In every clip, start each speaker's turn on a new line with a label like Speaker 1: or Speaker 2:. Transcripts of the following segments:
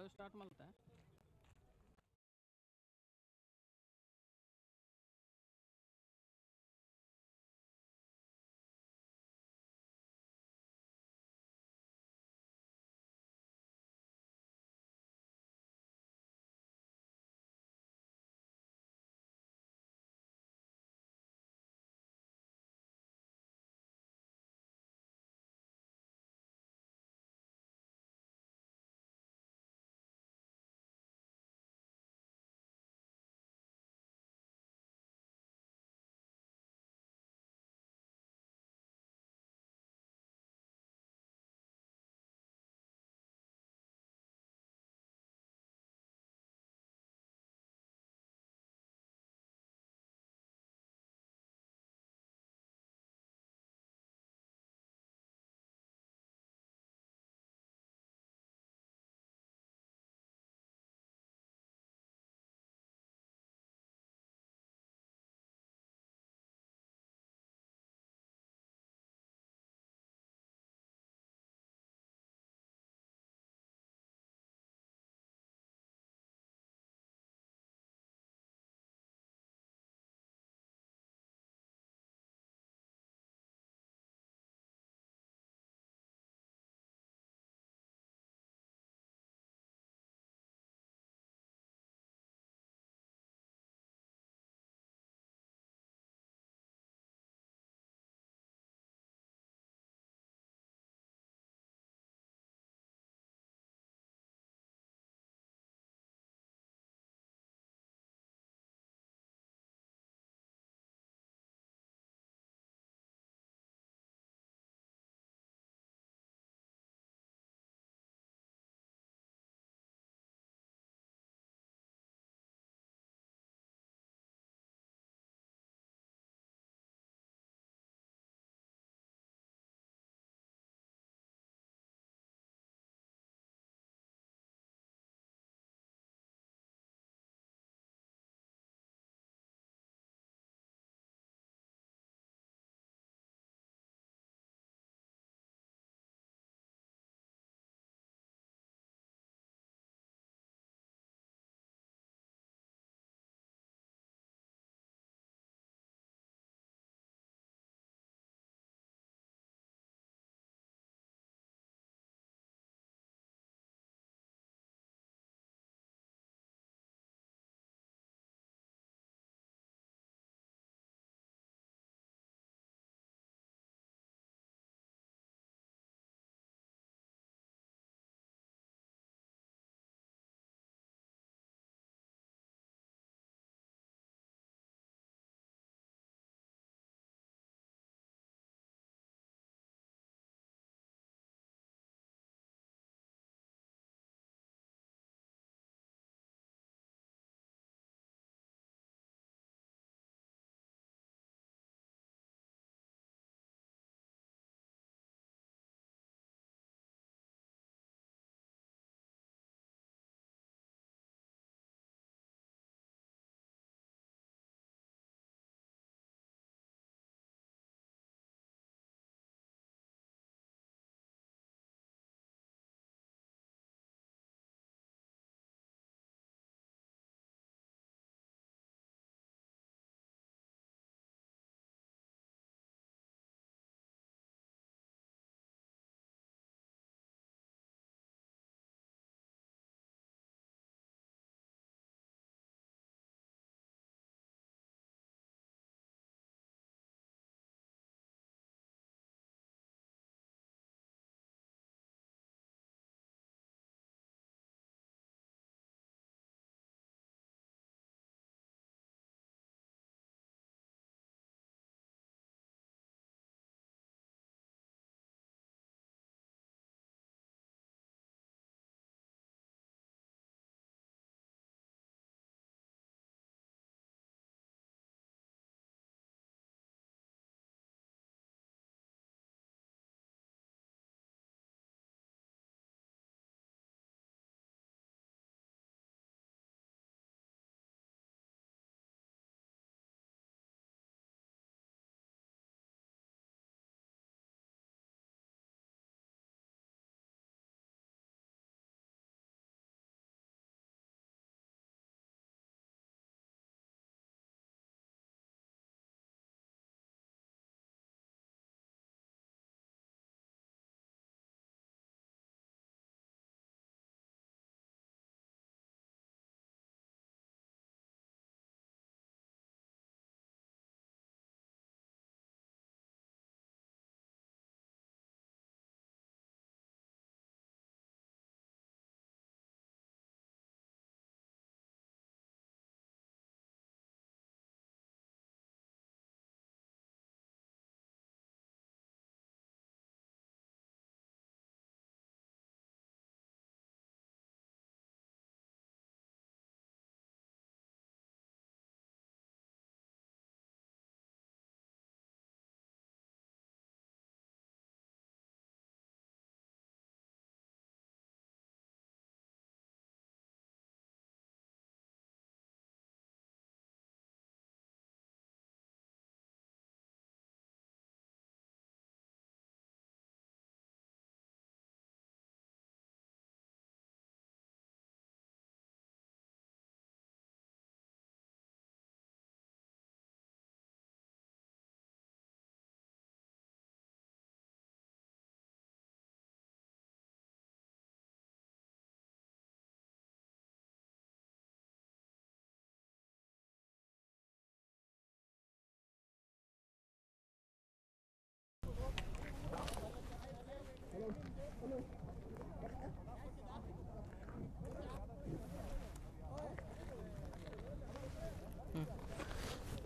Speaker 1: Start मलता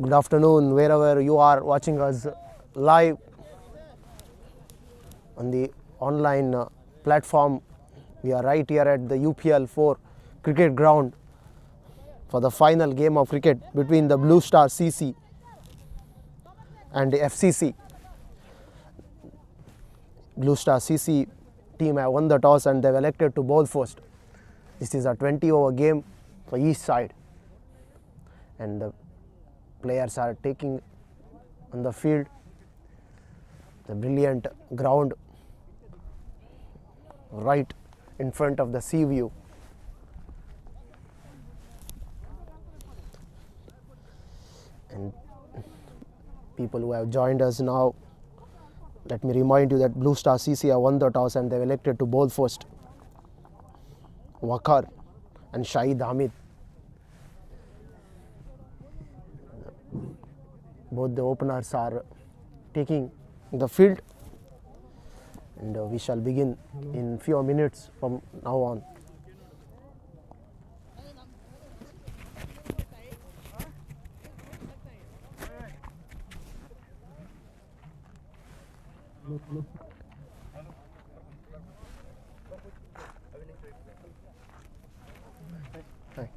Speaker 1: Good afternoon, wherever you are watching us live on the online platform. We are right here at the UPL 4 cricket ground for the final game of cricket between the Blue Star CC and the FCC. Blue Star CC team have won the toss and they've elected to bowl first. This is a 20-over game for each side, and the players are taking on the field. The brilliant ground right in front of the sea view. And people who have joined us now, let me remind you that Blue Star CC have won the toss and they've elected to bowl first. Waqar and Shahid Hamid. Both the openers are taking the field, and we shall begin in few minutes from now on. Hi.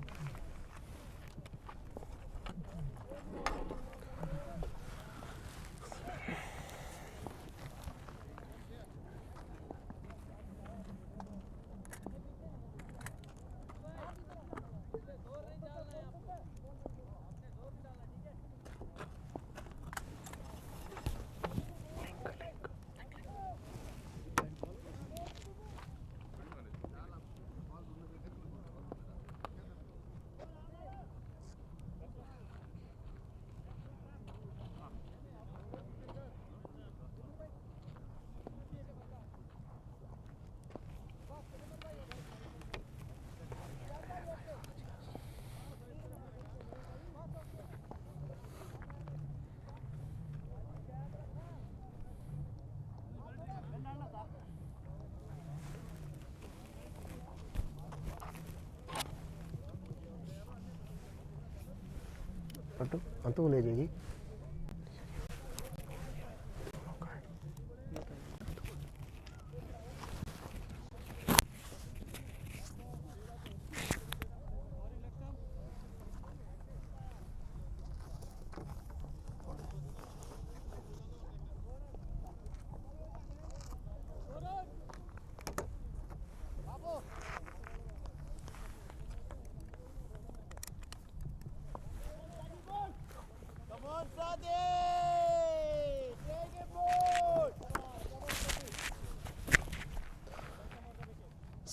Speaker 1: अंतु ले जाएगी.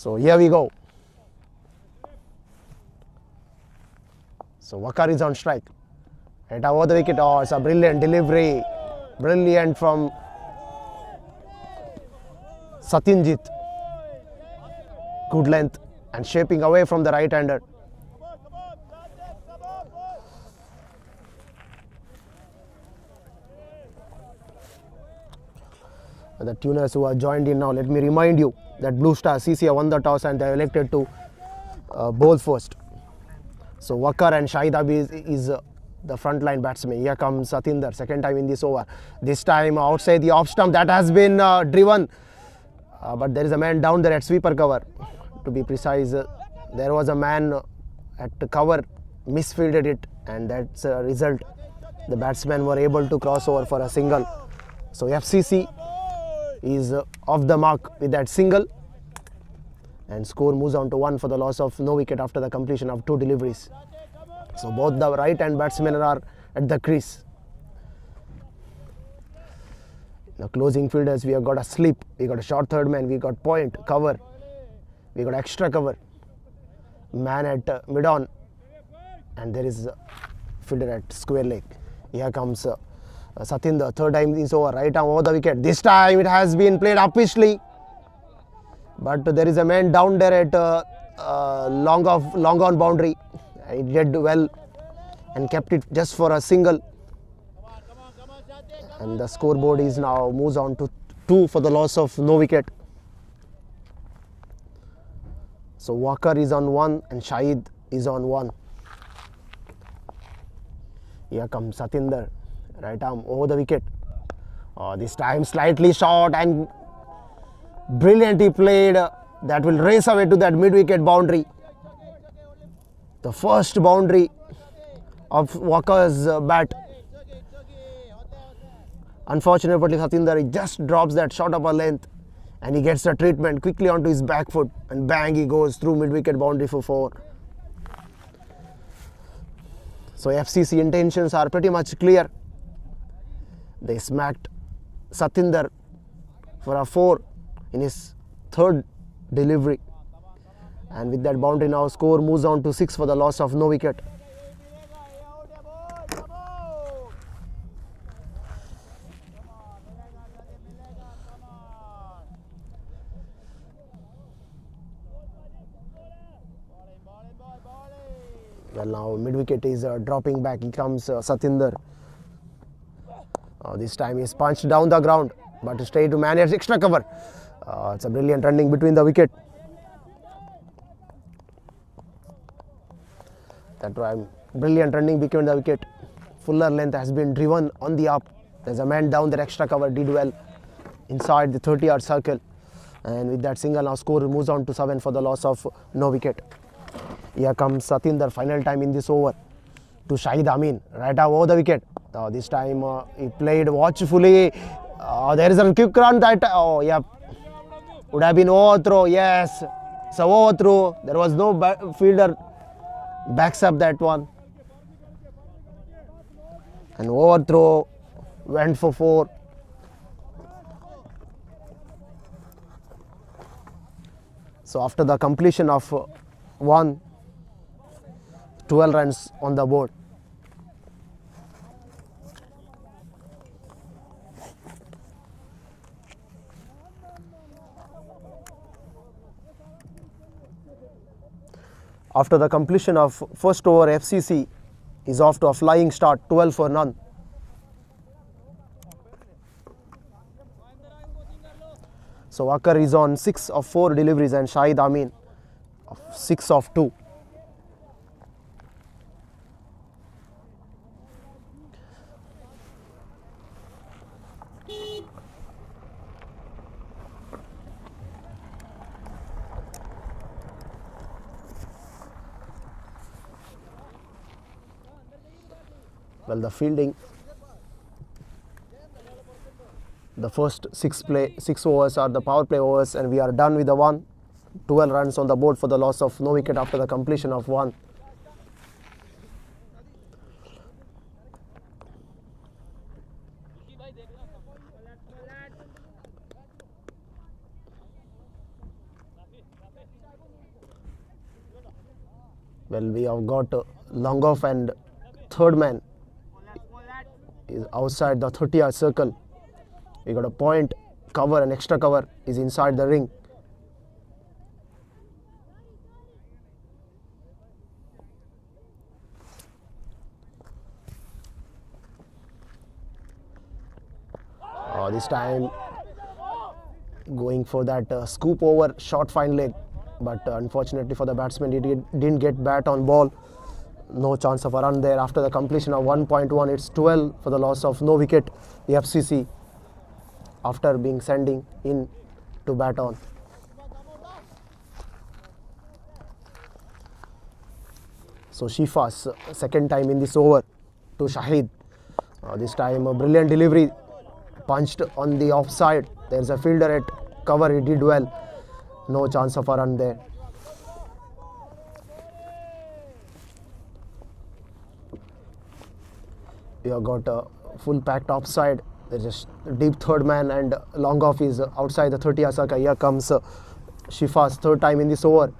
Speaker 1: So here we go. So Waqar is on strike. Right over the wicket. Oh, it's a brilliant delivery. Brilliant from Satyajit. Good length and shaping away from the right-hander. The tuners who are joined in now, let me remind you that Blue Star CC won the toss and they elected to bowl first. So Waqar and Shahid Hamid is the front line batsman. Here comes Satinder, second time in this over. This time outside the off stump, that has been driven. But there is a man down there at sweeper cover. To be precise, there was a man at the cover, misfielded it, and that's a result. The batsmen were able to cross over for a single. So FCC is off the mark with that single, and score moves on to 1 for the loss of no wicket after the completion of 2 deliveries. So both the right hand batsmen are at the crease. The closing fielders, we have got a slip, we got a short third man, we got point, cover, we got extra cover, man at mid on, and there is a fielder at square leg. Here comes Satinder, third time is over, right arm over the wicket. This time it has been played upishly, but there is a man down there at long on boundary. He did well and kept it just for a single. And the scoreboard is now moves on to 2 for the loss of no wicket. So Walker is on 1 and Shahid is on 1. Here comes Satinder, right arm over the wicket. This time slightly short and brilliantly played. That will race away to that mid-wicket boundary. The first boundary of Walker's bat. Unfortunately, Satinder just drops that short upper length and he gets the treatment quickly onto his back foot and bang, he goes through mid-wicket boundary for 4. So FCC intentions are pretty much clear. They smacked Satinder for a 4 in his 3rd delivery. And with that boundary now, score moves on to 6 for the loss of no wicket. Well, now mid-wicket is dropping back. He comes Satinder. This time he's punched down the ground, but straight to manage extra cover. It's a brilliant running between the wicket. That time, brilliant running between the wicket. Fuller length has been driven on the up. There's a man down there, extra cover, did well inside the 30-yard circle. And with that single, now score moves on to 7 for the loss of no wicket. Here comes Satinder, final time in this over to Shahid Amin, right over the wicket. This time he played watchfully. There is a quick run that, would have been overthrow, yes. So overthrow, there was no fielder backs up that one. And overthrow went for 4. So after the completion of 1, 12 runs on the board. After the completion of first over, FCC is off to a flying start, 12 for none. So Walker is on 6 of 4 deliveries and Shahid Amin 6 of 2. Well, the fielding, the first 6 overs are the power play overs, and we are done with the 12 runs on the board for the loss of no wicket after the completion of 1. Well, we have got long off and third man is outside the 30-yard circle. We got a point, cover and extra cover is inside the ring. This time going for that scoop over, short fine leg, but unfortunately for the batsman, he didn't get bat on ball. No chance of a run there. After the completion of 1.1, it's 12 for the loss of no wicket. The FCC, after being sending in to bat on. So Shifa's second time in this over to Shahid. This time a brilliant delivery, punched on the offside. There's a fielder at cover, he did well. No chance of a run there. We have got a full packed offside. There's a deep third man and long off is outside the 30-yard circle. Here comes Shifa's third time in this over.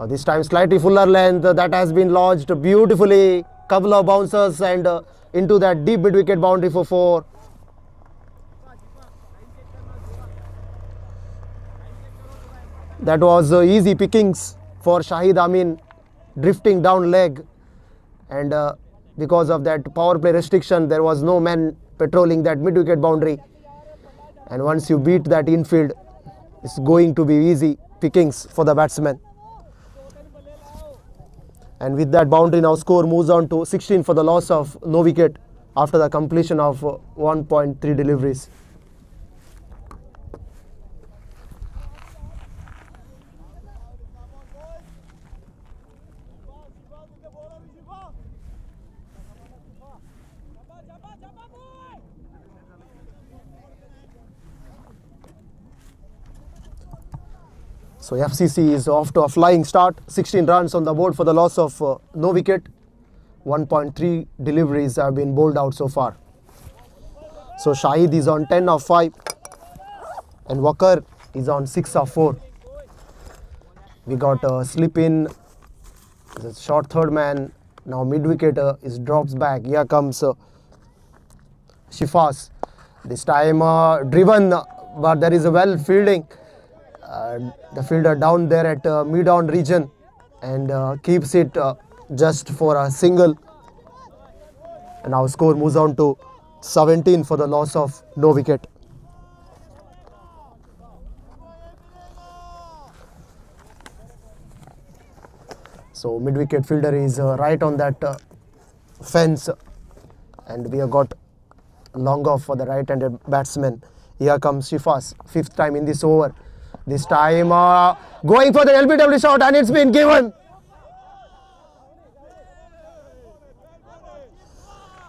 Speaker 1: This time slightly fuller length, that has been lodged beautifully. Couple of bouncers and into that deep mid-wicket boundary for 4. That was easy pickings for Shahid Amin, drifting down leg, and because of that power play restriction, there was no man patrolling that mid-wicket boundary. And once you beat that infield, it's going to be easy pickings for the batsman. And with that boundary, now score moves on to 16 for the loss of no wicket after the completion of 1.3 deliveries. So FCC is off to a flying start. 16 runs on the board for the loss of no wicket. 1.3 deliveries have been bowled out so far. So Shahid is on 10 of 5 and Walker is on 6 of 4. We got a slip in, the short third man. Now mid wicket is drops back. Here comes Shifas. This time driven, but there is a well fielding. The fielder down there at mid-on region and keeps it just for a single. And our score moves on to 17 for the loss of no wicket. So mid-wicket fielder is right on that fence, and we have got long off for the right-handed batsman. Here comes Shifas, 5th time in this over. This time going for the LBW shot, and it's been given.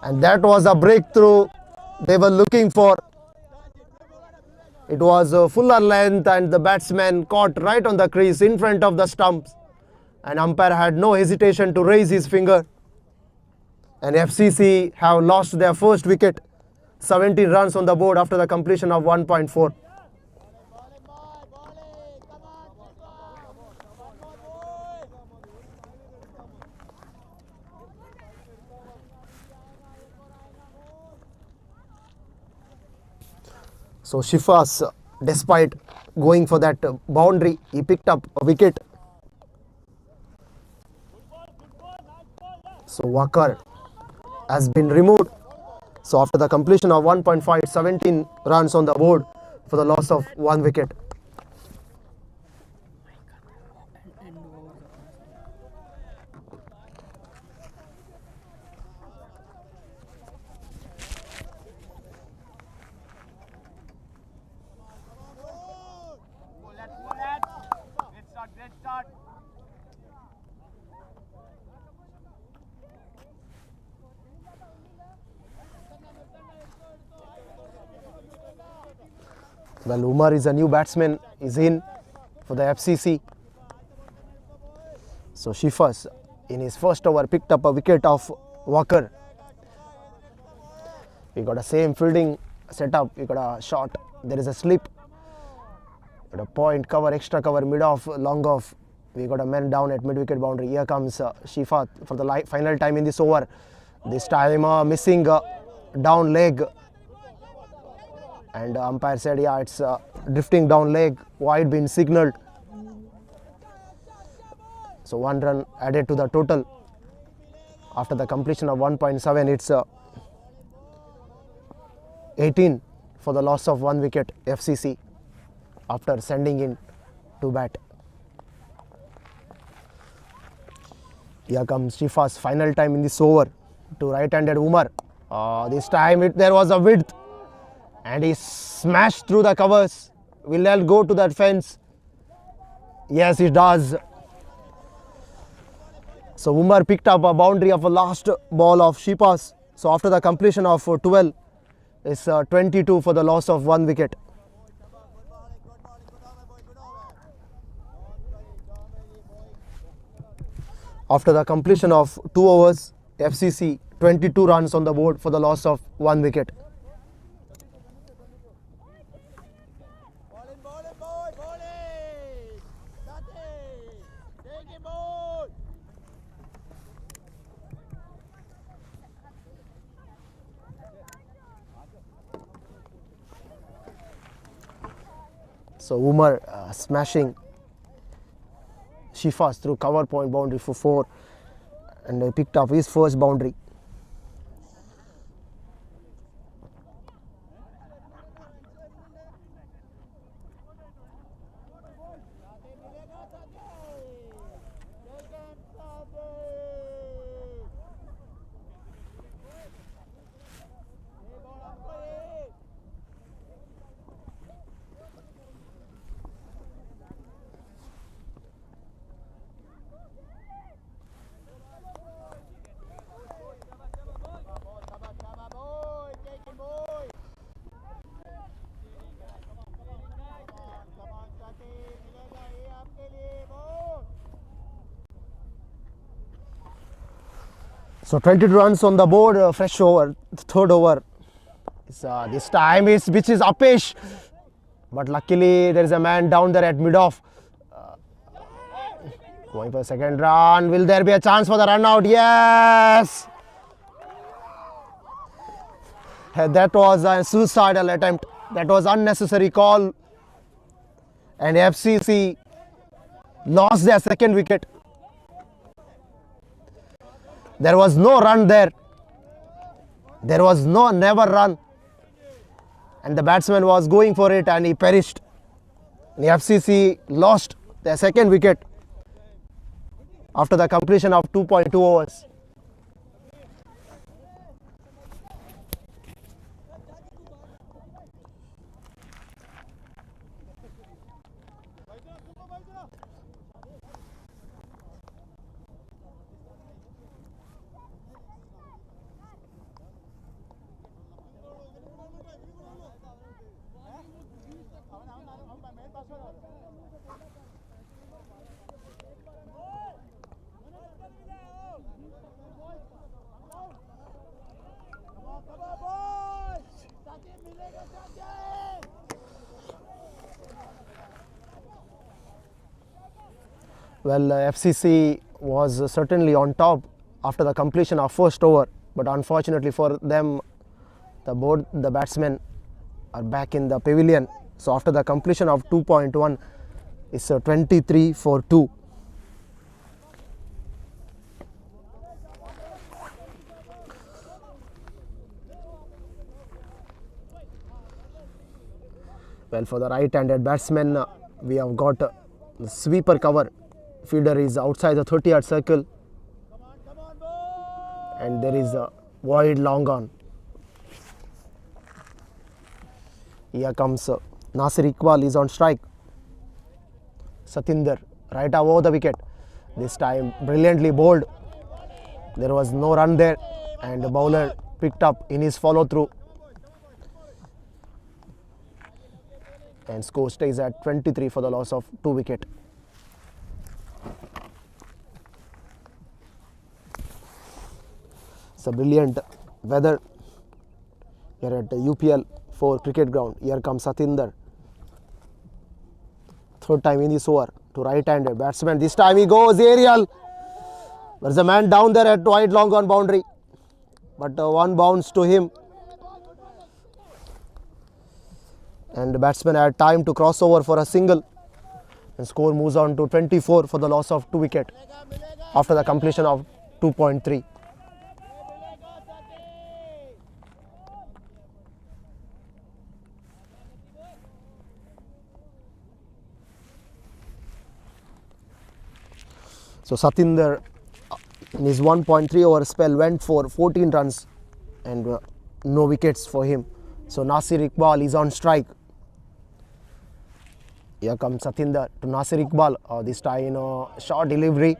Speaker 1: And that was a breakthrough they were looking for. It was a fuller length and the batsman caught right on the crease in front of the stumps. And umpire had no hesitation to raise his finger. And FCC have lost their first wicket. 17 runs on the board after the completion of 1.4. So Shifas, despite going for that boundary, he picked up a wicket. So Walker has been removed. So after the completion of 1.5, 17 runs on the board for the loss of 1 wicket. Well, Umar is a new batsman, is in for the FCC. So Shifas in his first over picked up a wicket of Walker. We got a same fielding setup, we got a shot, there is a slip, got a point cover, extra cover, mid off, long off. We got a man down at mid wicket boundary. Here comes Shifat for the final time in this over. This time missing down leg. And umpire said, yeah, it's drifting down leg, wide been signalled. So 1 run added to the total. After the completion of 1.7, it's 18 for the loss of 1 wicket FCC after sending in to bat. Here comes Shifa's final time in this over to right-handed Umar. This time there was a width. And he smashed through the covers. Will that go to that fence? Yes, it does. So Umar picked up a boundary of a last ball of Shipas. So after the completion of 12, it's 22 for the loss of 1 wicket. After the completion of 2 overs, FCC 22 runs on the board for the loss of 1 wicket. So Umar smashing Shifas through cover point boundary for 4, and he picked up his first boundary. So 22 runs on the board, fresh over, third over. This time which is uppish, but luckily there is a man down there at mid-off. Going for a second run. Will there be a chance for the run out? Yes! That was a suicidal attempt. That was unnecessary call. And FCC lost their second wicket. There was no run there. There was never run. And the batsman was going for it and he perished. The FCC lost their second wicket after the completion of 2.2 overs. Well, FCC was certainly on top after the completion of first over, but unfortunately for them, the batsmen are back in the pavilion. So after the completion of 2.1, it's 23 for 2. Well, for the right-handed batsman, we have got the sweeper cover. Fielder is outside the 30-yard circle, and there is a wide long on. Here comes Nasir Iqbal is on strike. Satinder right over the wicket. This time brilliantly bowled. There was no run there, and the bowler picked up in his follow through. And score stays at 23 for the loss of 2 wickets. It's a brilliant weather here at the UPL 4 cricket ground. Here comes Satinder. Third time in this over to right-handed batsman. This time he goes aerial. There's a man down there at wide long on boundary, but one bounce to him. And the batsman had time to cross over for a single. And score moves on to 24 for the loss of 2 wickets after the completion of 2.3. So Satinder in his 1.3 over spell went for 14 runs and no wickets for him. So Nasir Iqbal is on strike. Here comes Satinder to Nasir Iqbal. This time short delivery.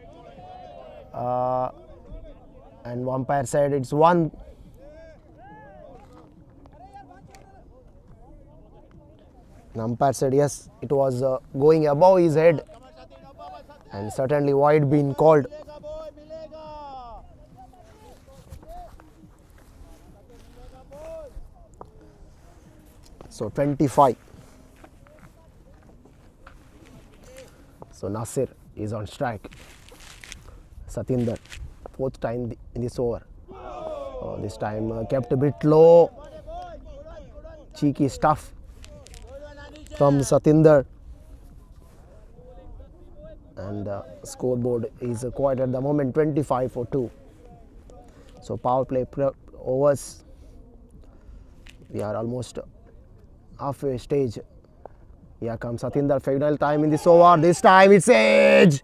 Speaker 1: And umpire said it's one. The umpire said yes, it was going above his head. And certainly wide been called. So 25. So Nasir is on strike. Satinder, fourth time in this over. This time kept a bit low. Cheeky stuff from Satinder. And the scoreboard is quiet at the moment, 25 for 2. So power play overs. We are almost halfway stage. Here comes Satinder, final time in this over. This time it's edge.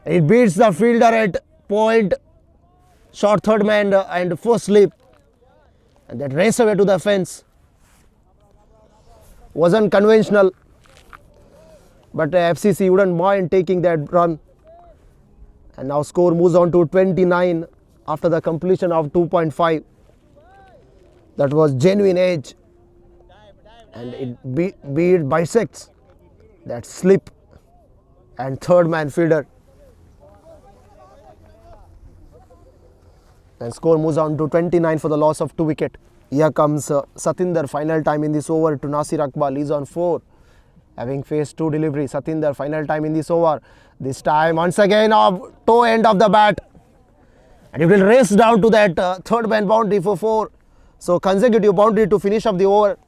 Speaker 1: It beats the fielder at point. Short third man and first slip. And that race away to the fence. Wasn't conventional. But FCC wouldn't mind taking that run. And now score moves on to 29 after the completion of 2.5. That was genuine edge. And it bisects that slip and third man fielder. And score moves on to 29 for the loss of 2 wicket. Here comes Satinder, final time in this over to Nasir Iqbal. He's on 4. Having faced 2 deliveries. Satinder, final time in this over. This time once again toe end of the bat. And it will race down to that third man boundary for 4. So consecutive boundary to finish up the over.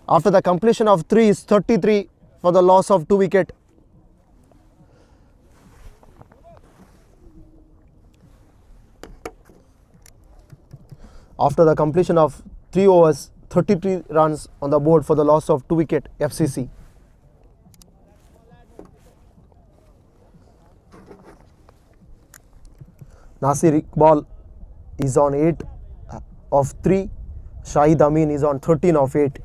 Speaker 1: After the completion of 3 is 33 for the loss of 2 wicket. After the completion of 3 overs, 33 runs on the board for the loss of 2 wicket, FCC. Nasir Iqbal is on 8 of 3. Shahid Amin is on 13 of 8.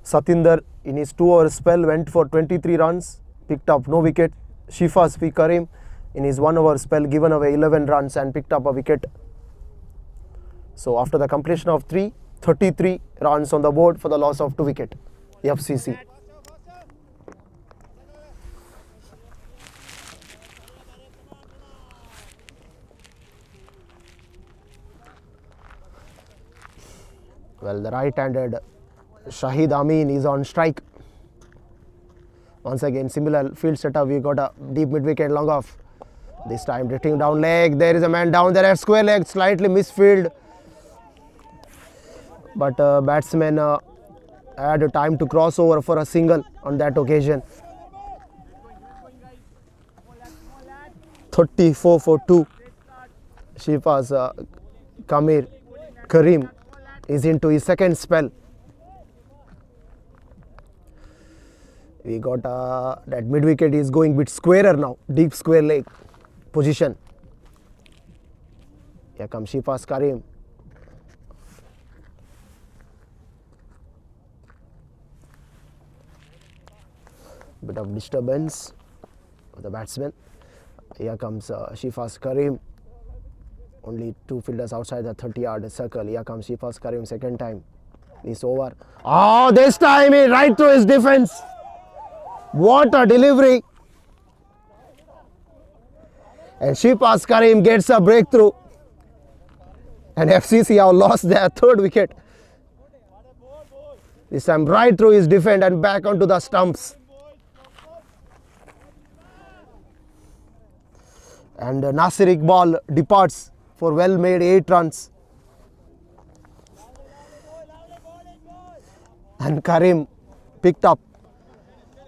Speaker 1: Satinder in his 2 over spell went for 23 runs, picked up no wicket. Shifas P. Karim in his 1 over spell given away 11 runs and picked up a wicket. So after the completion of 3, 33 runs on the board for the loss of 2 wicket, FCC. Well, the right-handed Shahid Amin is on strike. Once again, similar field setup. We got a deep mid-wicket long off. This time drifting down leg. There is a man down there at square leg, slightly misfield. But batsman had time to cross over for a single on that occasion. 34 for 2. Shifas Karim is into his second spell. We got that mid wicket is going bit squarer now, deep square leg position. Here comes Shifas Karim. Bit of disturbance of the batsman. Here comes Shifas Karim. Only 2 fielders outside the 30-yard circle. Here comes Shifas Karim second time. This over. Oh, this time he right through his defense. What a delivery. And Shifas Karim gets a breakthrough. And FCC have lost their 3rd wicket. This time right through his defense and back onto the stumps. And Nasir Iqbal departs for well-made 8 runs. And Karim picked up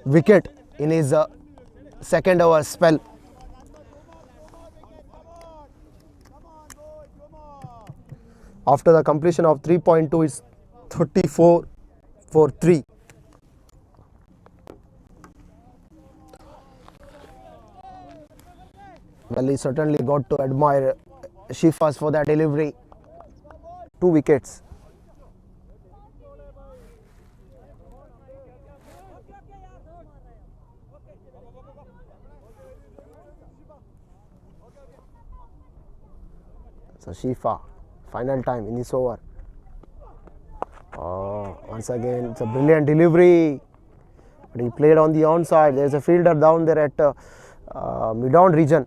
Speaker 1: wicket in his 2nd over spell. After the completion of 3.2, it's 34 for 3. Well, he certainly got to admire Shifas for that delivery. 2 wickets. So Shifa, final time in this over. Once again, it's a brilliant delivery. But he played on the onside. There's a fielder down there at mid-on region.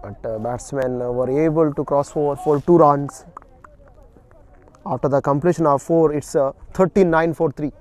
Speaker 1: But batsmen were able to cross over for 2 runs. After the completion of 4, it's 39 for 3.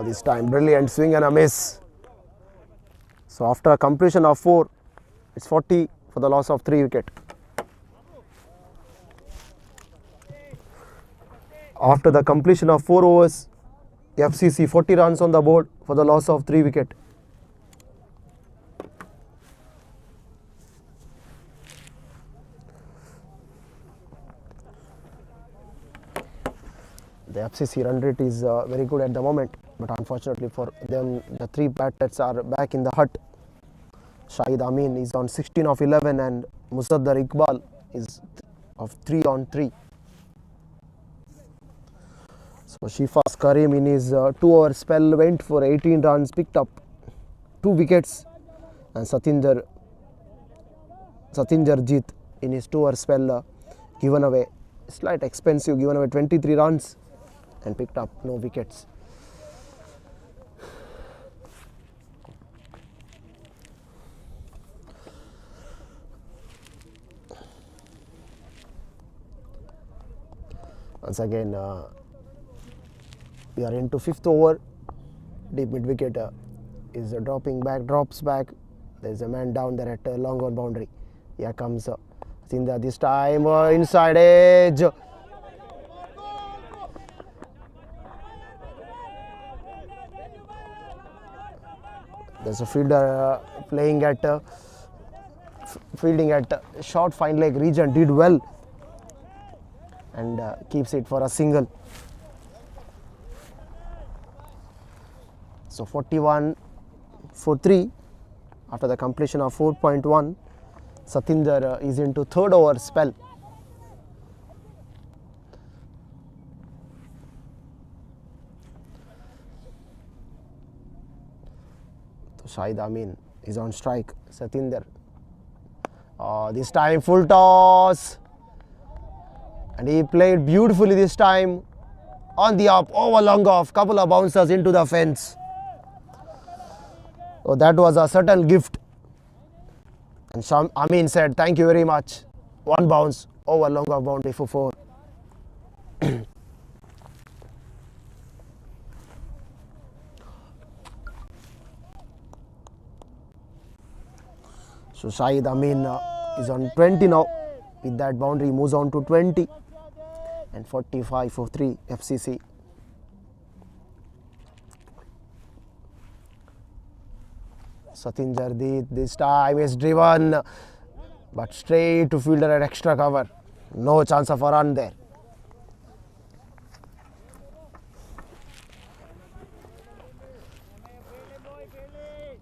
Speaker 1: This time brilliant swing and a miss. So after a completion of 4, it's 40 for the loss of 3 wicket. After the completion of 4 overs, FCC 40 runs on the board for the loss of 3 wicket. The FCC run rate is very good at the moment, but unfortunately for them, the 3 batters are back in the hut. Shahid Amin is on 16 of 11 and Musaddar Iqbal is of 3 on 3. So Shifas Karim in his 2-over spell went for 18 runs, picked up 2 wickets, and Satinder Jeet in his 2-over spell given away, slight expensive, given away 23 runs and picked up no wickets. Once again, we are into 5th over. Deep mid wicket is drops back. There is a man down there at long on boundary. Here comes Sindha this time inside edge. There's a fielder fielding at short fine leg region, did well and keeps it for a single. So 41 for 3 after the completion of 4.1. Satinder is into 3rd over spell. So Shahid Amin is on strike. Satinder. This time full toss. And he played beautifully this time. On the up, over long off, couple of bouncers into the fence. So that was a certain gift. And Amin said, thank you very much. 1 bounce, over long off boundary for 4. So Shahid Amin is on 20 now. With that boundary, moves on to 20. And 45 for 3 FCC. Satinder Jeet this time is driven, but straight to fielder at extra cover. No chance of a run there.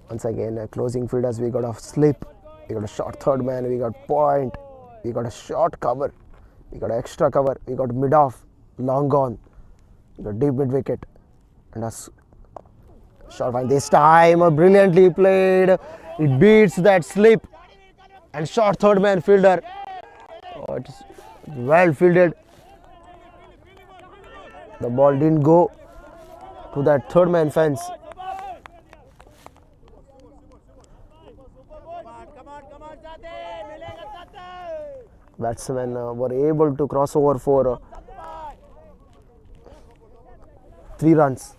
Speaker 1: Once again, closing fielders, we got a slip, we got a short third man, we got point, we got a short cover, we got extra cover, we got mid off, long on, we got deep mid wicket, and a short one. This time brilliantly played. It beats that slip and short third man fielder. Oh, it's well fielded. The ball didn't go to that third man fence. Batsmen were able to cross over for 3 runs.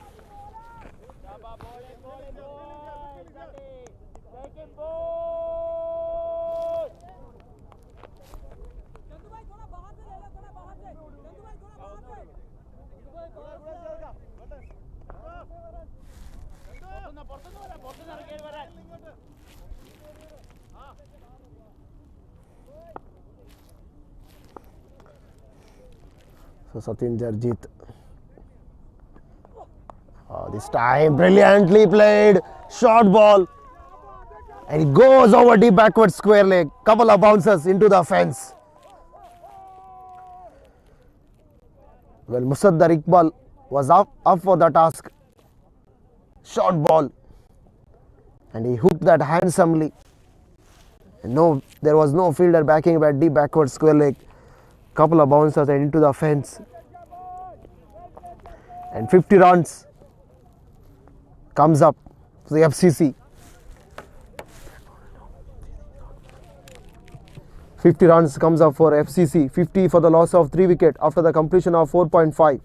Speaker 1: So Satinder Jeet. This time brilliantly played. Short ball. And he goes over deep backward square leg. Couple of bounces into the fence. Well, Musaddar Iqbal was up for the task. Short ball. And he hooked that handsomely. No, there was no fielder backing that deep backward square leg. Couple of bouncers and into the fence. And 50 runs comes up for the FCC. 50 runs comes up for FCC. 50 for the loss of 3 wickets after the completion of 4.5.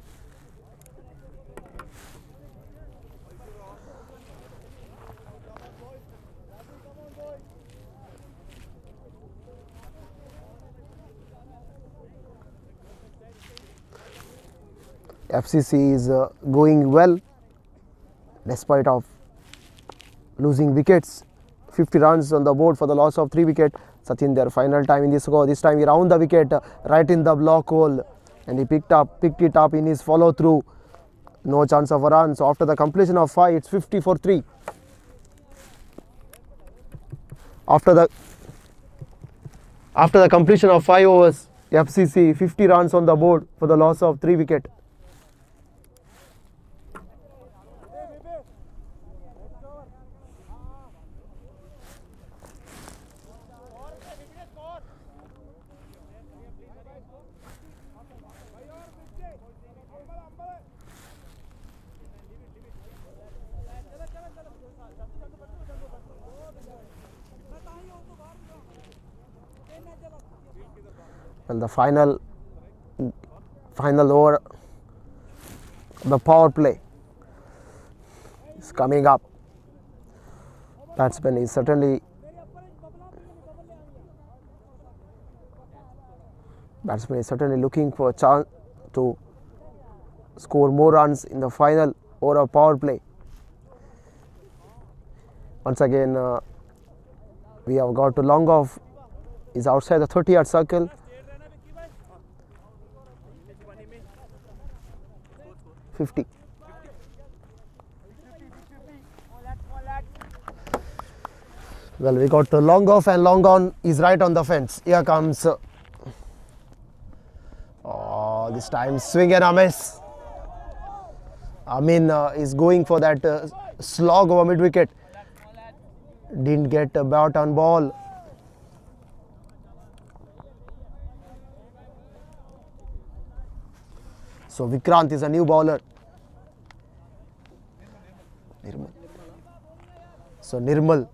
Speaker 1: FCC is going well despite of losing wickets. 50 runs on the board for the loss of 3 wickets. Satinder, final time in this go. This time he round the wicket right in the block hole and he picked it up in his follow through. No chance of a run. So after the completion of 5, it's 50 for 3. After the completion of 5 overs, FCC 50 runs on the board for the loss of 3 wickets. And the final over, the power play is coming up. Batsman is certainly looking for a chance to score more runs in the final over of power play. Once again, we have got to long off, is outside the 30-yard circle. Well, we got to long off, and long on is right on the fence. Here comes, this time swing and a miss. Amin is going for that slog over mid wicket. Didn't get a bat on ball. So Vikrant is a new bowler. So Nirmal.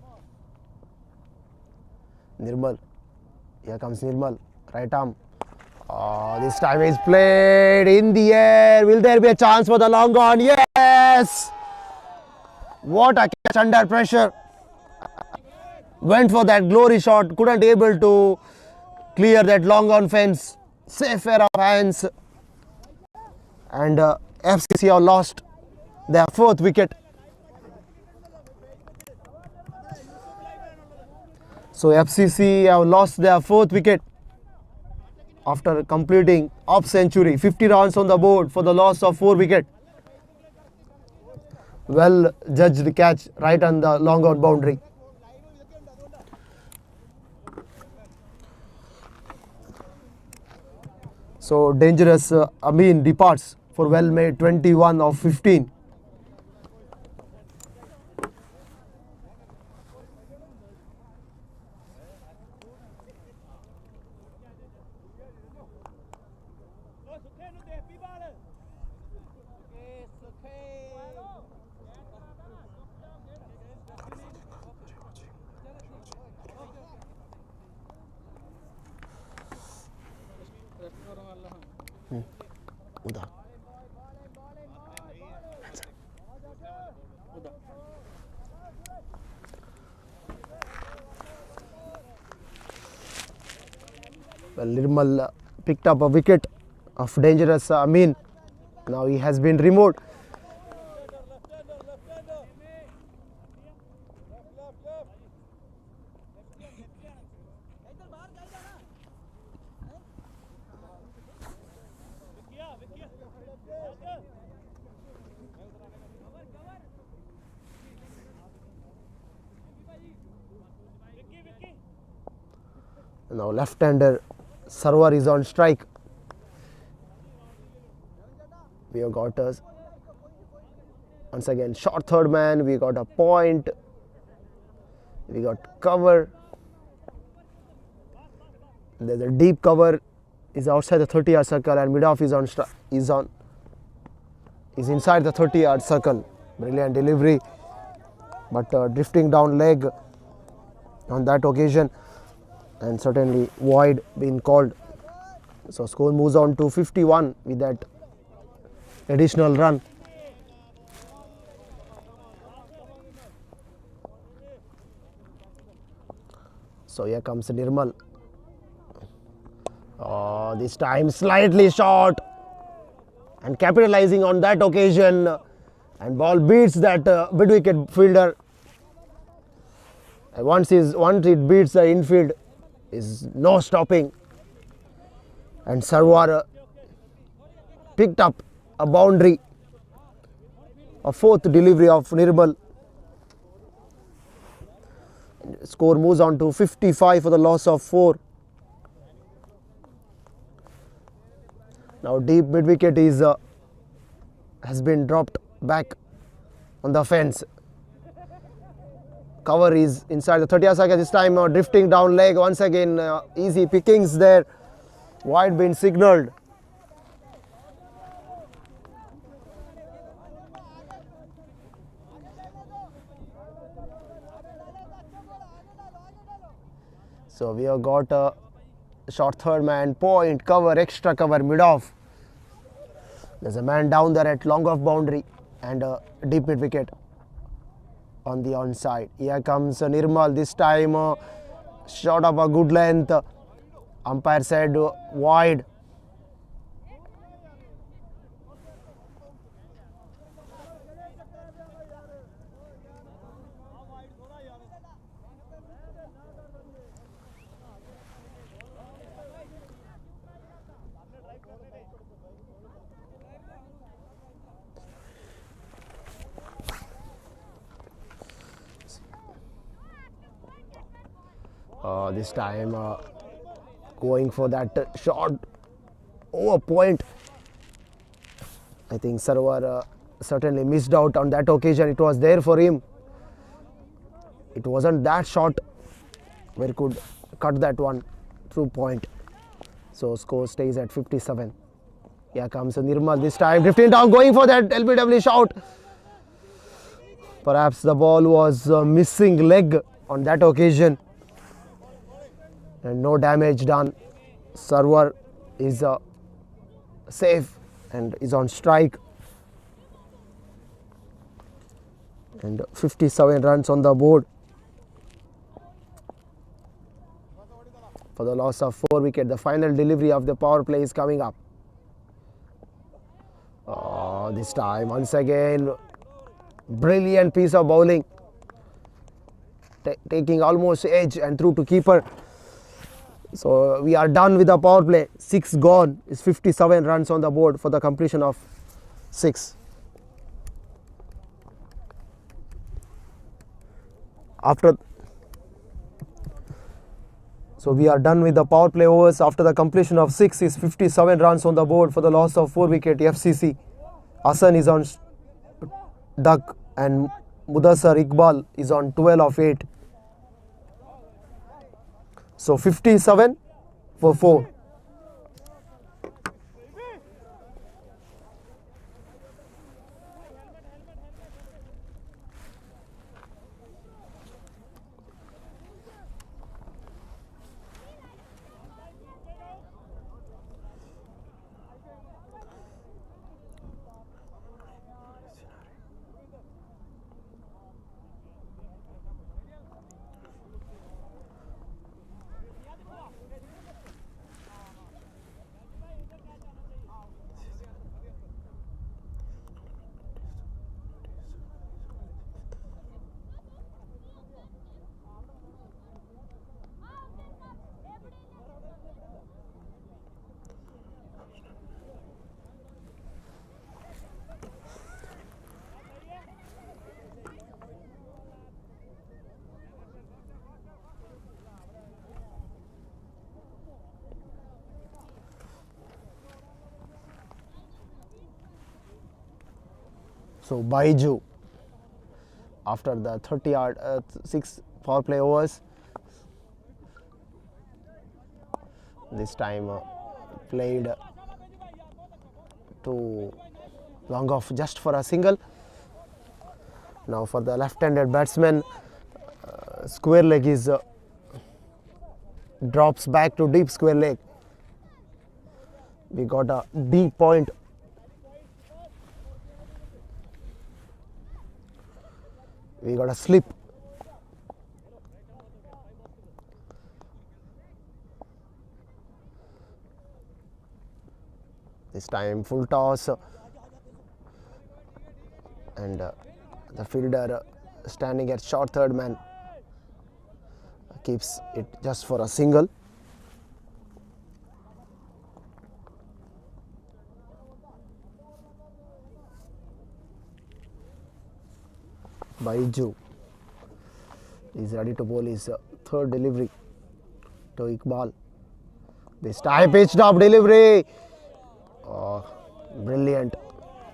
Speaker 1: Here comes Nirmal. Right arm. This time is played in the air. Will there be a chance for the long on? Yes! What a catch under pressure. Went for that glory shot. Couldn't able to clear that long on fence. Safe pair of hands. And FCC have lost their 4th wicket. So FCC have lost their 4th wicket after completing off century. 50 runs on the board for the loss of 4 wickets. Well judged catch right on the long out boundary. So dangerous Amin departs for well made 21 of 15. Well, Nirmal picked up a wicket of dangerous Amin. Now he has been removed. Now left-hander server is on strike. We have got us once again short third man. We got a point. We got cover. There's a deep cover is outside the 30-yard circle, and mid-off is inside the 30-yard circle. Brilliant delivery, but drifting down leg on that occasion, and certainly wide being called. So score moves on to 51 with that additional run. So here comes Nirmal. This time slightly short, and capitalizing on that occasion, and ball beats that mid wicket fielder. And once it beats the infield, is no stopping, and Sarwar picked up a boundary. A fourth delivery of Nirmal. Score moves on to 55 for the loss of 4. Now deep mid wicket is has been dropped back on the fence. Cover is inside the 30 circle this time, drifting down leg once again. Easy pickings there. Wide been signalled. So we have got a short third man, point, cover, extra cover, mid off. There's a man down there at long off boundary and a deep mid wicket on the onside. Here comes Nirmal, this time shot of a good length. Umpire said wide. This time going for that shot over point. I think server certainly missed out on that occasion. It was there for him. It wasn't that shot where he could cut that one through point. So score stays at 57. Here comes Nirmal this time, drifting down, going for that LBW shot. Perhaps the ball was missing leg on that occasion. And no damage done. Server is safe and is on strike. And 57 runs on the board for the loss of 4 wickets. The final delivery of the power play is coming up. This time once again, brilliant piece of bowling, taking almost edge and through to keeper. So we are done with the power play. 6 gone. Is 57 runs on the board for the completion of 6. So we are done with the power play overs. After the completion of 6 is 57 runs on the board for the loss of 4 wicket. FCC. Hassan is on duck and Mudassar Iqbal is on 12 of 8. So 57 for 4. So Baiju, after the 6 power play overs, this time played to long off just for a single. Now for the left-handed batsman, square leg is drops back to deep square leg. We got a deep point. We got a slip. This time full toss and the fielder standing at short third man keeps it just for a single. Baiju is ready to bowl his third delivery to Iqbal. This time pitched up delivery. Oh, brilliant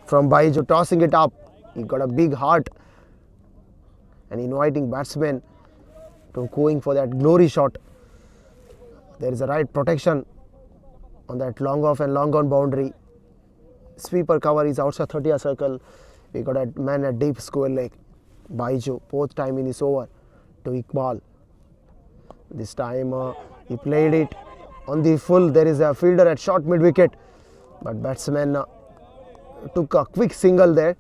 Speaker 1: from Baiju, tossing it up. He got a big heart and inviting batsmen to going for that glory shot. There is a right protection on that long off and long on boundary. Sweeper cover is outside 30 circle. We got a man at deep square leg. Baiju, fourth time in this over to Iqbal. This time he played it on the full. There is a fielder at short mid wicket, but batsman took a quick single there.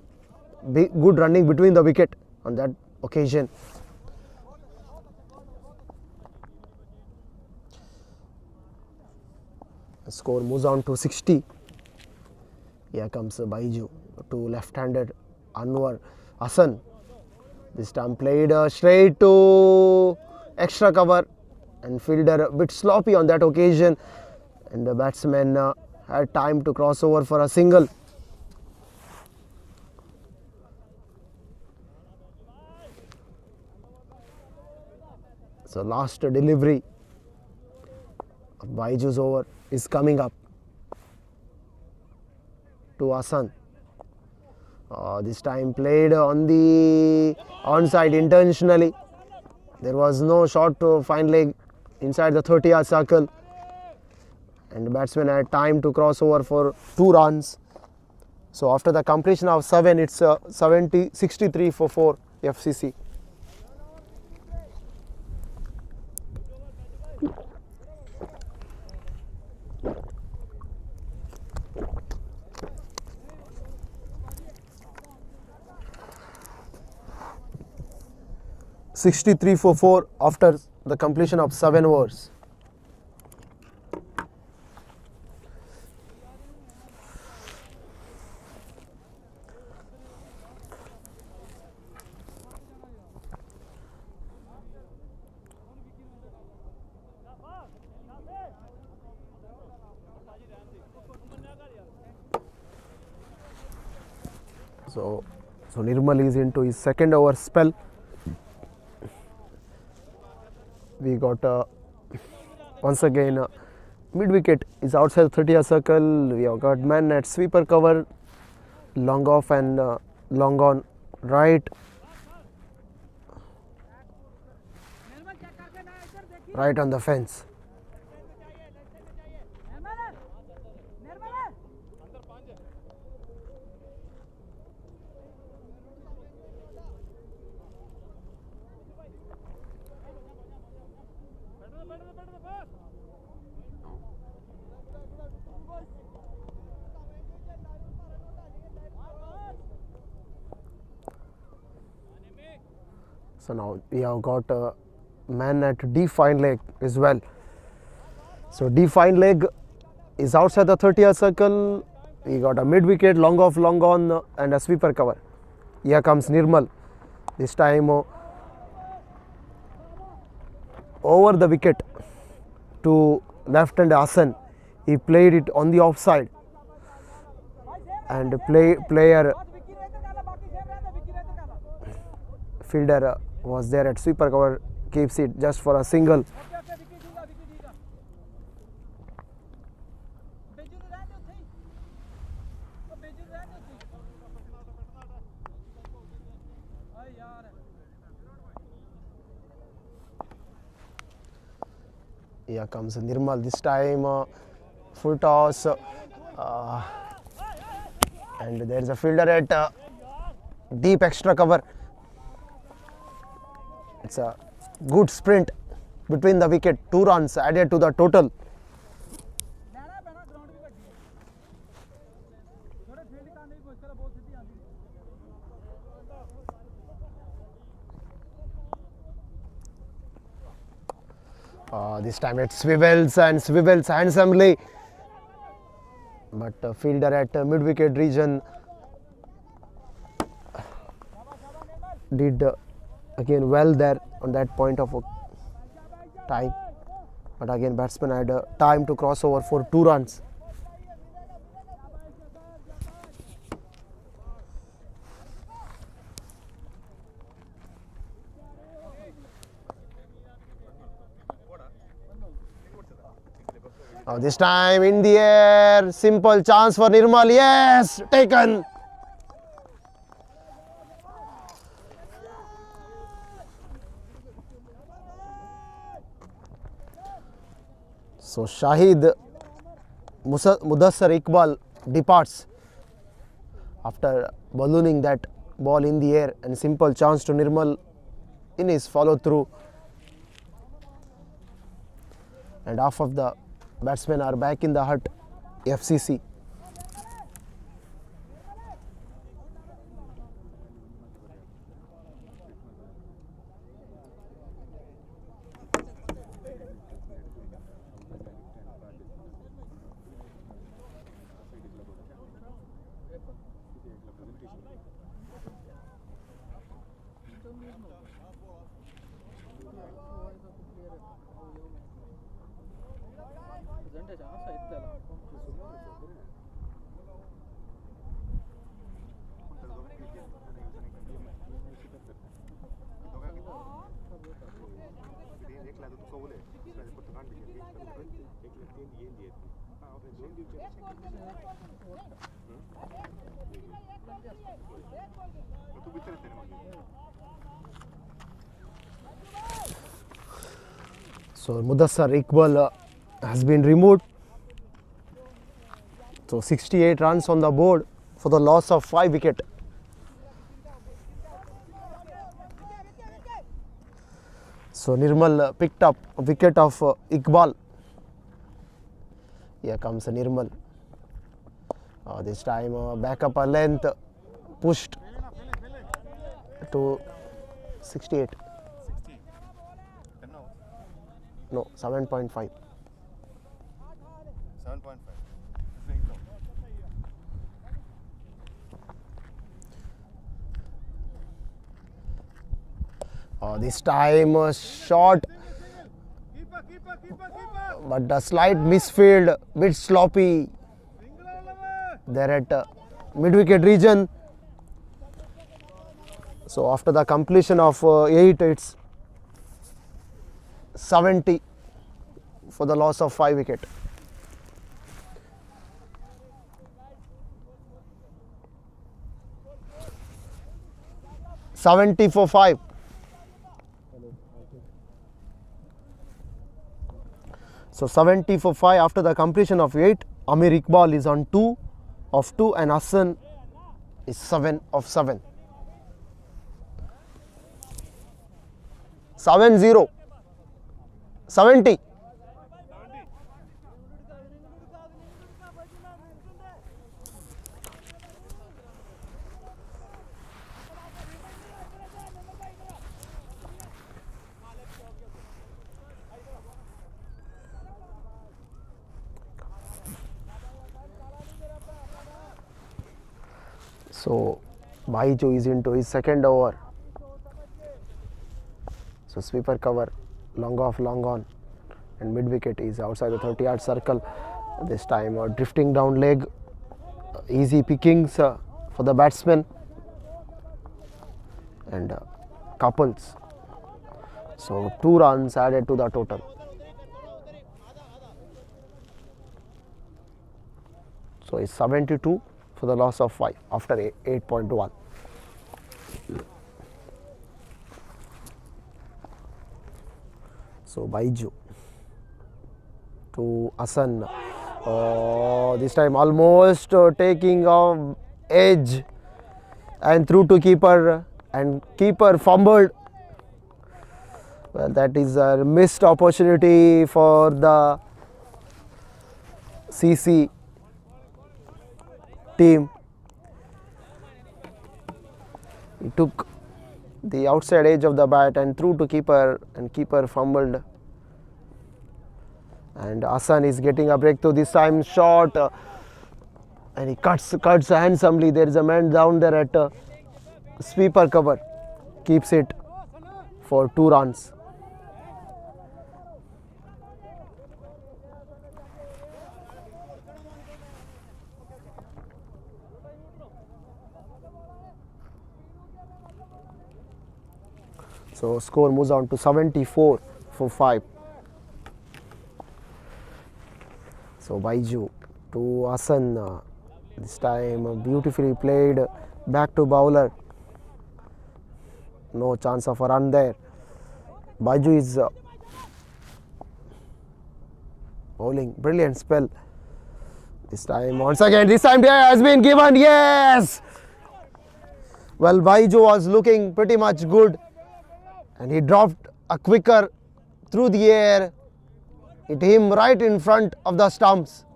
Speaker 1: Good running between the wicket on that occasion. The score moves on to 60. Here comes Baiju to left-handed Anwar Hassan. This time played straight to extra cover and fielder a bit sloppy on that occasion, and the batsman had time to cross over for a single. So last delivery of Baiju's over is coming up to Hassan. This time played on the onside intentionally. There was no shot to fine leg inside the 30-yard circle, and the batsman had time to cross over for 2 runs. So after the completion of 7, it's 63 for 4 FCC. (63 for 4) after the completion of 7 overs. So Nirmal is into his second over spell. We got once again mid wicket is outside 30-yard circle. We have got man at sweeper cover, long off and long on right on the fence. So now we have got a man at deep fine leg as well. So deep fine leg is outside the 30-yard circle. We got a mid wicket, long off, long on and a sweeper cover. Here comes Nirmal. This time over the wicket to left hand Hassan. He played it on the offside, and fielder was there at sweeper cover, keeps it just for a single. Here comes Nirmal. This time full toss, and there is a fielder at deep extra cover. It's a good sprint between the wicket. 2 runs added to the total. This time it swivels handsomely, but fielder at mid wicket region did again well there on that point of time, but again batsman had time to cross over for 2 runs. Now this time in the air, simple chance for Nirmal, yes, taken. So Shahid Mudassar Iqbal departs after ballooning that ball in the air, and simple chance to Nirmal in his follow through. And half of the batsmen are back in the hut, FCC. So Mudassar Iqbal has been removed. So 68 runs on the board for the loss of 5 wickets. So Nirmal picked up a wicket of Iqbal. Here comes Nirmal. This time back up a length, pushed to 68. No, 7.5.
Speaker 2: 7.5.
Speaker 1: This time short, but the slight misfield, bit sloppy there at mid-wicket region. So after the completion of 8, it's 70 for the loss of 5 wickets. $70 for 5. So 70 for 5 after the completion of 8. Amir Iqbal is on 2 of 2 and Hassan is 7 of 7. 7-0. 70. So Baijo is into his second over. So sweeper cover, long off, long on, and mid wicket is outside the 30-yard circle. This time drifting down leg, easy pickings for the batsman, and couples. So 2 runs added to the total. So it's 72 for the loss of 5 after 8.1. So Baijo to Hassan. This time almost taking off edge and through to keeper, and keeper fumbled. Well, that is a missed opportunity for the CC team. He took the outside edge of the bat and threw to keeper, and keeper fumbled. And Hassan is getting a breakthrough, this time short, and he cuts handsomely. There is a man down there at sweeper cover, keeps it for 2 runs. So score moves on to 74 for 5. So Baiju to Hassan. This time beautifully played back to bowler. No chance of a run there. Baiju is bowling. Brilliant spell. This time once again. This time there has been given. Yes! Well, Baiju was looking pretty much good. And he dropped a quicker through the air. Hit him right in front of the stumps.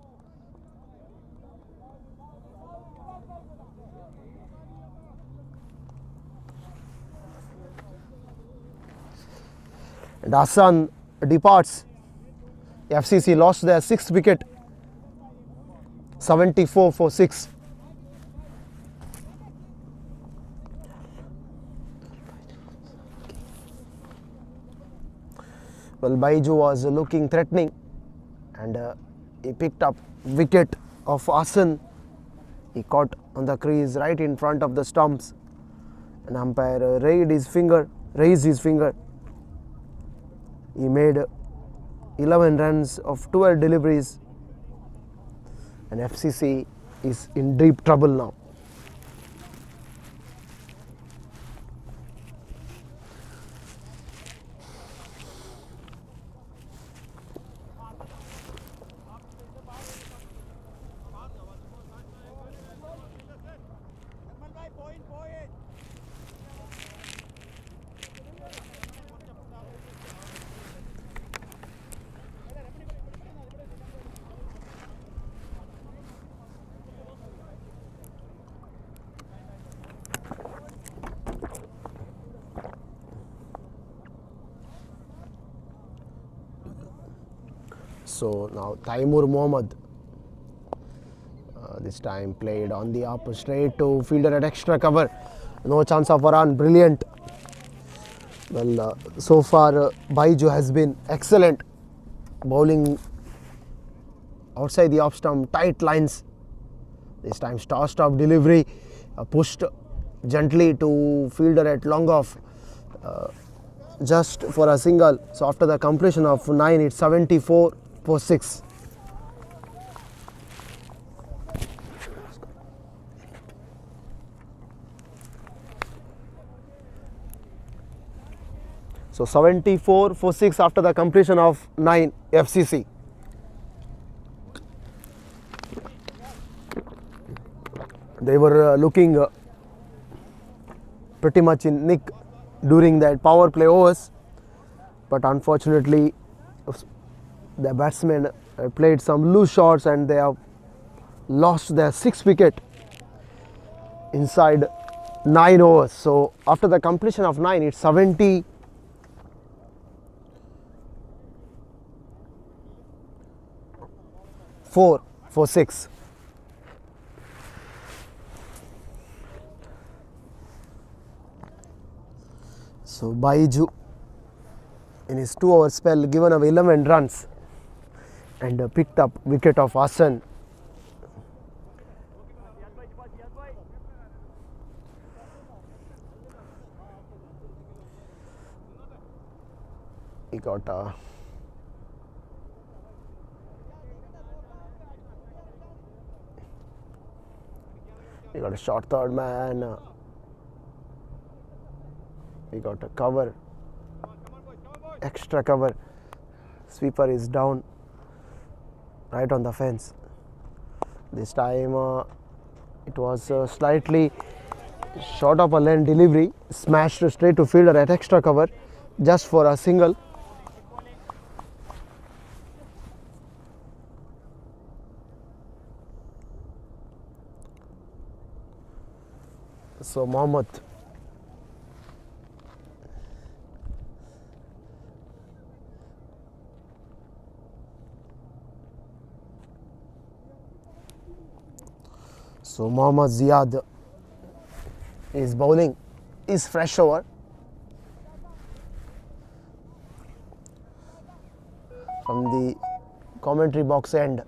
Speaker 1: And Hassan departs. FCC lost their 6th wicket. 74 for 6. Well, Baiju was looking threatening, and he picked up wicket of Hassan. He caught on the crease right in front of the stumps, and umpire raised his finger. He made 11 runs of 12 deliveries, and FCC is in deep trouble now. So now Taimur Mohammad, this time played on the up straight to fielder at extra cover. No chance of a run. Brilliant. Well, so far Baiju has been excellent, bowling outside the off stump, tight lines. This time stop delivery, pushed gently to fielder at long off, just for a single. So after the completion of 9, it's 74 for 6. So 74 for 6 after the completion of 9 FCC. They were looking pretty much in nick during that power play overs, but unfortunately the batsmen played some loose shots and they have lost their 6th wicket inside 9 overs. So after the completion of 9, it's 74 for 6. So Baiju in his 2-over spell given away 11 runs and picked up wicket of Hassan. He got a short third man. He got a cover, extra cover. Sweeper is down right on the fence. This time it was slightly short of a lane delivery, smashed straight to fielder at extra cover just for a single. So Mohammad Ziad is bowling his fresh over. From the commentary box end.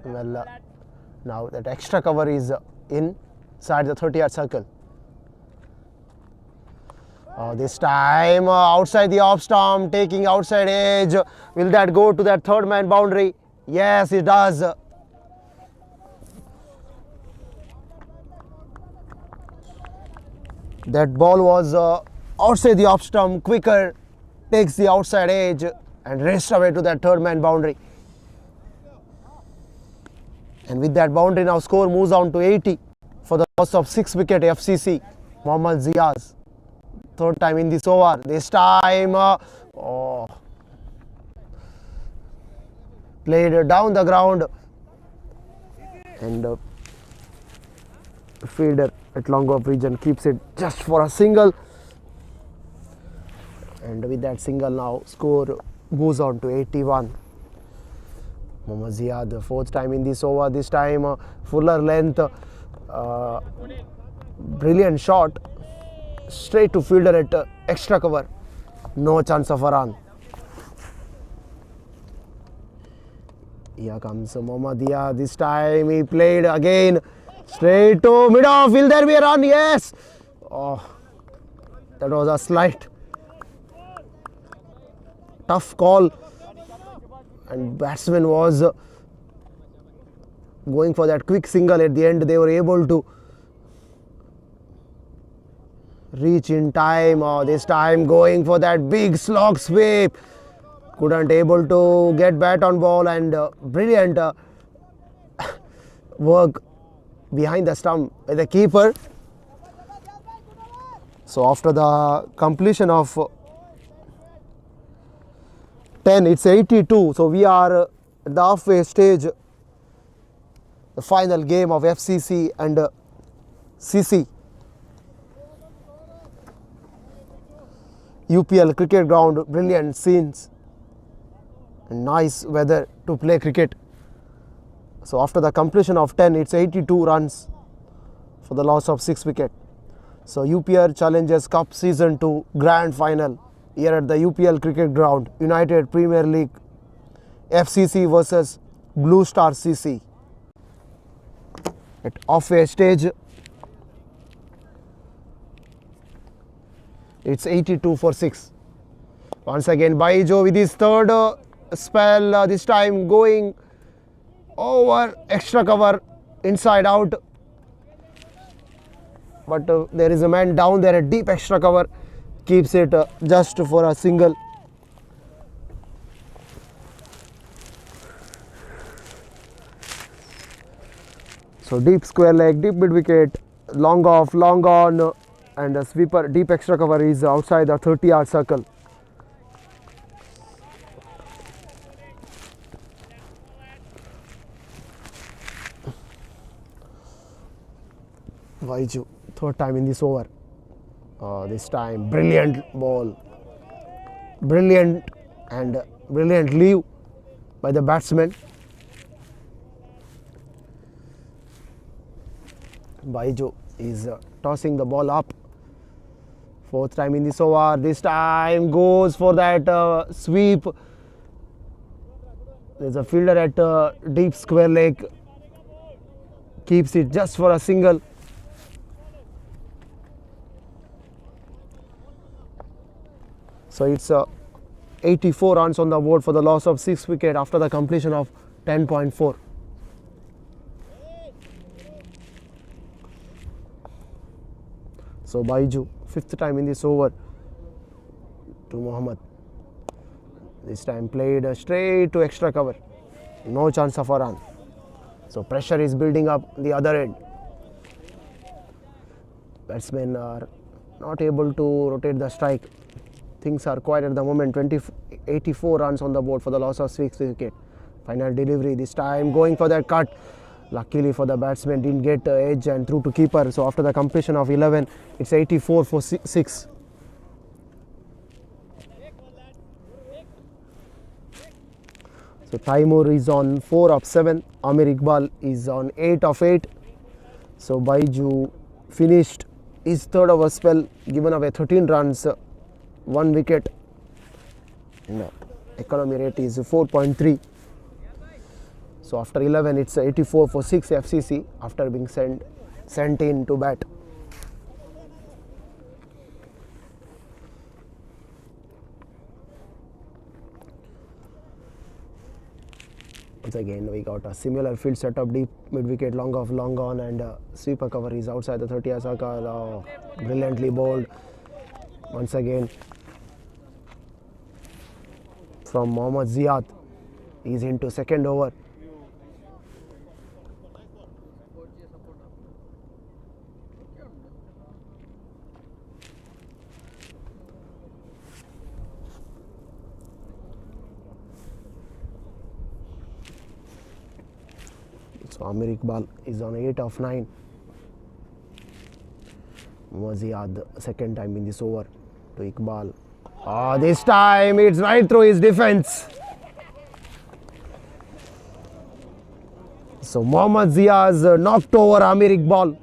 Speaker 1: Well, now that extra cover is inside the 30-yard circle. This time outside the off stump, taking outside edge. Will that go to that third man boundary? Yes, it does. That ball was outside the off stump, quicker, takes the outside edge and raced away to that third man boundary. And with that boundary, now score moves on to 80 for the loss of 6 wicket FCC. Mohammad Ziaz. Third time in this over. This time played down the ground, and fielder at long off region keeps it just for a single. And with that single, now score goes on to 81. Mohammad Ziad, the fourth time in this over. This time fuller length, brilliant shot, straight to fielder at extra cover. No chance of a run. Here comes Mohammad Ziad. This time he played again straight to mid off. Will there be a run? Yes. Oh, that was a slight tough call, and batsman was going for that quick single. At the end, they were able to reach in time. This time going for that big slog sweep, couldn't able to get bat on ball, and brilliant work behind the stump by the keeper. So after the completion of 10, it's 82. So we are at the halfway stage, the final game of FCC and CC. UPL cricket ground, brilliant scenes and nice weather to play cricket. So after the completion of 10, it's 82 runs for the loss of 6 wicket. So UPL Challengers Cup Season 2 Grand Final here at the UPL cricket ground, United Premier League, FCC versus Blue Star CC. At halfway stage, it's 82 for 6. Once again, Baijo with his third spell, this time going over extra cover, inside out. But there is a man down there at deep extra cover, keeps it just for a single. So deep square leg, deep mid wicket, long off, long on, and a sweeper, deep extra cover is outside the 30-yard circle. Vaiju, third time in this over. This time brilliant ball, brilliant and brilliant leave by the batsman. Baiju is tossing the ball up. Fourth time in this over. This time goes for that sweep. There's a fielder at deep square leg, keeps it just for a single. So it's 84 runs on the board for the loss of 6 wicket after the completion of 10.4. So Baiju, fifth time in this over to Mohammad. This time played straight to extra cover. No chance of a run. So pressure is building up the other end. Batsmen are not able to rotate the strike. Things are quiet at the moment. 84 runs on the board for the loss of 6 wicket. Final delivery, this time going for that cut. Luckily for the batsman, didn't get edge and through to keeper. So after the completion of 11, it's 84 for 6. So Taimur is on 4 of 7. Amir Iqbal is on 8 of 8. So Baiju finished his third over spell, given away 13 runs 1 wicket. And economy rate is 4.3. So after 11, it's 84 for 6 FCC after being sent in to bat. Once again, we got a similar field setup, deep mid wicket, long off, long on, and sweeper cover is outside the 30 circle. Brilliantly bowled. Once again, from Mohammad Ziad, he's into second over. So Amir Iqbal is on 8 of 9. Ziad, second time in this over to Iqbal. This time it's right through his defense. So Mohammad Ziad knocked over Amir Iqbal.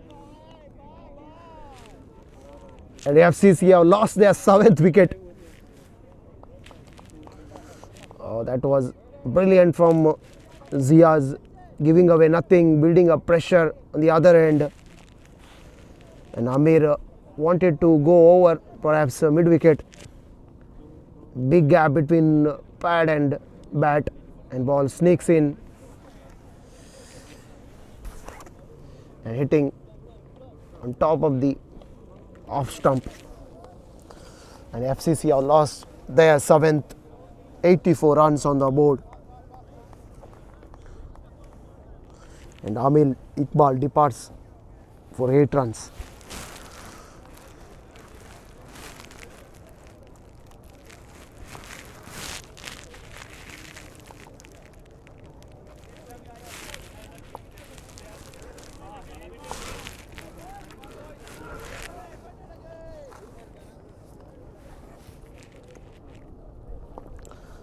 Speaker 1: And the FCC have lost their 7th wicket. That was brilliant from Ziad, giving away nothing, building up pressure on the other end. And Amir wanted to go over perhaps mid wicket. Big gap between pad and bat, and ball sneaks in and hitting on top of the off stump. And FCC have lost their 7th, 84 runs on the board. And Amir Iqbal departs for 8 runs.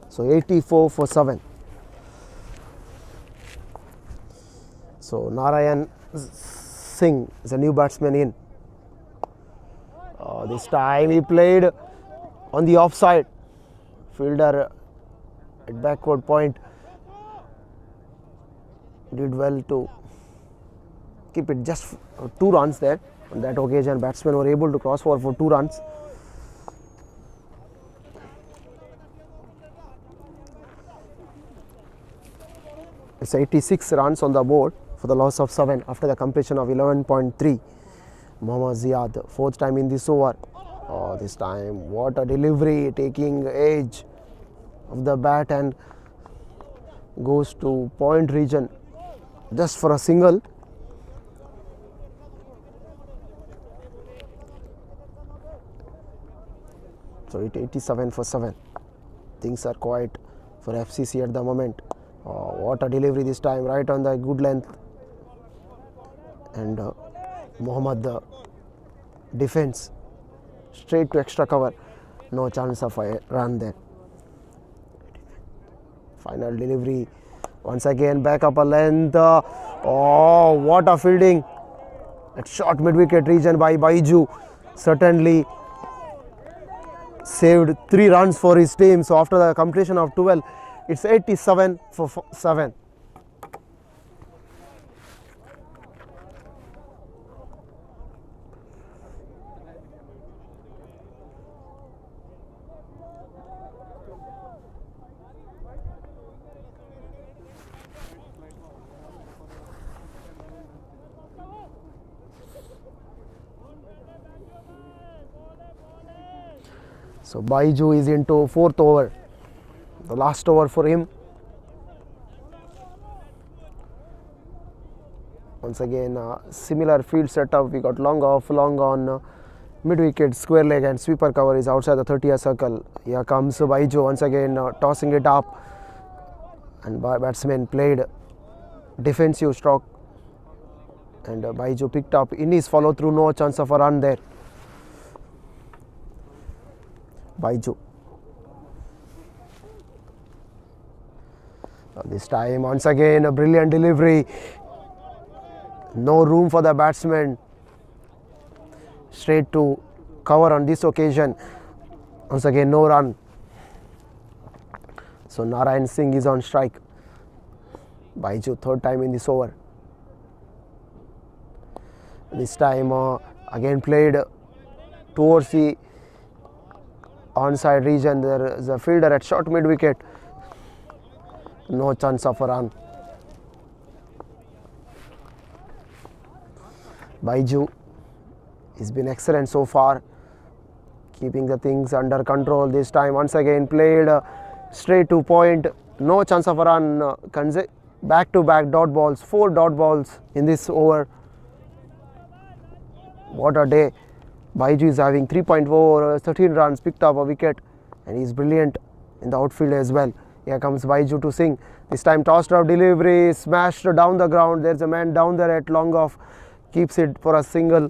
Speaker 1: So 84 for 7. So Narayan Singh is a new batsman in. This time he played on the offside. Fielder at backward point did well to keep it just 2 runs there. On that occasion, batsmen were able to cross for 2 runs. It's 86 runs on the board for the loss of 7 after the completion of 11.3. Mohammad Ziad, 4th time in this over. This time, what a delivery, taking edge of the bat and goes to point region just for a single. So it's 87 for 7. Things are quiet for FCC at the moment. What a delivery this time, right on the good length. And Mohammad defense straight to extra cover. No chance of a run there. Final delivery. Once again, back up a length. What a fielding at short mid-wicket region by Baiju. Certainly saved 3 runs for his team. So after the completion of 12, it's 87 for 7. So Baiju is into 4th over, the last over for him. Once again, similar field setup. We got long off, long on, mid wicket, square leg, and sweeper cover is outside the 30th circle. Here comes Baiju once again, tossing it up, and batsman played defensive stroke, and Baiju picked up in his follow through. No chance of a run there. Baiju. This time once again a brilliant delivery. No room for the batsman. Straight to cover on this occasion. Once again, no run. So Narayan Singh is on strike. Baiju, third time in this over. This time again played towards the onside region. There is a fielder at short mid wicket. No chance of a run. Baiju has been excellent so far, keeping the things under control. This time once again played straight to point. No chance of a run. Back to back dot balls, 4 dot balls in this over. What a day. Baiju is having 3.4, 13 runs, picked up a wicket, and he's brilliant in the outfield as well. Here comes Baiju to sing. This time tossed up delivery, smashed down the ground. There's a man down there at long off, keeps it for a single.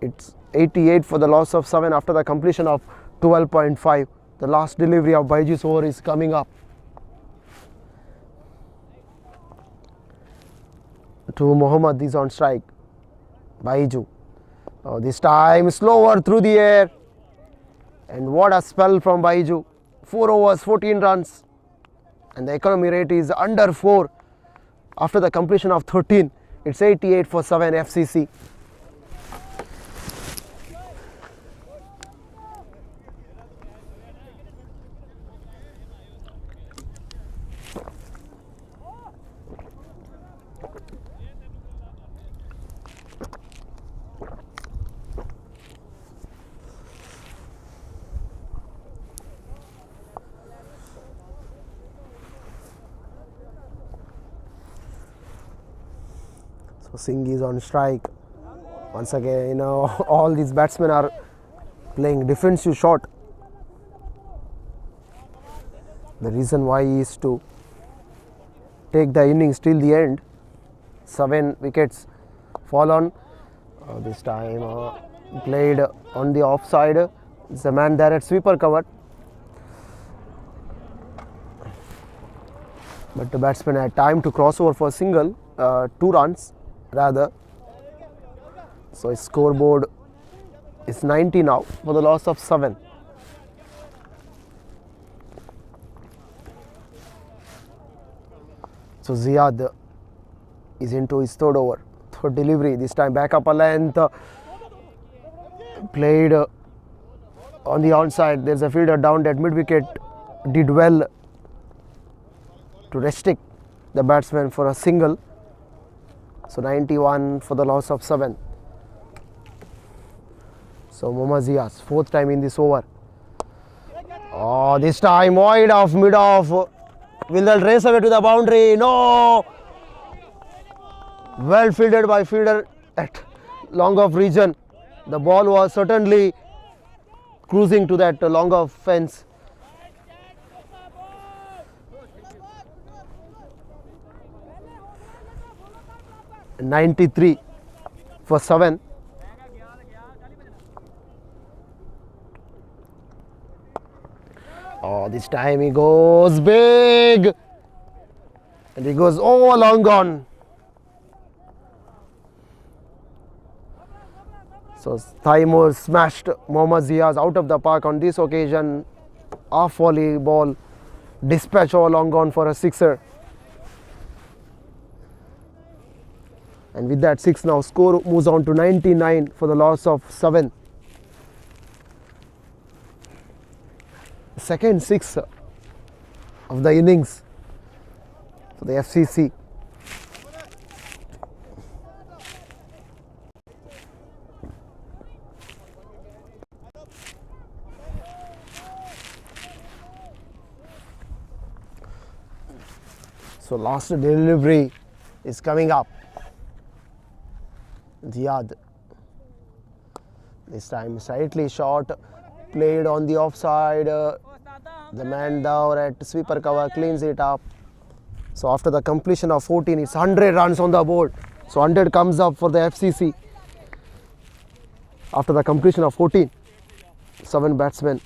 Speaker 1: It's 88 for the loss of 7 after the completion of 12.5. The last delivery of Baiju's over is coming up. To Mohammad is on strike. Baiju. This time slower through the air. And what a spell from Baiju. 4 overs, 14 runs. And the economy rate is under 4 after the completion of 13. It's 88 for 7 FCC. So Singh is on strike. Once again, all these batsmen are playing defensive shot. The reason why is to take the innings till the end. 7 wickets fall on. This time played on the offside. It's a man there at sweeper cover. But the batsman had time to cross over for a single, 2 runs rather. So his scoreboard is 90 now for the loss of 7. So Ziad is into his third over, third delivery. This time back up a length, played on the onside. There's a fielder down at mid wicket, did well to restrict the batsman for a single. So 91 for the loss of 7. So Mohammad Ziaz, 4th time in this over. This time wide off, mid off. Will they race away to the boundary? No! Well fielded by fielder at long off region. The ball was certainly cruising to that long off fence. (93 for 7). This time he goes big, and he goes long gone. So Taimur smashed Mohammad Ziaz out of the park on this occasion. Off volley ball, dispatch long gone for a sixer. And with that 6 now, score moves on to 99 for the loss of 7. Second 6 of the innings for the FCC. So last delivery is coming up. Ziad, this time slightly short, played on the offside. The man down at sweeper cover cleans it up. So after the completion of 14, it's 100 runs on the board. So 100 comes up for the FCC. After the completion of 14, 7 batsmen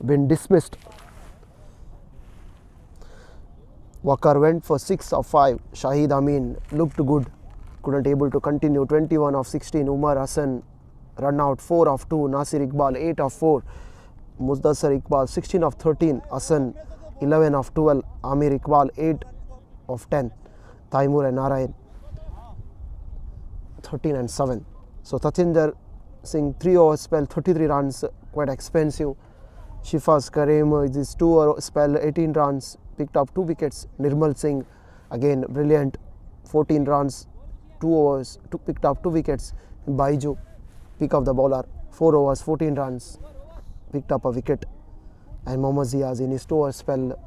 Speaker 1: been dismissed. Wakar went for 6 of 5. Shahid Amin looked good, couldn't able to continue. 21 of 16. Umar Hassan Run out 4 of 2. Nasir Iqbal 8 of 4. Mudassar Iqbal 16 of 13. Hassan 11 of 12. Amir Iqbal 8 of 10. Taimur and Narayan 13 and 7. So Tachinder Singh 3 over spell 33 runs, quite expensive. Shifaz Karim this 2 over spell 18 runs, picked up 2 wickets. Nirmal Singh again brilliant, 14 runs, 2 overs, picked up 2 wickets. Baiju, pick up the bowler, 4 overs 14 runs, picked up a wicket. And Mohammad Ziaz in his 2 over spell,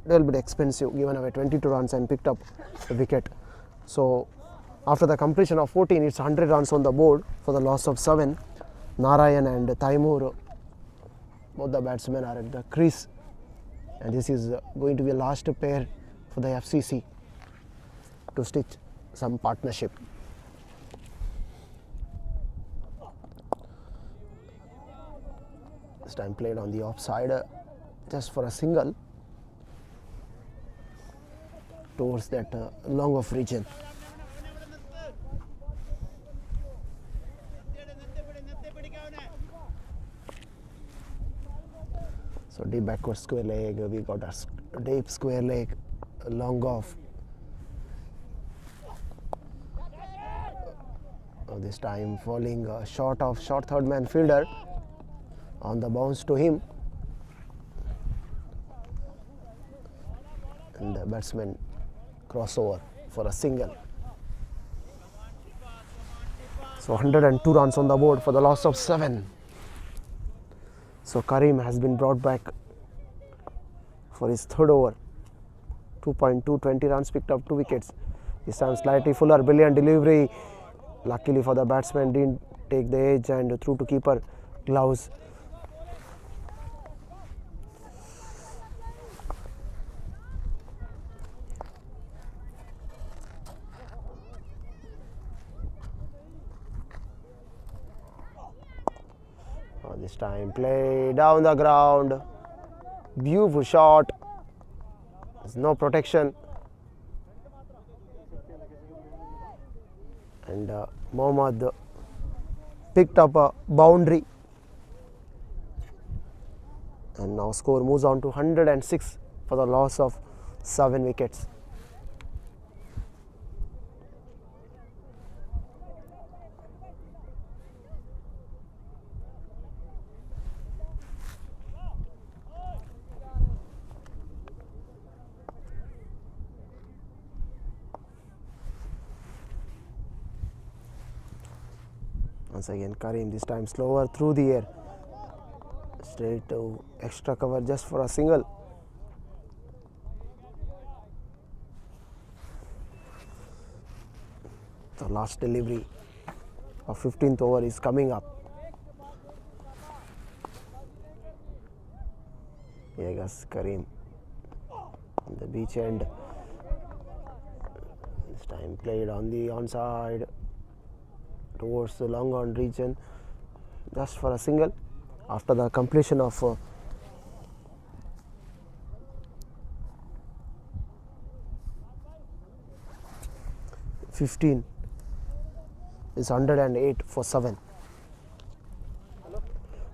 Speaker 1: little bit expensive, given away 22 runs and picked up a wicket. So after the completion of 14, it's 100 runs on the board for the loss of 7. Narayan and Taimur, both the batsmen are at the crease, and this is going to be a last pair for the FCC to stitch some partnership. This time played on the offside, just for a single towards that long off region. So deep backward square leg, we got a deep square leg, long off. This time falling short of short third man fielder on the bounce to him. And the batsman crossover for a single. So 102 runs on the board for the loss of 7. So Karim has been brought back for his third over. 2.2, 20 runs, picked up 2 wickets. This time slightly fuller, brilliant delivery. Luckily for the batsman, didn't take the edge and threw to keeper gloves. This time play down the ground, beautiful shot, there's no protection, and Mohammad picked up a boundary, and now score moves on to 106 for the loss of 7 wickets. Once again Karim, this time slower through the air, straight to extra cover just for a single. The last delivery of 15th over is coming up. Here goes Karim on the beach end. This time played on the onside towards the long on region, just for a single after the completion of 15 is 108 for 7.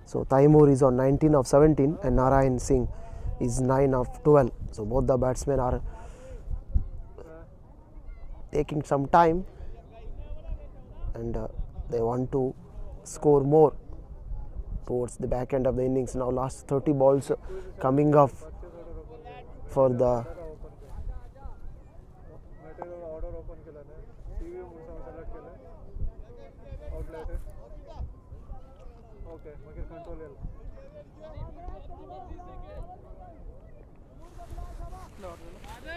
Speaker 1: So Taimur is on 19 of 17 and Narayan Singh is 9 of 12. So both the batsmen are taking some time, and they want to score more towards the back end of the innings. Now last 30 balls coming up for the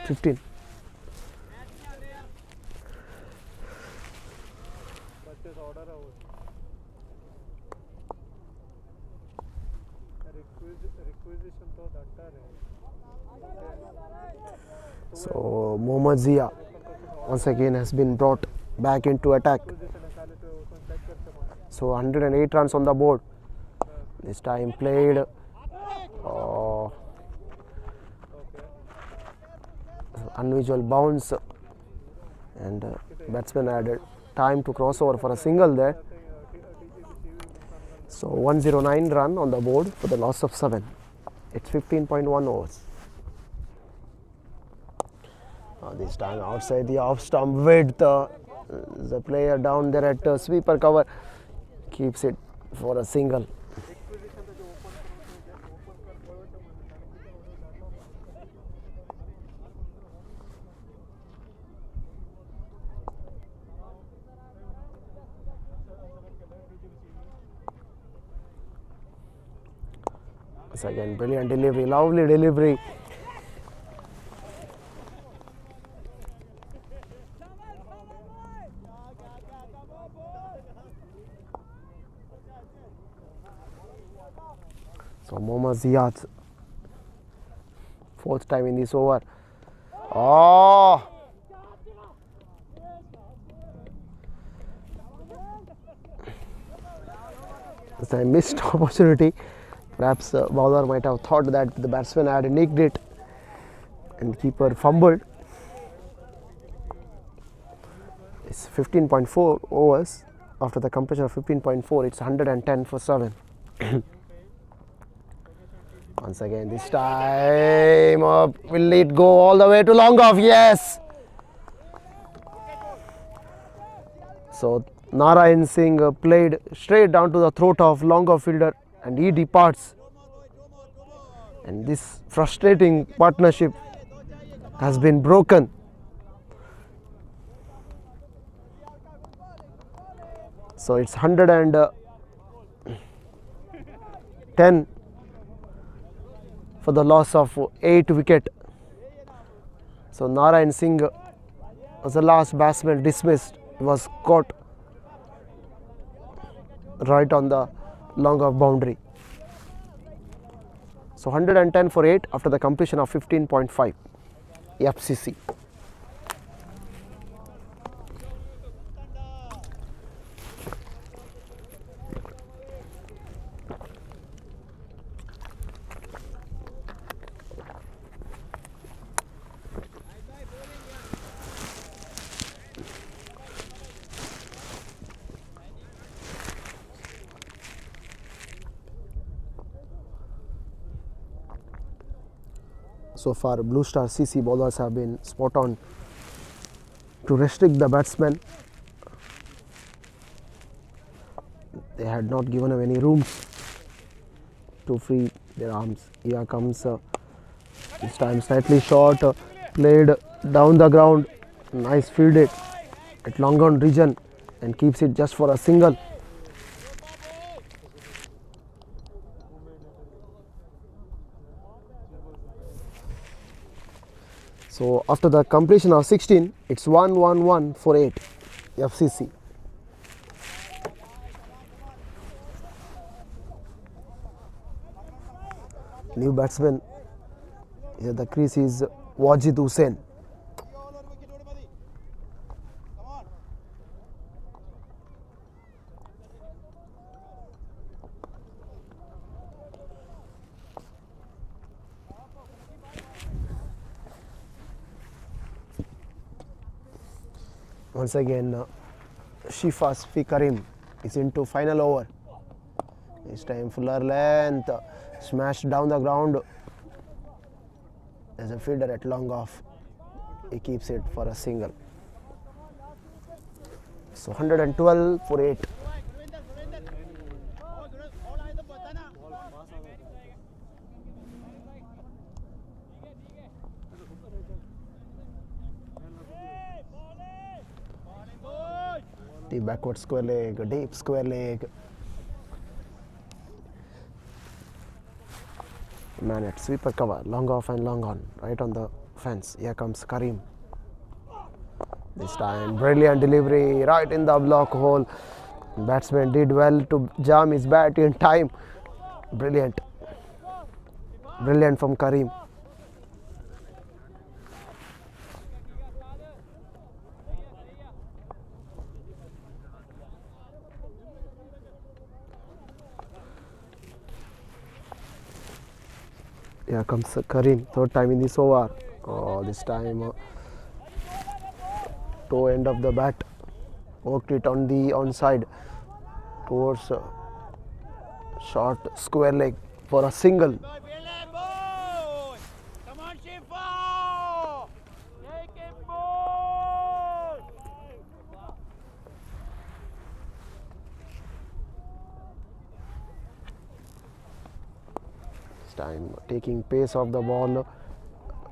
Speaker 1: $15. So Mohammad Zia once again has been brought back into attack. So 108 runs on the board. This time played unusual bounce, and batsman had time to cross over for a single there. So 109 run on the board for the loss of 7. It's 15.1 overs. This time outside the off stump width, the player down there at sweeper cover keeps it for a single. Once again, brilliant delivery, lovely delivery. So Mohammad Ziyad, fourth time in this over. Oh! It's a missed opportunity. Perhaps bowler might have thought that the batsman had nicked it and keeper fumbled. It's 15.4 overs. After the completion of 15.4, it's 110 for 7. Once again, this time will it go all the way to long off? Yes! So Narayan Singh played straight down to the throat of long off fielder and he departs. And this frustrating partnership has been broken. So it's 110 for the loss of 8 wicket. So Narayan Singh was the last batsman dismissed. He was caught right on the long off boundary. So 110 for 8 after the completion of 15.5 FCC. So far, Blue Star CC bowlers have been spot on to restrict the batsmen. They had not given them any rooms to free their arms. Here comes this time slightly short, played down the ground, nice fielded at long on region and keeps it just for a single. So after the completion of 16, it's 1-1-1 for 8 FCC. New batsman here, the crease is Wajid Hussain. Once again, Shifas Karim is into final over. This time fuller length, smashed down the ground. There's a fielder at long off. He keeps it for a single. So 112 for 8. The backward square leg, deep square leg. Man at sweeper cover, long off and long on, right on the fence. Here comes Karim. This time, brilliant delivery, right in the block hole. Batsman did well to jam his bat in time. Brilliant. Brilliant from Karim. Here comes Karim, third time in this over. Oh, this time toe end of the bat, worked it on the onside towards Short square leg for a single.
Speaker 2: Come on, Shifa! Take him, boy!
Speaker 1: This time taking pace of the ball,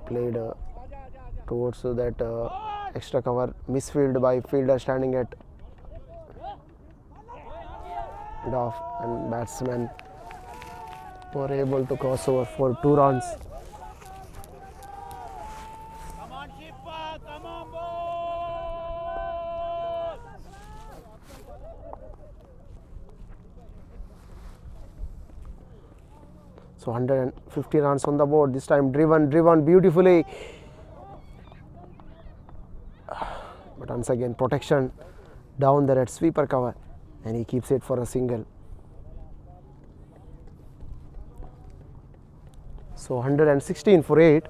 Speaker 1: played towards that extra cover, misfield by fielder standing at mid off, and batsmen were able to cross over for 2 runs.
Speaker 2: Come on, Shifa! Come on, boy!
Speaker 1: So 150 runs on the board. This time driven beautifully. But once again protection down there at sweeper cover, and he keeps it for a single. So 116 for 8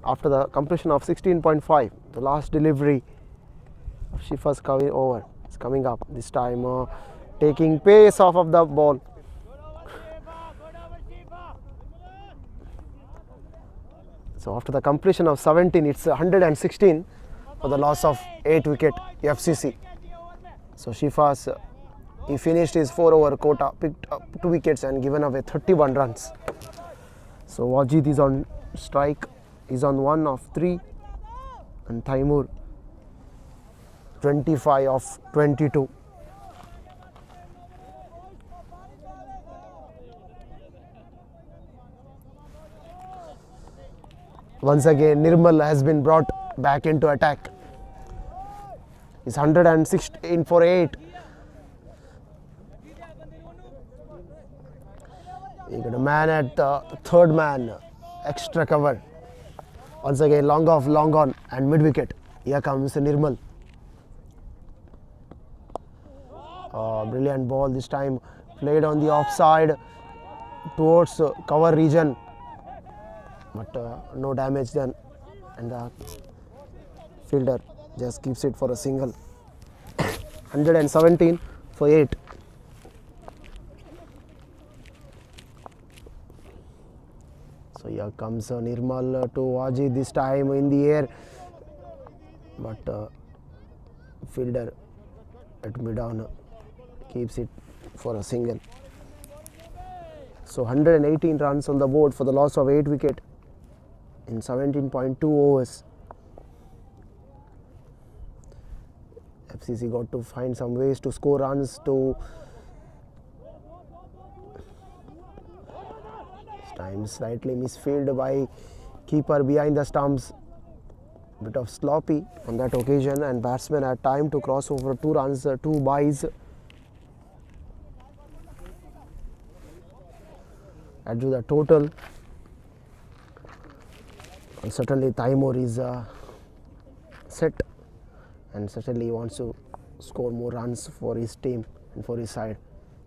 Speaker 1: after the completion of 16.5. The last delivery of Shifa's over is coming up. This time taking pace off of the ball. So after the completion of 17, it's 116 for the loss of 8 wicket FCC. So Shifa's he finished his 4 over quota, picked up 2 wickets and given away 31 runs. So Wajid is on strike, is on 1 of 3, and Taimur 25 of 22. Once again Nirmal has been brought back into attack. He's 116 for 8. You got a man at the third man, extra cover. Once again long off, long on, and mid wicket. Here comes Nirmal. Brilliant ball this time, played on the offside towards cover region, but no damage done, and the fielder just keeps it for a single. 117 for 8. So here comes Nirmal to Wajid, this time in the air, but fielder at mid on keeps it for a single. So 118 runs on the board for the loss of 8 wicket in 17.2 overs. FCC got to find some ways to score runs to this time slightly misfielded by keeper behind the stumps. Bit of sloppy on that occasion, and batsmen had time to cross over 2 runs, 2 byes. Add to the total, and certainly Taimur is set, and certainly wants to score more runs for his team and for his side.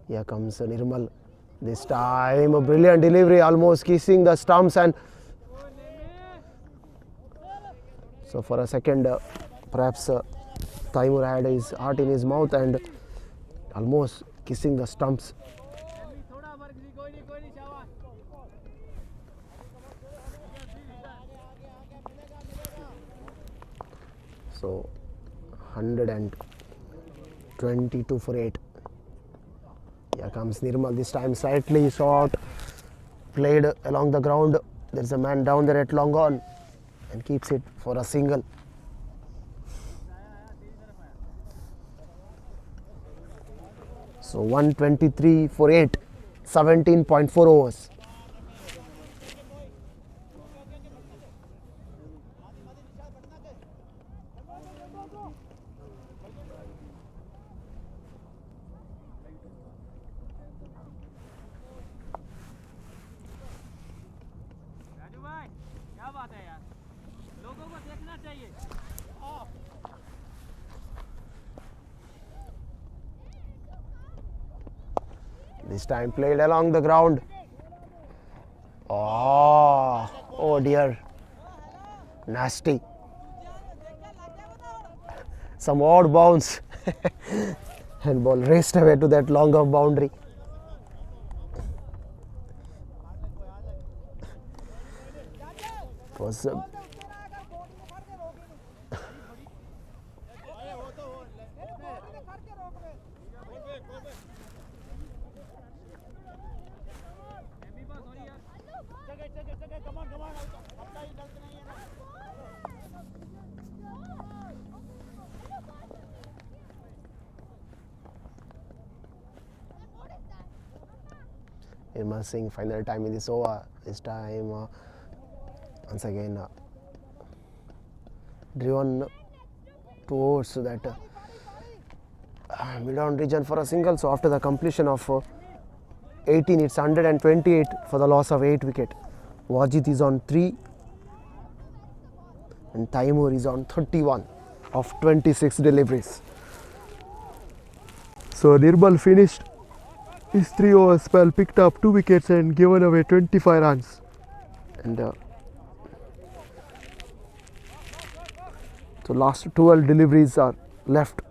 Speaker 1: Here comes Nirmal. This time a brilliant delivery, almost kissing the stumps, and so for a second perhaps Taimur had his heart in his mouth and almost kissing the stumps. So 122 for 8. Here comes Nirmal, this time slightly short, played along the ground. There's a man down there at long on, and keeps it for a single. So 123 for 8, 17.4 overs. This time played along the ground. Oh dear, nasty. Some odd bounce and ball raced away to that long off boundary. was
Speaker 2: Come on, अपना ही गलत नहीं है ना.
Speaker 1: Irma Singh final time in this over. This time once again driven towards that mid-on region for a single. So after the completion of 18, it's 128 for the loss of 8 wicket. Wajid is on 3 and Taimur is on 31 of 26 deliveries. So Nirmal finished his 3 over spell, picked up 2 wickets and given away 25 runs. And so last 12 deliveries are left.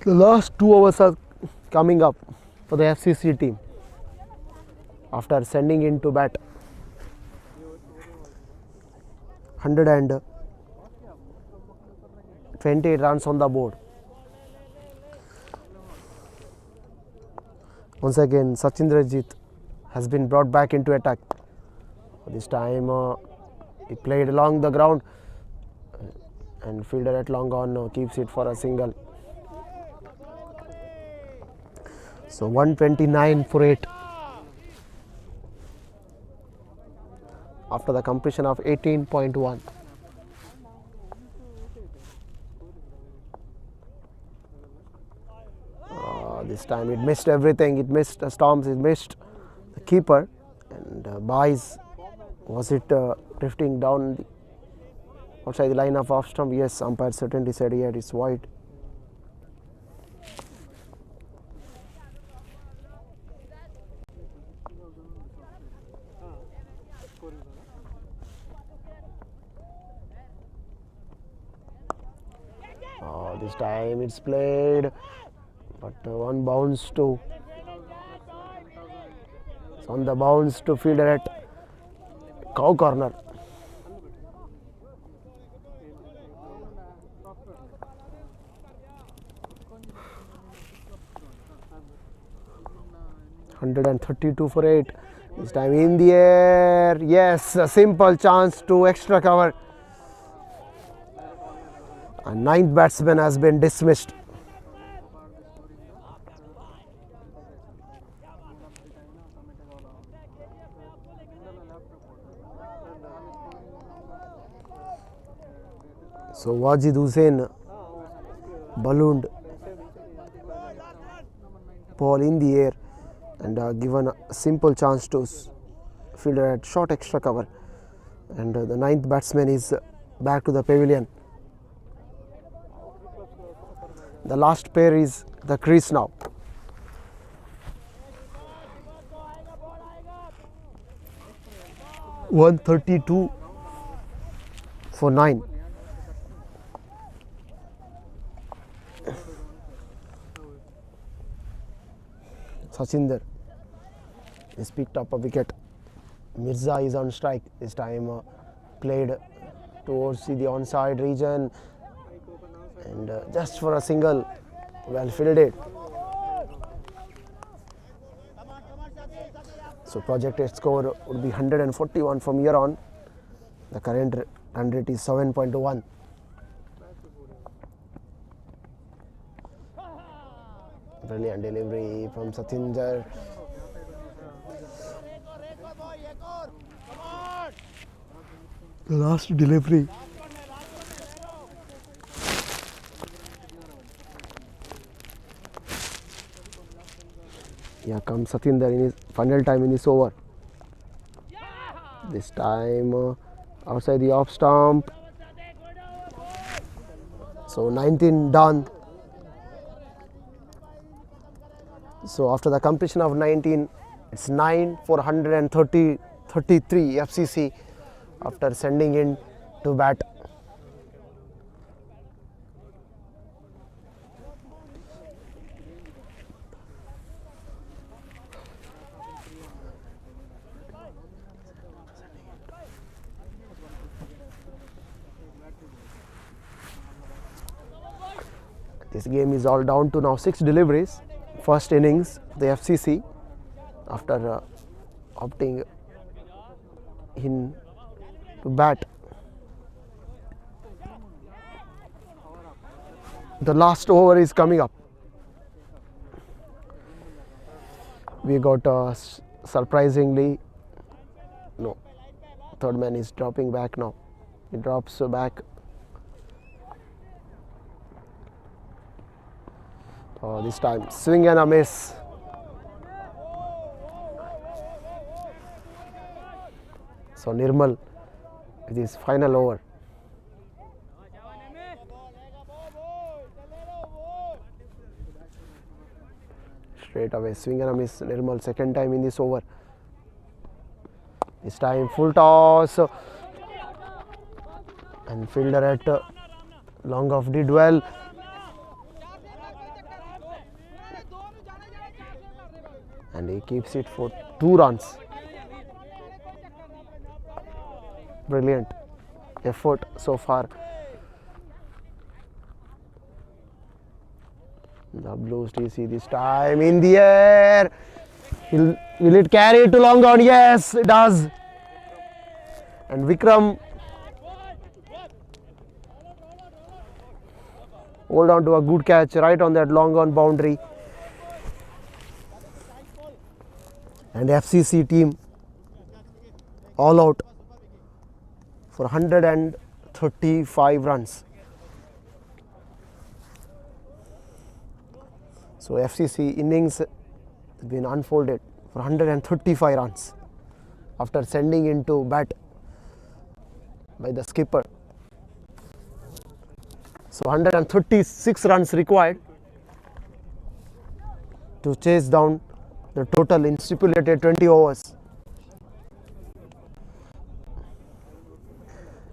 Speaker 1: The last 2 overs are coming up for the FCC team after sending in to bat 128 runs on the board. Once again Sachindrajit has been brought back into attack. This time he played along the ground and fielder at long on keeps it for a single. So 129 for 8 after the completion of 18.1. This time it missed everything. It missed the Storms, it missed the keeper, and Bais, was it drifting down outside the line of off stump? Yes, umpire certainly said yeah, it's wide. This time it's played, but one bounce to, it's on the bounce to fielder at cow corner. $132 for 8. This time in the air. Yes, a simple chance to extra cover. A 9th batsman has been dismissed. So Wajid Hussain ballooned ball in the air and given a simple chance to fielder at short extra cover, and the 9th batsman is back to the pavilion. The last pair is the crease now. $132 for 9. Sachinder is picked up a wicket. Mirza is on strike. This time played towards the onside region and just for a single, well fielded. So projected score would be 141 from here on. The current run rate is 7.1. Brilliant delivery from Satinder. Last delivery. Here comes Satinder in his final time in this over. This time outside the off stump. So 19 done. So after the completion of 19, it's 9 for 133 FCC after sending in to bat. This game is all down to now 6 deliveries. First innings, the FCC, after opting in to bat. The last over is coming up. We got surprisingly, no, third man is dropping back now. He drops back. This time swing and a miss. So Nirmal with his final over. Straight away swing and a miss. Nirmal second time in this over. This time full toss and fielder at long off did well. And he keeps it for 2 runs. Brilliant effort so far. The Blues TC this time in the air. Will it carry to long on? Yes, it does. And Vikram hold on to a good catch right on that long on boundary. And FCC team all out for 135 runs. So FCC innings have been unfolded for 135 runs after sending into bat by the skipper. So 136 runs required to chase down the total in stipulated 20 overs.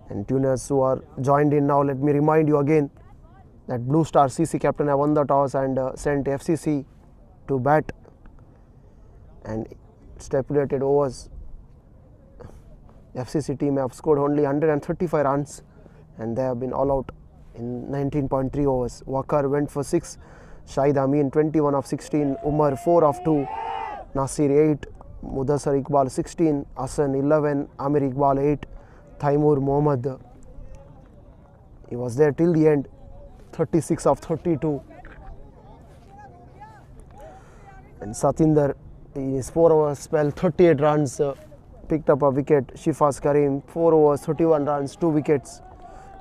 Speaker 1: And tuners who are joined in now, let me remind you again that Blue Star CC captain have won the toss and sent FCC to bat, and stipulated overs. FCC team have scored only 135 runs and they have been all out in 19.3 overs. Walker went for 6, Shahid Amin 21 of 16, Umar 4 of 2, Nasir 8, Mudassar Iqbal 16, Hassan 11, Amir Iqbal 8, Taimur Mohammad, he was there till the end, 36 of 32. And Satinder in his 4 overs spell 38 runs, picked up a wicket. Shifaz Karim 4 overs 31 runs, 2 wickets.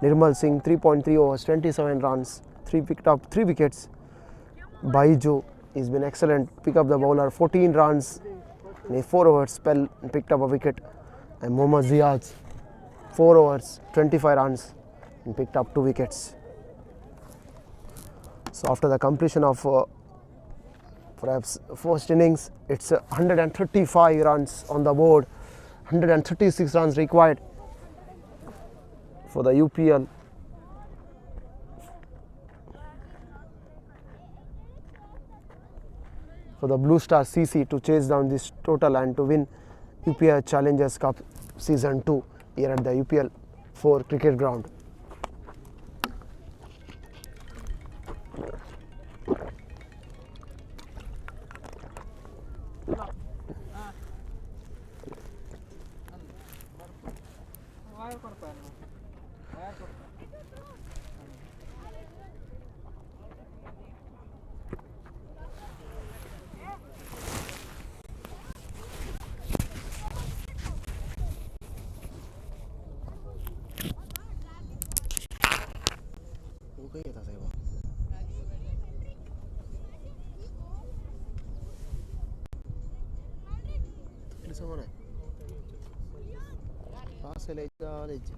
Speaker 1: Nirmal Singh 3.3 overs 27 runs, picked up 3 wickets. Baiju has been excellent, pick up the bowler 14 runs in a 4 overs spell and picked up a wicket. And Mohammad Ziaz 4 overs 25 runs and picked up 2 wickets. So after the completion of perhaps first innings, it's 135 runs on the board, 136 runs required for the UPL. For the Blue Star CC to chase down this total and to win UPL Challengers Cup Season 2 here at the UPL 4 cricket ground. काही येतात साहेब तकली समान आहे पास आहे लेज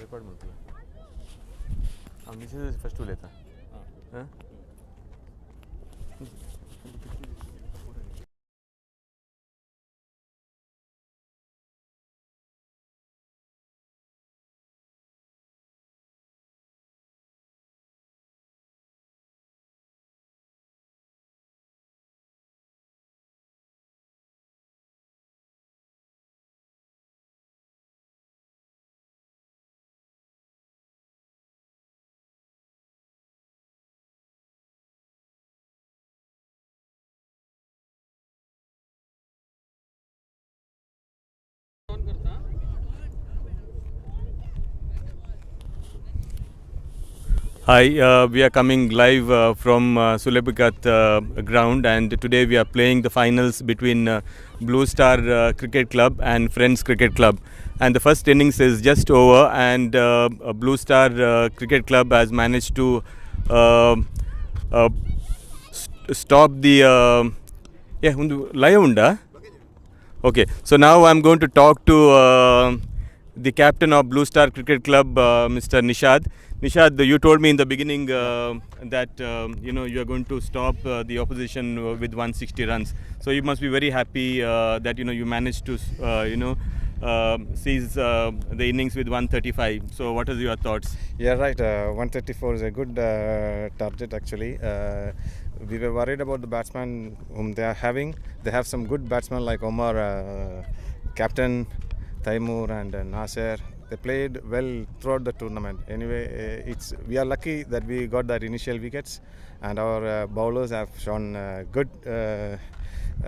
Speaker 3: record मिलती है हम नीचे से फर्स्ट लेता हाँ Hi, we are coming live from Sulepikat ground, and today we are playing the finals between Blue Star Cricket Club and Friends Cricket Club. And the first innings is just over, and Blue Star Cricket Club has managed to stop the Layunda. Okay, so now I'm going to talk to the captain of Blue Star Cricket Club, Mr. Nishad. Nishad, you told me in the beginning that you are going to stop the opposition with 160 runs. So you must be very happy that you managed to seize the innings with 135. So what are your thoughts?
Speaker 4: Yeah, right. 134 is a good target actually. We were worried about the batsmen whom they are having. They have some good batsmen like Omar, captain, Taimur and Nasser. They played well throughout the tournament. Anyway, we are lucky that we got that initial wickets, and our bowlers have shown good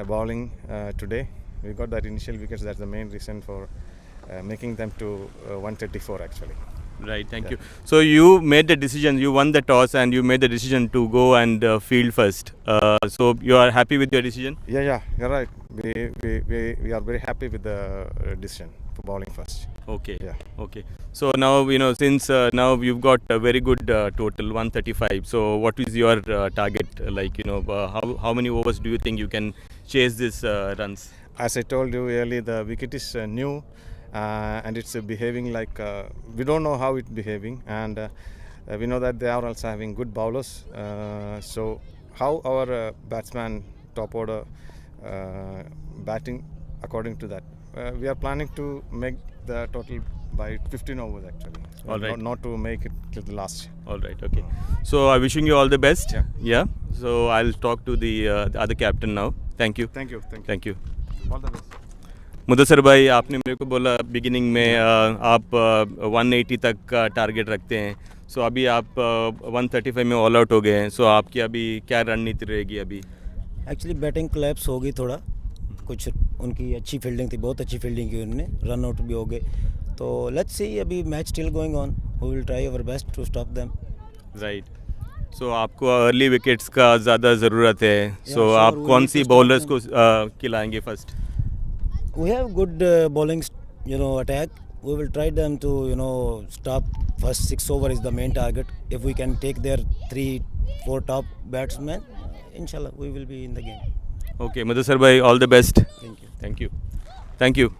Speaker 4: bowling today. We got that initial wickets. That's the main reason for making them to 134 actually.
Speaker 3: Right, thank you. So you made the decision, you won the toss and you made the decision to go and field first. So you are happy with your decision?
Speaker 4: Yeah, you're right. We are very happy with the decision for bowling first.
Speaker 3: Okay.
Speaker 4: Yeah.
Speaker 3: Okay. So now, since now you've got a very good total, 135. So what is your target? How many overs do you think you can chase these runs?
Speaker 4: As I told you earlier, the wicket is new. And it's behaving like we don't know how it's behaving, and we know that they are also having good bowlers. So how our batsman top order batting according to that, we are planning to make the total by 15 overs actually. So
Speaker 3: all right.
Speaker 4: Not to make it till the last.
Speaker 3: All right. Okay. So I'm wishing you all the best.
Speaker 4: Yeah.
Speaker 3: So I'll talk to the other captain now. Thank you.
Speaker 4: Thank you.
Speaker 3: Thank you.
Speaker 4: All the best.
Speaker 3: Mudassar भाई, आपने मेरे को बोला beginning में आप 180 तक का target रखते हैं. सो अभी आप 135 में ऑल आउट हो गए हैं. सो आपकी अभी क्या रणनीति रहेगी अभी?
Speaker 5: एक्चुअली बैटिंग कोलैप्स हो गई थोड़ा, कुछ उनकी अच्छी फील्डिंग थी, बहुत अच्छी फील्डिंग की उन्होंने, रन आउट भी हो गए. तो लेट्स सी, अभी match still going on, we will try our best to stop them.
Speaker 3: Right. So आपको अर्ली विकेट्स का ज़्यादा ज़रूरत है. सो
Speaker 5: sure,
Speaker 3: आप
Speaker 5: we
Speaker 3: कौन
Speaker 5: need
Speaker 3: सी
Speaker 5: to stop
Speaker 3: बॉलर्स
Speaker 5: them.
Speaker 3: को खिलाएंगे first?
Speaker 5: We have good bowling, attack. We will try them to, stop first 6 over is the main target. If we can take their 3-4 top batsmen, inshallah, we will be in the game.
Speaker 3: Okay, Madhusar bhai, all the best.
Speaker 5: Thank you.
Speaker 3: Thank you. Thank you.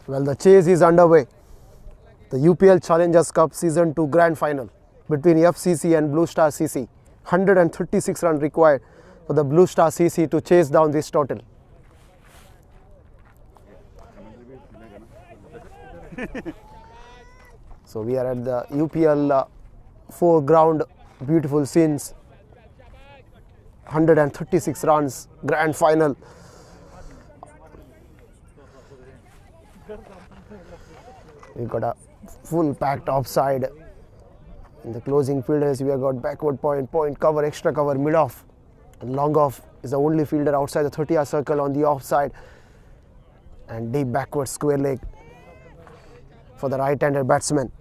Speaker 1: Well, the chase is underway. The UPL Challengers Cup Season 2 Grand Final between FCC and Blue Star CC. 136 runs required for the Blue Star CC to chase down this total. So we are at the UPL foreground, beautiful scenes. 136 runs, Grand Final. We got a full packed offside. In the closing fielders, we have got backward point, point cover, extra cover, mid off. And long off is the only fielder outside the 30-yard circle on the offside. And deep backward square leg for the right-handed batsman.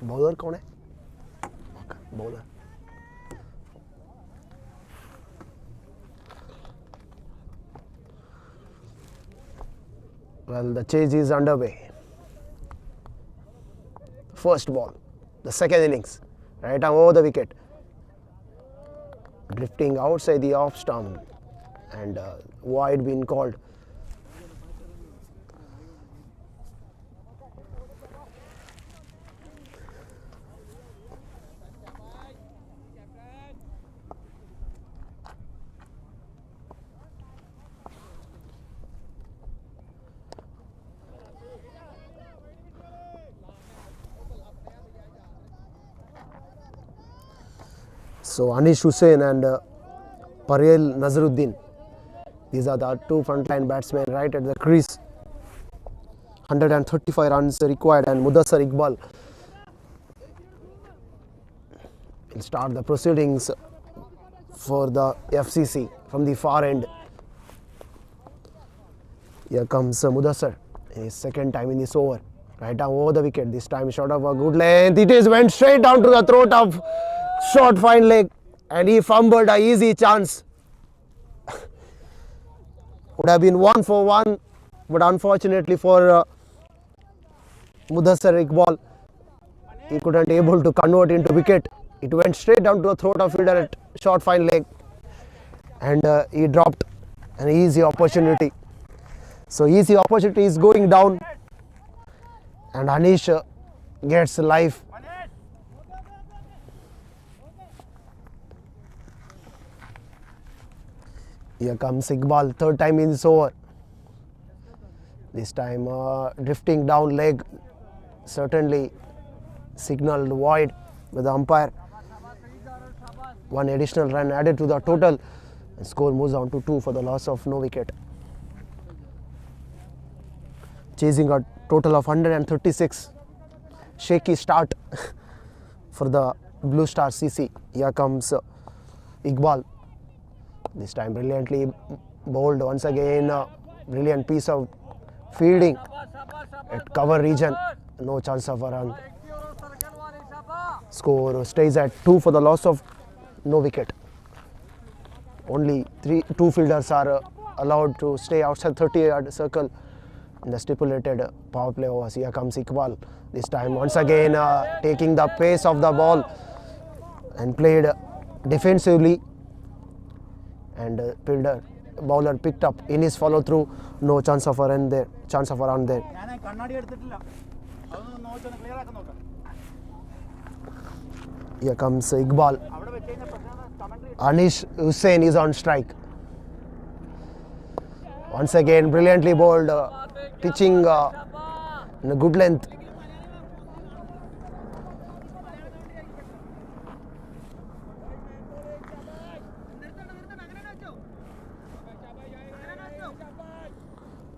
Speaker 1: Bowler कौन है? Bowler Well, the chase is underway. First ball, the second innings, right arm over the wicket, drifting outside the off stump, and wide being called. So Anish Hussain and Parel Nazruddin, these are the two frontline batsmen right at the crease. 135 runs required, and Mudassar Iqbal will start the proceedings for the FCC from the far end. Here comes Mudassar, his second time in this over. Right down over the wicket, this time shot of a good length. It is went straight down to the throat of short fine leg, and he fumbled a easy chance. Would have been 1 for 1, but unfortunately for Mudassar Iqbal, he couldn't able to convert into wicket. It went straight down to the throat of fielder at short fine leg, and he dropped an easy opportunity. So easy opportunity is going down, and Anish gets life. Here comes Iqbal, third time in this over. This time drifting down leg, certainly signaled wide with the umpire. One additional run added to the total, and score moves on to 2 for the loss of no wicket. Chasing a total of 136. Shaky start for the Blue Star CC. Here comes Iqbal. This time brilliantly bowled once again. Brilliant piece of fielding at cover region. No chance of a run. Score stays at 2 for the loss of no wicket. Only two fielders are allowed to stay outside 30-yard circle in the stipulated power play overs. Here comes Iqbal. This time once again taking the pace of the ball and played defensively, and bowler picked up in his follow through. No chance of a run there. Here comes Iqbal. Anish Hussain is on strike. Once again brilliantly bowled, pitching in a good length.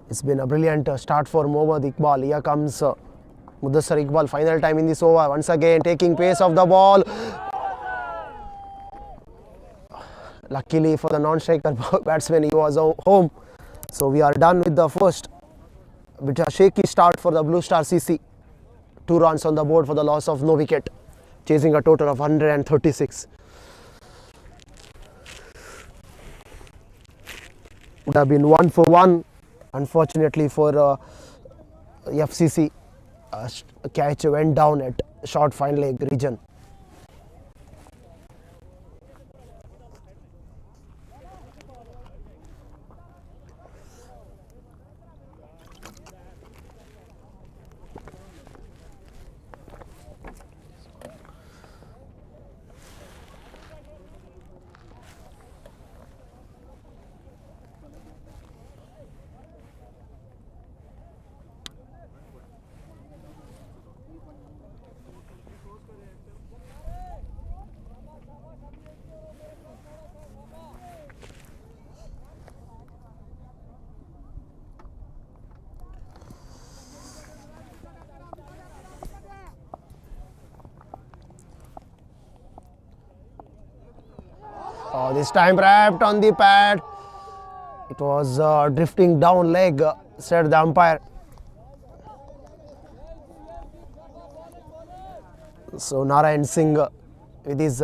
Speaker 1: It's been a brilliant start for Mohammad Iqbal. Here comes Mudassar Iqbal, final time in this over. Once again taking pace of the ball. Luckily for the non-striker batsman, he was home. So we are done with the first. Bit a shaky start for the Blue Star CC. 2 runs on the board for the loss of no wicket, chasing a total of 136. Would have been 1 for 1. Unfortunately for FCC, a catch went down at short fine leg region. This time wrapped on the pad. It was drifting down leg, said the umpire. So Narayan Singh with his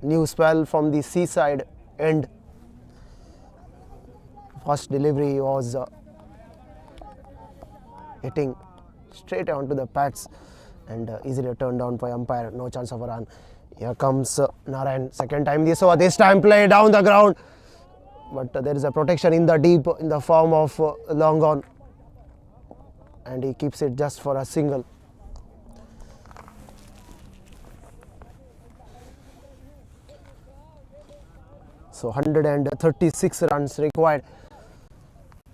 Speaker 1: new spell from the seaside end. First delivery was hitting straight onto the pads and easily turned down by umpire. No chance of a run. Here comes Narayan, second time this over. This time play down the ground, but there is a protection in the deep in the form of long on, and he keeps it just for a single. So 136 runs required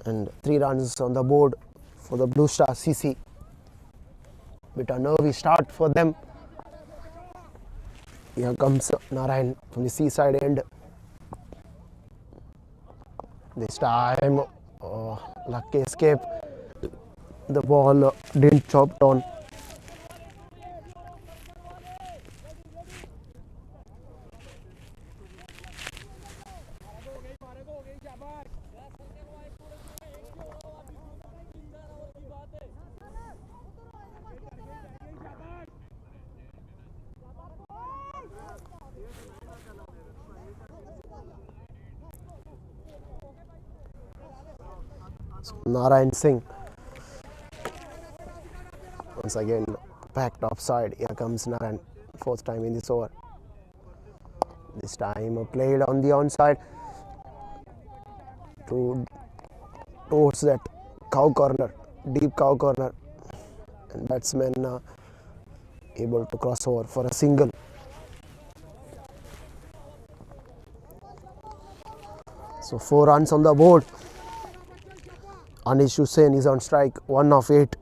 Speaker 1: and 3 runs on the board for the Blue Star CC. Bit a nervy start for them. Here comes Narayan from the seaside end. This time, lucky escape. The ball didn't chop down. So Narayan Singh once again packed offside. Here comes Narayan, fourth time in this over. This time played on the onside towards that cow corner, deep cow corner, and batsman able to cross over for a single. So 4 runs on the board. Anish Hussain is on strike, 1 of 8.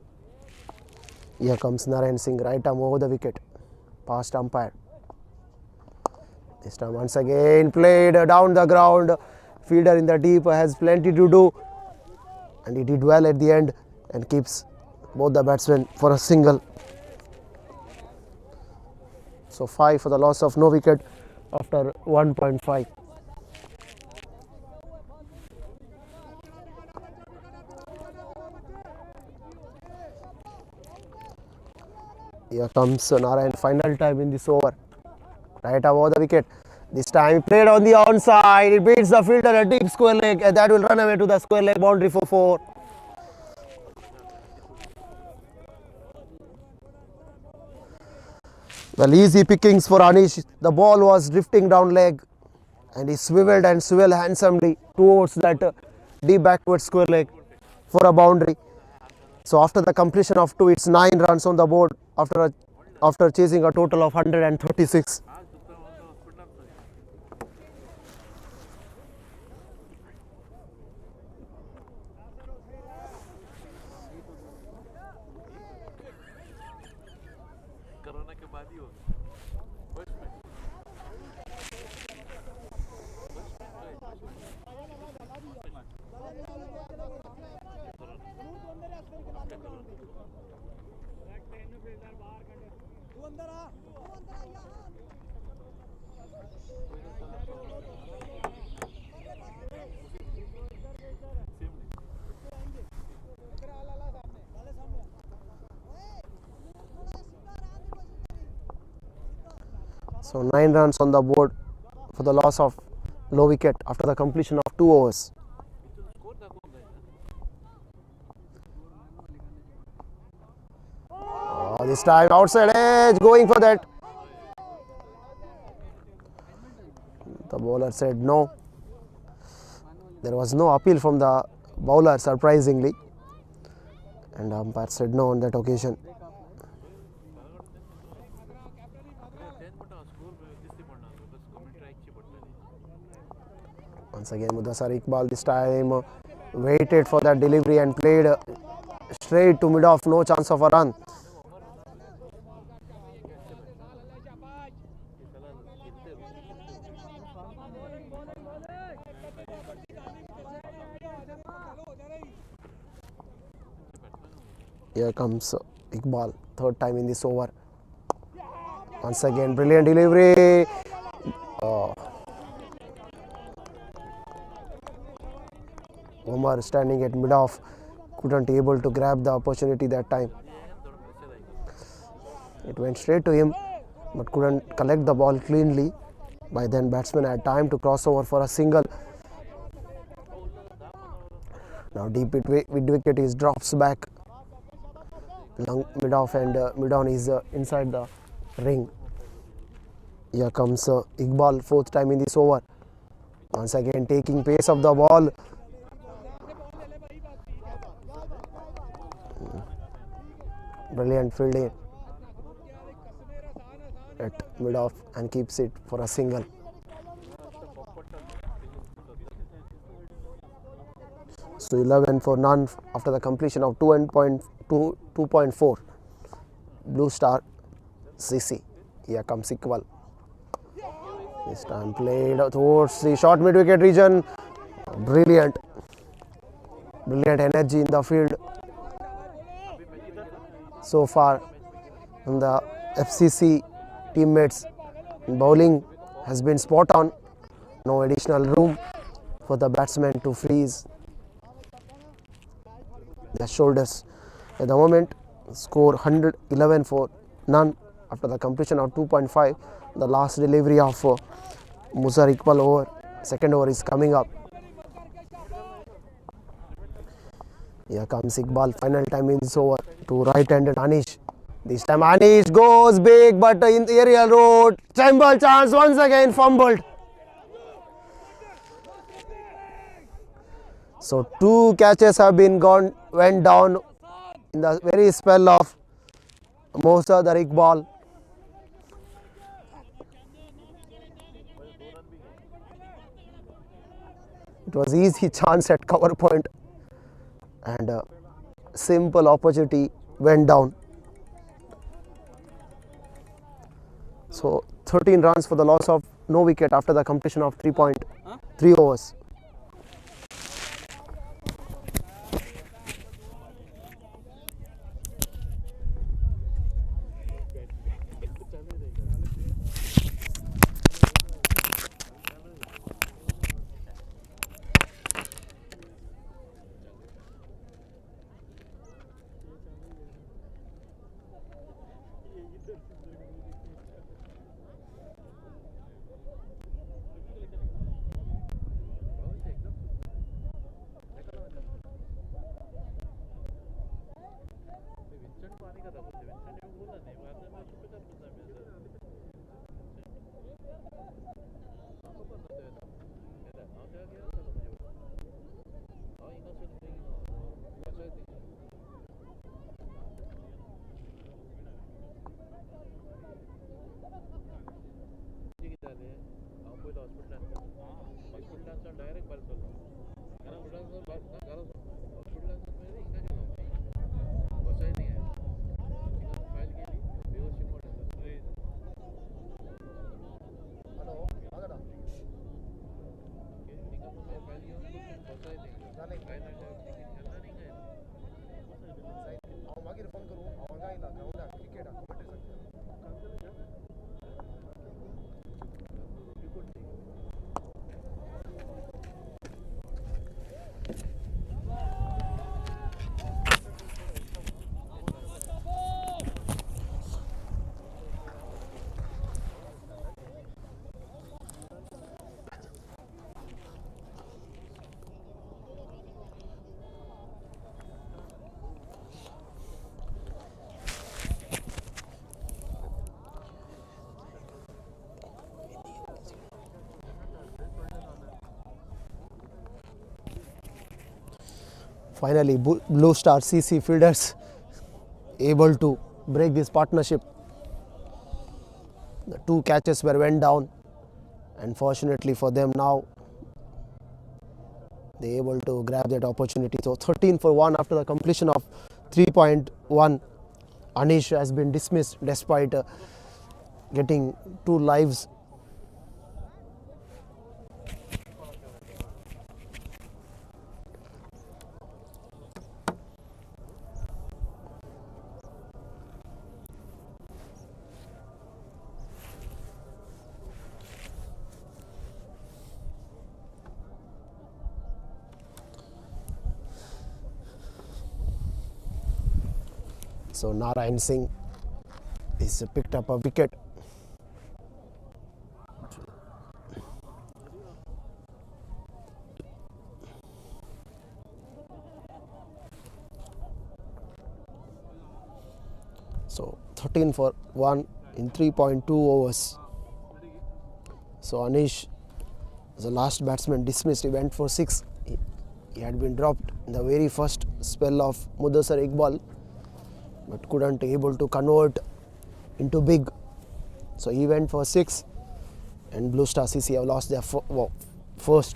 Speaker 1: Here comes Narayan Singh, right arm over the wicket, past umpire. This time once again played down the ground. Fielder in the deep has plenty to do, and he did well at the end and keeps both the batsmen for a single. So 5 for the loss of no wicket after 1.5. Here comes Narayan, final time in this over. Right over the wicket. This time he played on the onside. It beats the fielder a deep square leg, and that will run away to the square leg boundary for 4. Well, easy pickings for Anish. The ball was drifting down leg, and he swiveled and swelled handsomely towards that deep backward square leg for a boundary. So after the completion of 2, it's 9 runs on the board after chasing a total of 136. So 9 runs on the board for the loss of low wicket after the completion of 2 overs. This time outside edge, going for that. The bowler said no. There was no appeal from the bowler, surprisingly, and umpire said no on that occasion. Once again Mudassar Iqbal, this time waited for that delivery and played straight to mid-off, no chance of a run. Here comes Iqbal, third time in this over. Once again brilliant delivery. Omar standing at mid-off couldn't able to grab the opportunity that time. It went straight to him but couldn't collect the ball cleanly. By then batsman had time to cross over for a single. Now deep mid wicket is drops back. Long mid-off and mid-on is inside the ring. Here comes Iqbal, fourth time in this over. Once again taking pace of the ball. Brilliant fielding at mid-off and keeps it for a single. So 11 for none after the completion of 2.4. Blue Star CC. Here comes Iqbal. This time played towards the short mid wicket region. Brilliant energy in the field so far. And the FCC teammates in bowling has been spot on. No additional room for the batsmen to freeze their shoulders. At the moment, score 111 for none after the completion of 2.5. The last delivery of Musar Iqbal over. Second over is coming up. Here comes Iqbal. Final time is over to right-handed Anish. This time Anish goes big, but in the aerial road. Tremble chance once again, fumbled. So 2 catches have went down in the very spell of Mohsad Iqbal. It was easy chance at cover point and a simple opportunity went down. So 13 runs for the loss of no wicket after the completion of 3.3 overs. Finally, Blue Star CC fielders able to break this partnership. The 2 catches went down, and fortunately for them now, they able to grab that opportunity. So 13 for 1 after the completion of 3.1. Anish has been dismissed despite getting 2 lives. So Narayan Singh is picked up a wicket. So 13 for 1 in 3.2 overs. So Anish, the last batsman, dismissed. He went for 6. He had been dropped in the very first spell of Mudassar Iqbal, but couldn't able to convert into big. So he went for 6, and Blue Star CC have lost their first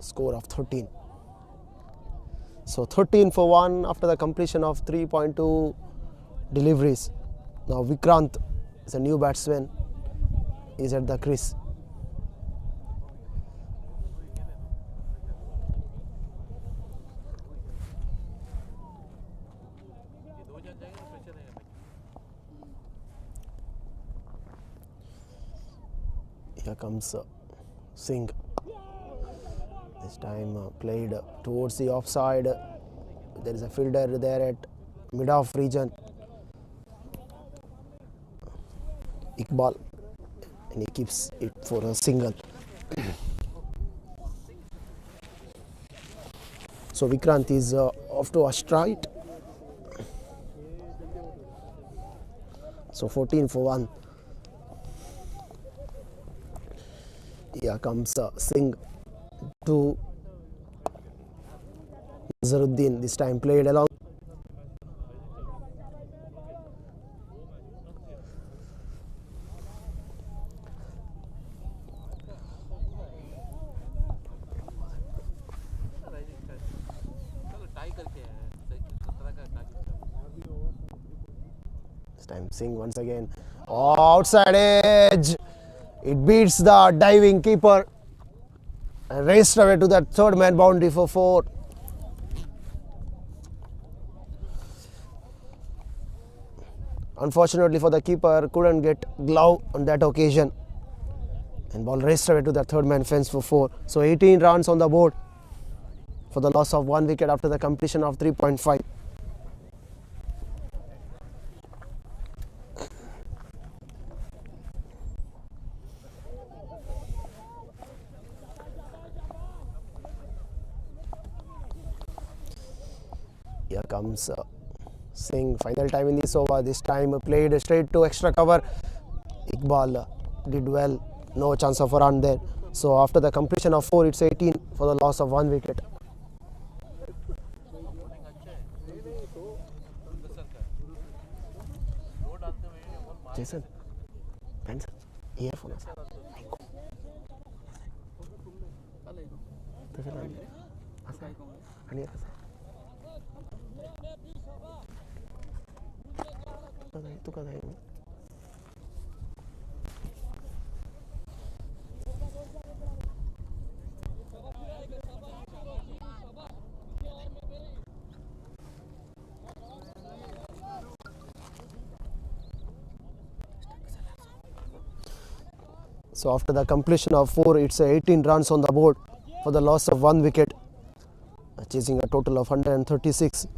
Speaker 1: score of 13. So 13 for 1 after the completion of 3.2 deliveries. Now Vikrant is a new batsman is at the crease. Here comes Singh. This time played towards the offside. There is a fielder there at mid-off region. Iqbal, and he keeps it for a single. So Vikrant is off to a strike. So 14 for 1. Here comes Singh to Nazaruddin. This time played along. This time Singh once again. Oh, outside edge. It beats the diving keeper and raced away to that third man boundary for 4. Unfortunately for the keeper, couldn't get glove on that occasion, and ball raced away to the third man fence for 4. So 18 runs on the board for the loss of 1 wicket after the completion of 3.5. Here comes Singh, final time in this over. This time played straight to extra cover. Iqbal did well, no chance of a run there. So after the completion of 4, it's 18 for the loss of 1 wicket. Jason, Benson, earphone. So after the completion of 4, it's 18 runs on the board for the loss of 1 wicket, chasing a total of 136.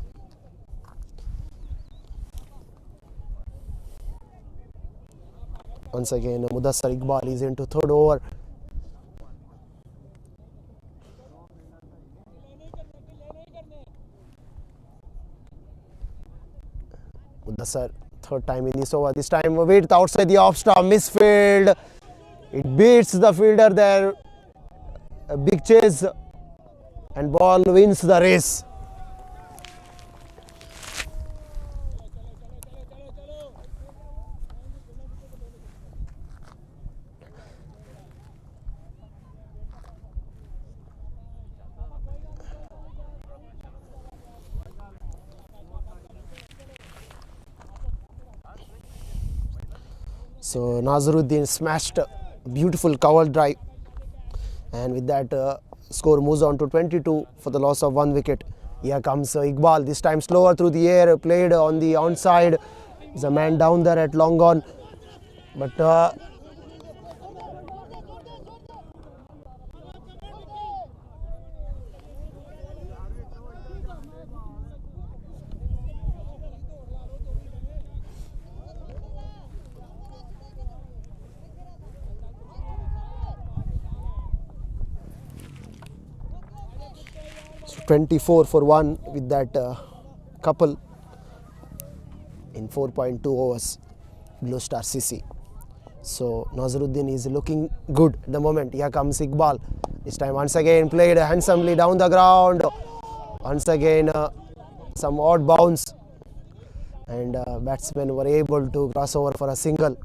Speaker 1: Once again, Mudassar Iqbal is into third over. Mudassar, third time in this over. This time with outside the off stump, misfield. It beats the fielder there. A big chase, and ball wins the race. So Nazaruddin smashed a beautiful cover drive, and with that score moves on to 22 for the loss of 1 wicket. Here comes Iqbal, this time slower through the air, played on the onside. There's a man down there at long on, but so 24 for 1 with that couple in 4.2 overs, Blue Star CC. So Nazaruddin is looking good at the moment. Here comes Iqbal. This time once again played handsomely down the ground. Once again some odd bounce, and batsmen were able to cross over for a single.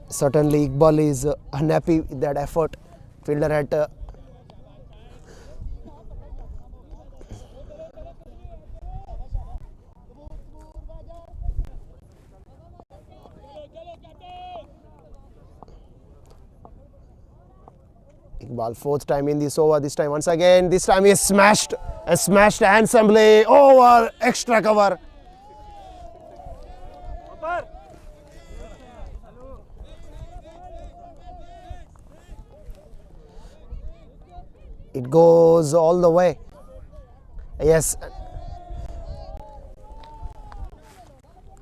Speaker 1: Certainly Iqbal is unhappy with that effort. Fielder had Iqbal, fourth time in this over. This time once again. This time he smashed handsomely over extra cover. It goes all the way. Yes.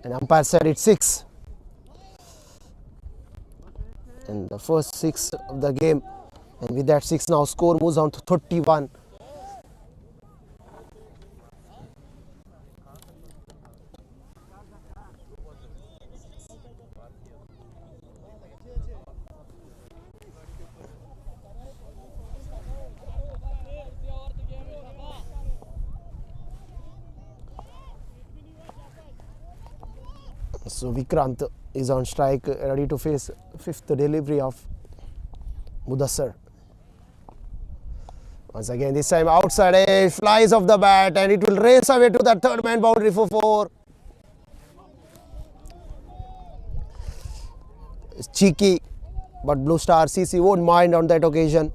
Speaker 1: And umpire said it's 6. And the first 6 of the game. And with that 6 now, score moves on to 31. So Vikrant is on strike, ready to face 5th delivery of Mudassar. Once again, this time outside edge, flies off the bat and it will race away to the third man boundary for 4. It's cheeky, but Blue Star CC won't mind on that occasion.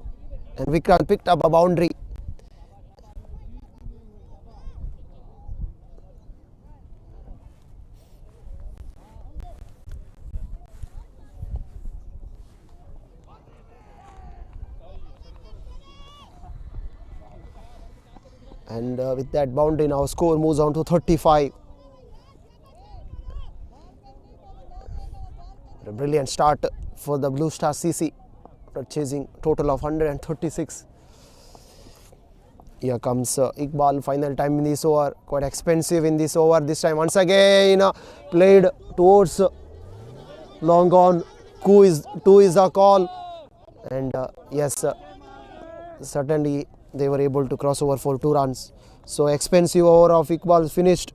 Speaker 1: And Vikrant picked up a boundary. And with that boundary now, score moves on to 35. A brilliant start for the Blue Star CC, chasing total of 136. Here comes Iqbal, final time in this over, quite expensive in this over. This time once again played towards long on. 2 is a call, and yes, certainly they were able to cross over for 2 runs. So expensive over of Iqbal finished.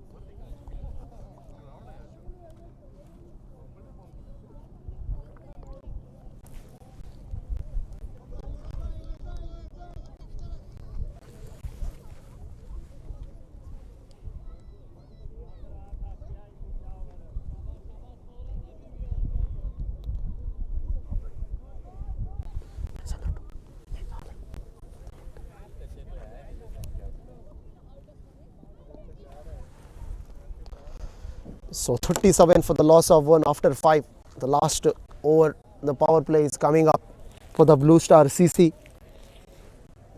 Speaker 1: So 37 for the loss of 1 after 5. The last over, the power play is coming up for the Blue Star CC,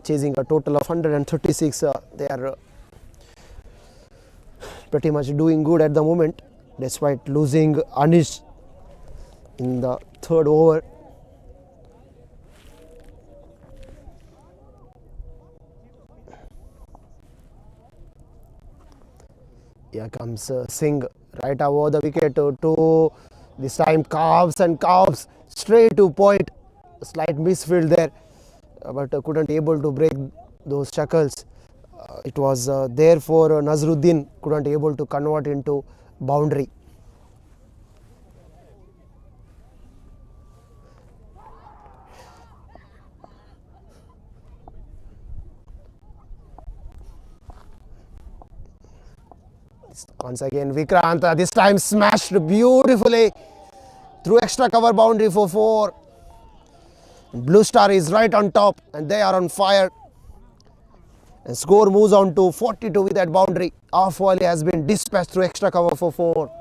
Speaker 1: chasing a total of 136. They are pretty much doing good at the moment, despite losing Anish in the 3rd over. Here comes Singh, right over the wicket to this time carves straight to point. A slight misfield there, but couldn't able to break those shackles. It was there for Nazruddin, couldn't able to convert into boundary. Once again Vikrant, this time smashed beautifully through extra cover boundary for 4. Blue Star is right on top and they are on fire. And score moves on to 42 with that boundary. Off volley has been dispatched through extra cover for 4.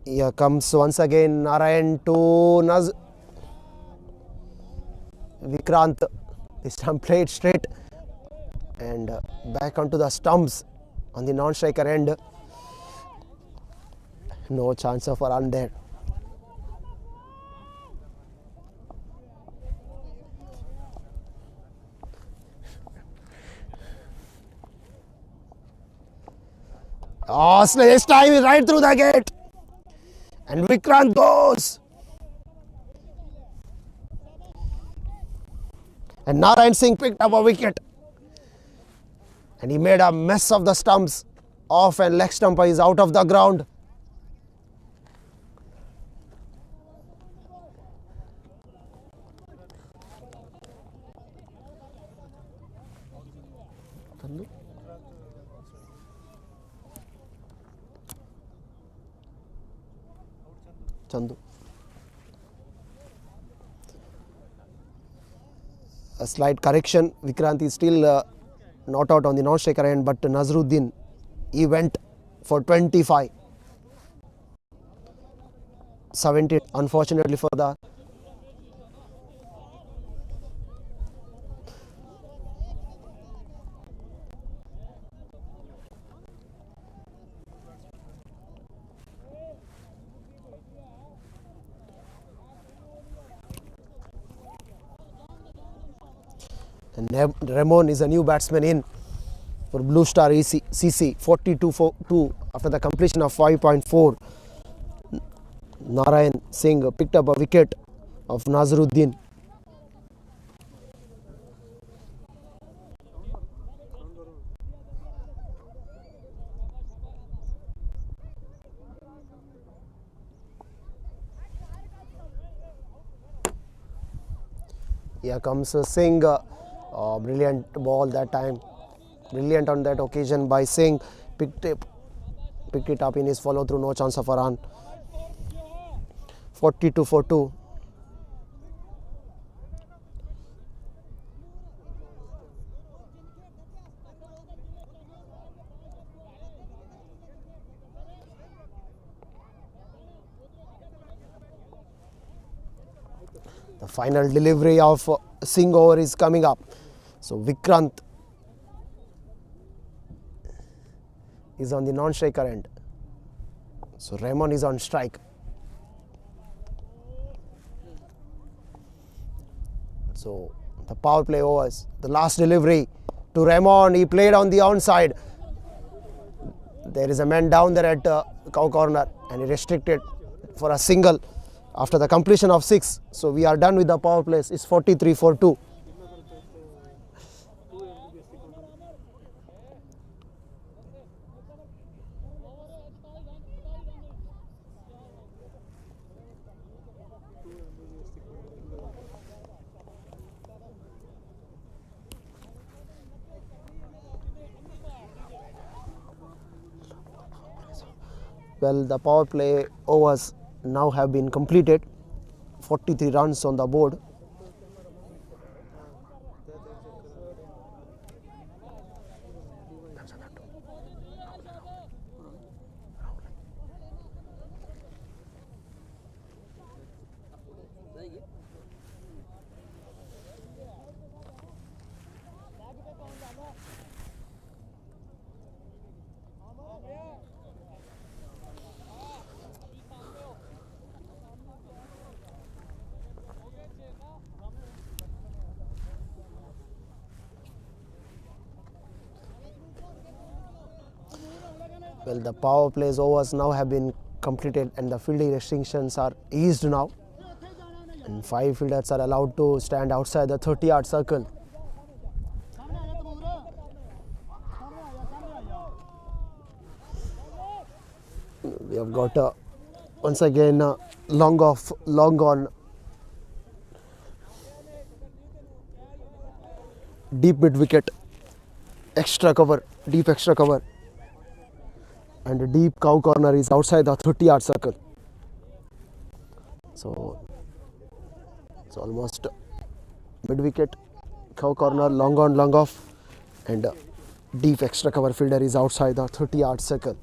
Speaker 1: Here comes once again Narayan to Vikrant. This time played straight and back onto the stumps on the non-striker end. No chance of a run there. Oh, this time is right through the gate. And Vikrant goes. And Narayan Singh picked up a wicket. And he made a mess of the stumps. Off and leg stumper is out of the ground. Chandu. Chandu. A slight correction. Vikrant is still not out on the non-striker end, but Nazruddin, he went for 25. 70, unfortunately for the and Ramon is a new batsman in for Blue Star CC, 42-2 after the completion of 5.4. Narayan Singh picked up a wicket of Nazruddin. Here comes Singh, brilliant ball that time, brilliant on that occasion by Singh, picked it up in his follow through, no chance of a run. 42-2. The final delivery of Singh over is coming up. So Vikrant is on the non-striker end. So Ramon is on strike. So the power play overs. The last delivery to Ramon. He played on the onside. There is a man down there at cow corner and he restricted for a single after the completion of 6. So we are done with the power plays. It's 43-2. Well, the power play overs now have been completed. 43 runs on the board. Well, the power plays overs now have been completed and the fielding restrictions are eased now. And 5 fielders are allowed to stand outside the 30-yard circle. We have got once again long on deep mid wicket, extra cover, deep extra cover. And the deep cow corner is outside the 30-yard circle. So it's almost mid wicket, cow corner, long on, long off, and deep extra cover fielder is outside the 30-yard circle.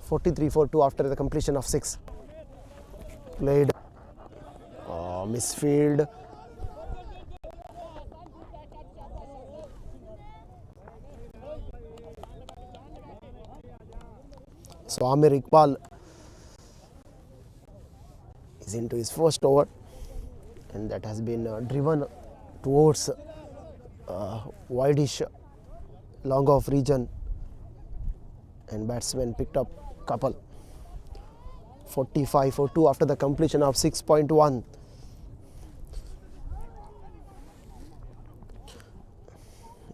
Speaker 1: 43-2 after the completion of 6. Played misfield. So Amir Iqbal is into his first over and that has been driven towards wideish long off region and batsman picked up couple. 45-2 after the completion of 6.1.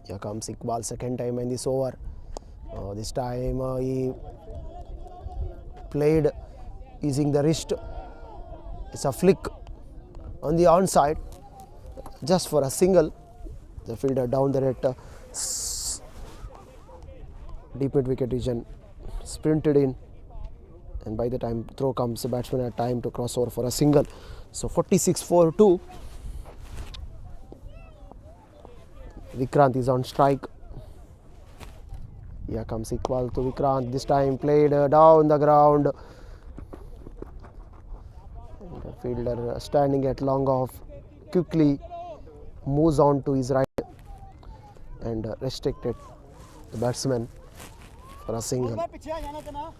Speaker 1: Here comes Iqbal second time in this over. This time he played using the wrist. It's a flick on the onside just for a single. The fielder down there at deep mid wicket region, sprinted in, and by the time throw comes, the batsman had time to cross over for a single. So 46 for 2. Vikrant is on strike. Here comes Iqbal to Vikrant. This time played down the ground. And the fielder standing at long off quickly moves on to his right and restricted the batsman for a single.
Speaker 2: पीछे आ जाना तना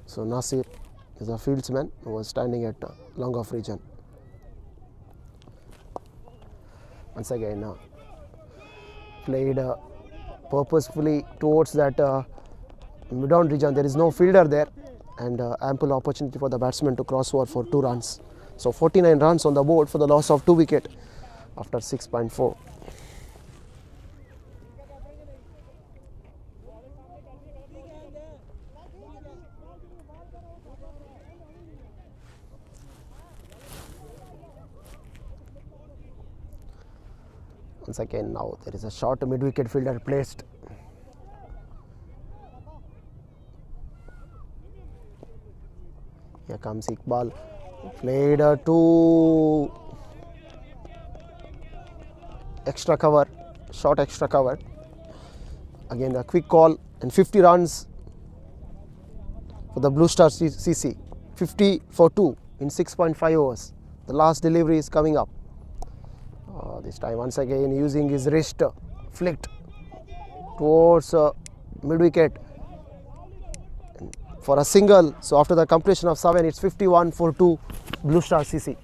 Speaker 1: So Nasir is a fieldsman who was standing at long off region. Once again played purposefully towards that mid-on region. There is no fielder there, and ample opportunity for the batsman to cross over for 2 runs. So 49 runs on the board for the loss of 2 wicket after 6.4. Once again now there is a short mid-wicket fielder placed. Here comes Iqbal. Played to extra cover, short extra cover. Again a quick call, and 50 runs for the Blue Star CC. 50 for 2 in 6.5 overs. The last delivery is coming up. This time once again using his wrist, flicked towards mid-wicket for a single. So after the completion of 7, it's 51 for 2 Blue Star CC.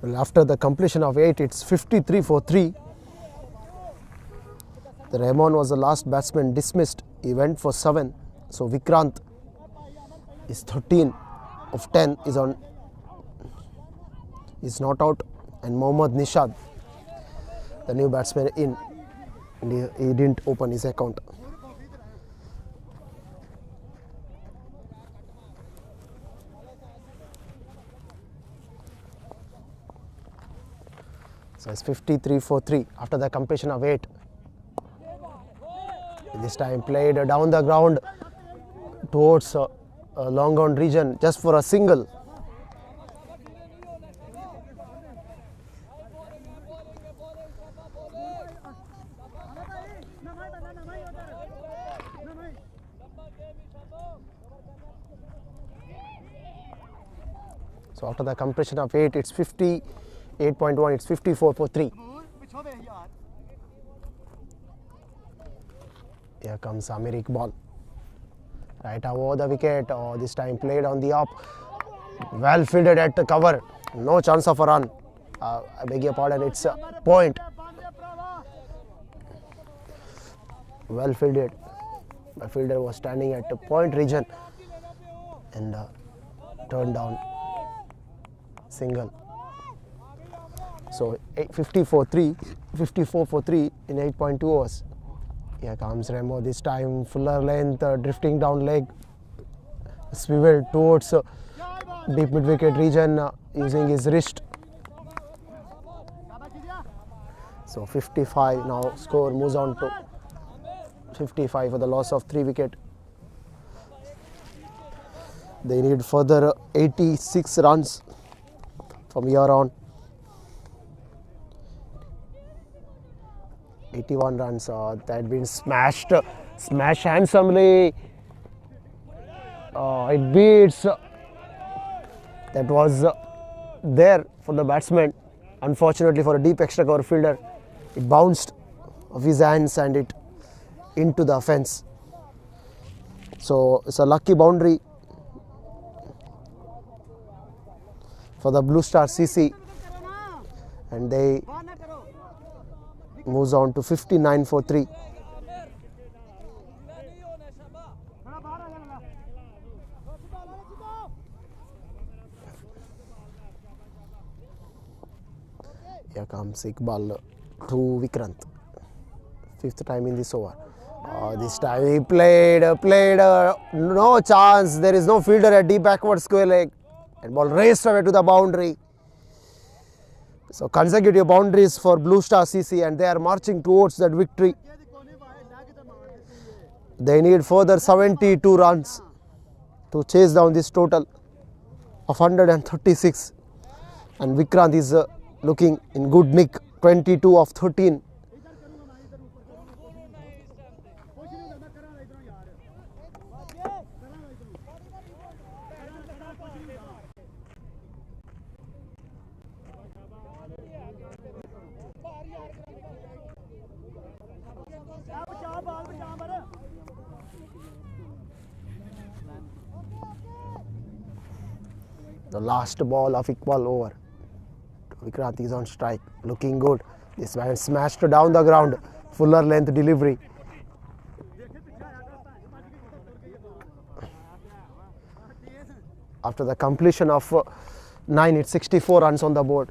Speaker 1: Well, after the completion of 8, it's 53 for 3. The Rahman was the last batsman dismissed. He went for 7. So Vikrant is 13 of 10 is not out, and Mohammad Nishad, the new batsman, in, and he didn't open his account. So it's 53 for 3 after the completion of 8. This time played down the ground towards a long on region just for a single. So after the completion of 8, it's 58.1, it's 54 for 3. Here comes Americ ball. Right over the wicket, this time played on the up. Well fielded at the cover. No chance of a run. I beg your pardon, it's a point. Well fielded. The fielder was standing at the point region and turned down single. So 54 for 3 in 8.2 overs. Here comes Remo, this time fuller length, drifting down leg, swivel towards deep mid wicket region using his wrist. So 55 now, score moves on to 55 for the loss of 3 wicket. They need further 86 runs from here on. 81 runs that had been smashed handsomely. It beats. That was there for the batsman. Unfortunately for a deep extra cover fielder, it bounced off his hands and it into the fence. So it's a lucky boundary for the Blue Star CC, and they moves on to 59 for 3. Here comes Iqbal to Vikrant. 5th time in this over. This time he played, no chance. There is no fielder at deep backward square leg, and ball raced away to the boundary. So consecutive boundaries for Blue Star CC, and they are marching towards that victory. They need further 72 runs to chase down this total of 136, and Vikrant is looking in good nick, 22 of 13. The last ball of Iqbal over. Vikrant is on strike, looking good. This man smashed down the ground, fuller length delivery. After the completion of 9, it's 64 runs on the board.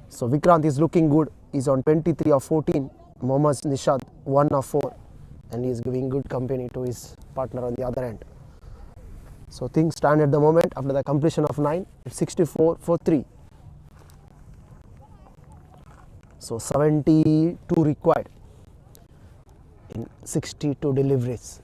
Speaker 1: So Vikrant is looking good. He's on 23 of 14. Mohammad Nishad 1 of 4, and he is giving good company to his partner on the other end. So things stand at the moment after the completion of 9, it's 64 for 3. So 72 required in 62 deliveries.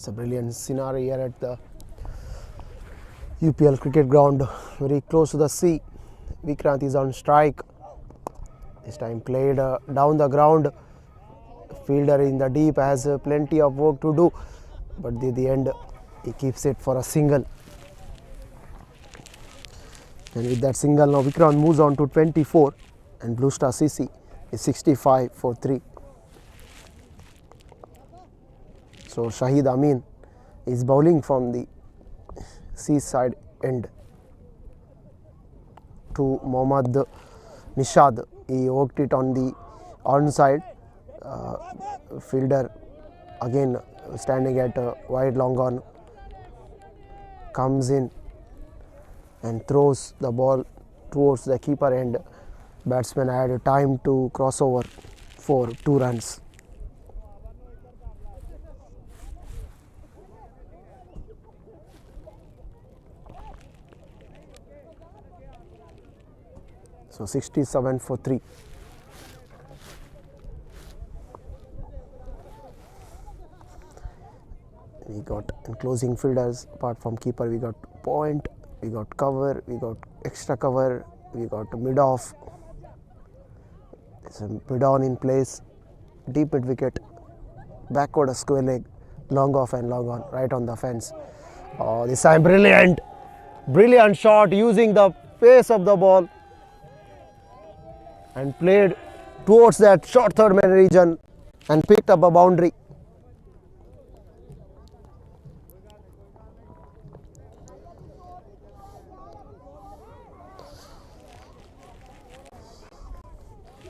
Speaker 1: It's a brilliant scenario here at the UPL cricket ground, very close to the sea. Vikrant is on strike. This time played down the ground. Fielder in the deep has plenty of work to do, but at the end he keeps it for a single. And with that single, now Vikrant moves on to 24, and Blue Star CC is 65 for 3. So Shahid Amin is bowling from the seaside end to Mohammad Nishad. He worked it on the onside. Fielder again standing at wide long on comes in and throws the ball towards the keeper, and batsman had time to cross over for 2 runs. So 67 for 3. We got enclosing fielders. Apart from keeper, we got point, we got cover, we got extra cover, we got mid off. There's a mid on in place, deep mid wicket, backward a square leg, long off and long on, right on the fence. Oh, this time brilliant shot using the pace of the ball and played towards that short third man region and picked up a boundary.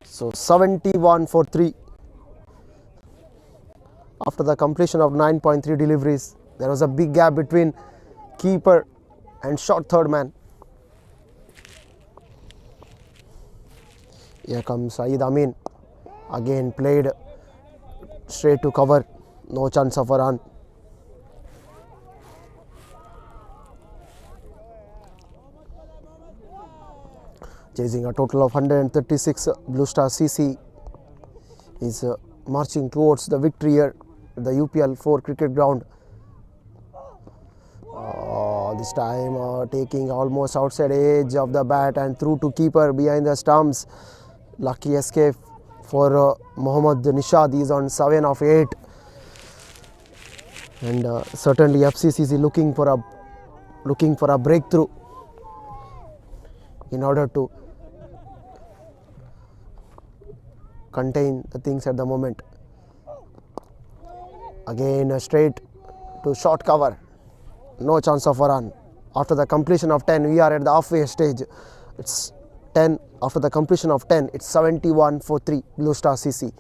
Speaker 1: So 71 for 3. After the completion of 9.3 deliveries, there was a big gap between keeper and short third man. Here comes Saeed Amin. Again played straight to cover. No chance of a run. Chasing a total of 136, Blue Star CC is marching towards the victory here at the UPL 4 cricket ground. This time taking almost outside edge of the bat and through to keeper behind the stumps. Lucky escape for Mohammad Nishad. He is on 7 of 8. And certainly FCC is looking for a breakthrough in order to contain the things at the moment. Again straight to short cover. No chance of a run. After the completion of 10, we are at the halfway stage. It's 10. After the completion of 10, it's 71 for 3, Blue Star CC.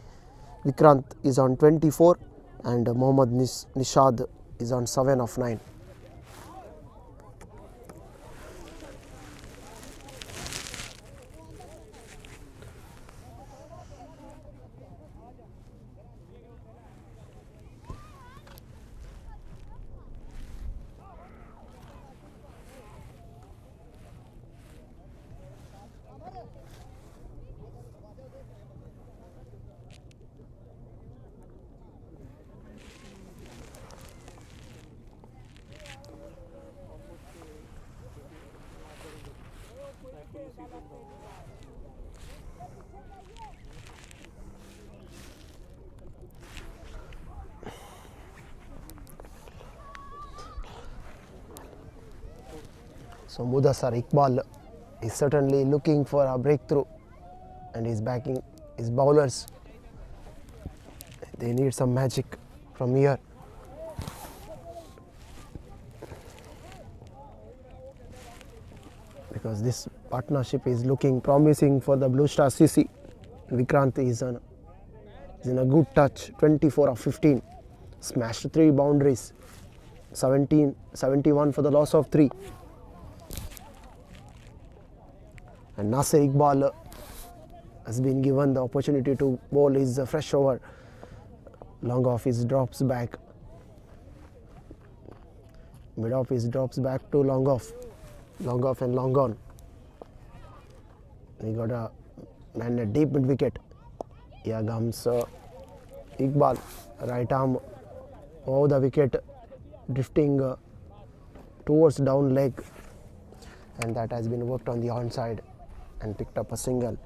Speaker 1: Vikrant is on 24 and Mohammad Nishad is on 7 of 9. So Mudassar Iqbal is certainly looking for a breakthrough and is backing his bowlers. They need some magic from here. Because this partnership is looking promising for the Blue Star CC. Vikrant is in a good touch, 24 of 15. Smashed 3 boundaries, 71 for the loss of 3. And Nasir Iqbal has been given the opportunity to bowl his fresh over. Long off his drops back. Mid off his drops back to long off. Long off and long on. He got a deep mid wicket. Here comes Iqbal. Right arm over the wicket, drifting towards down leg. And that has been worked on the onside and picked up a single.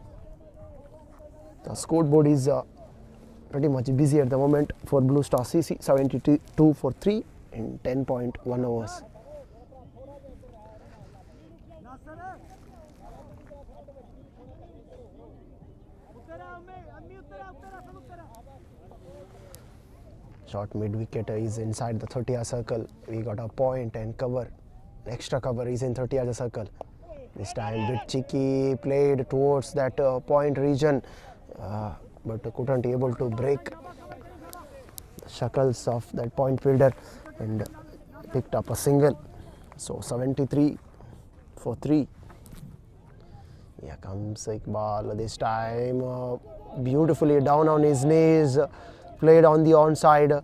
Speaker 1: The scoreboard is pretty much busy at the moment for Blue Star CC. 72 for 3 in 10.1 hours. Shot mid wicket is inside the 30-yard circle. We got a point and cover. Extra cover is in 30-yard circle. This time bit cheeky, played towards that point region, but couldn't able to break the shackles of that point fielder and picked up a single. So 73 for 3. Here comes Iqbal. This time beautifully down on his knees, played on the onside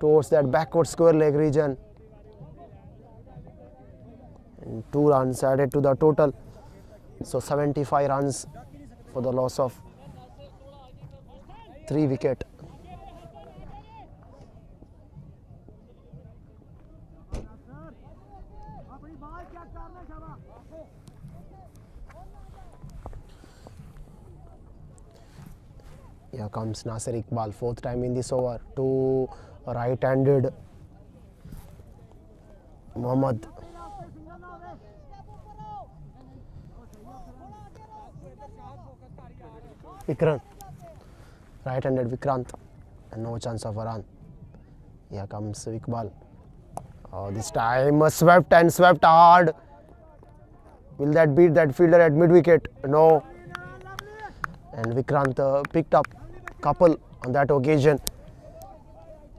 Speaker 1: towards that backward square leg region. And 2 runs added to the total. So 75 runs for the loss of 3 wicket. Here comes Nasir Iqbal, 4th time in this over, to right-handed Mohammad. Vikrant, right-handed Vikrant, and no chance of a run. Here comes Iqbal. This time swept and swept hard. Will that beat that fielder at mid-wicket? No. And Vikrant picked up couple on that occasion,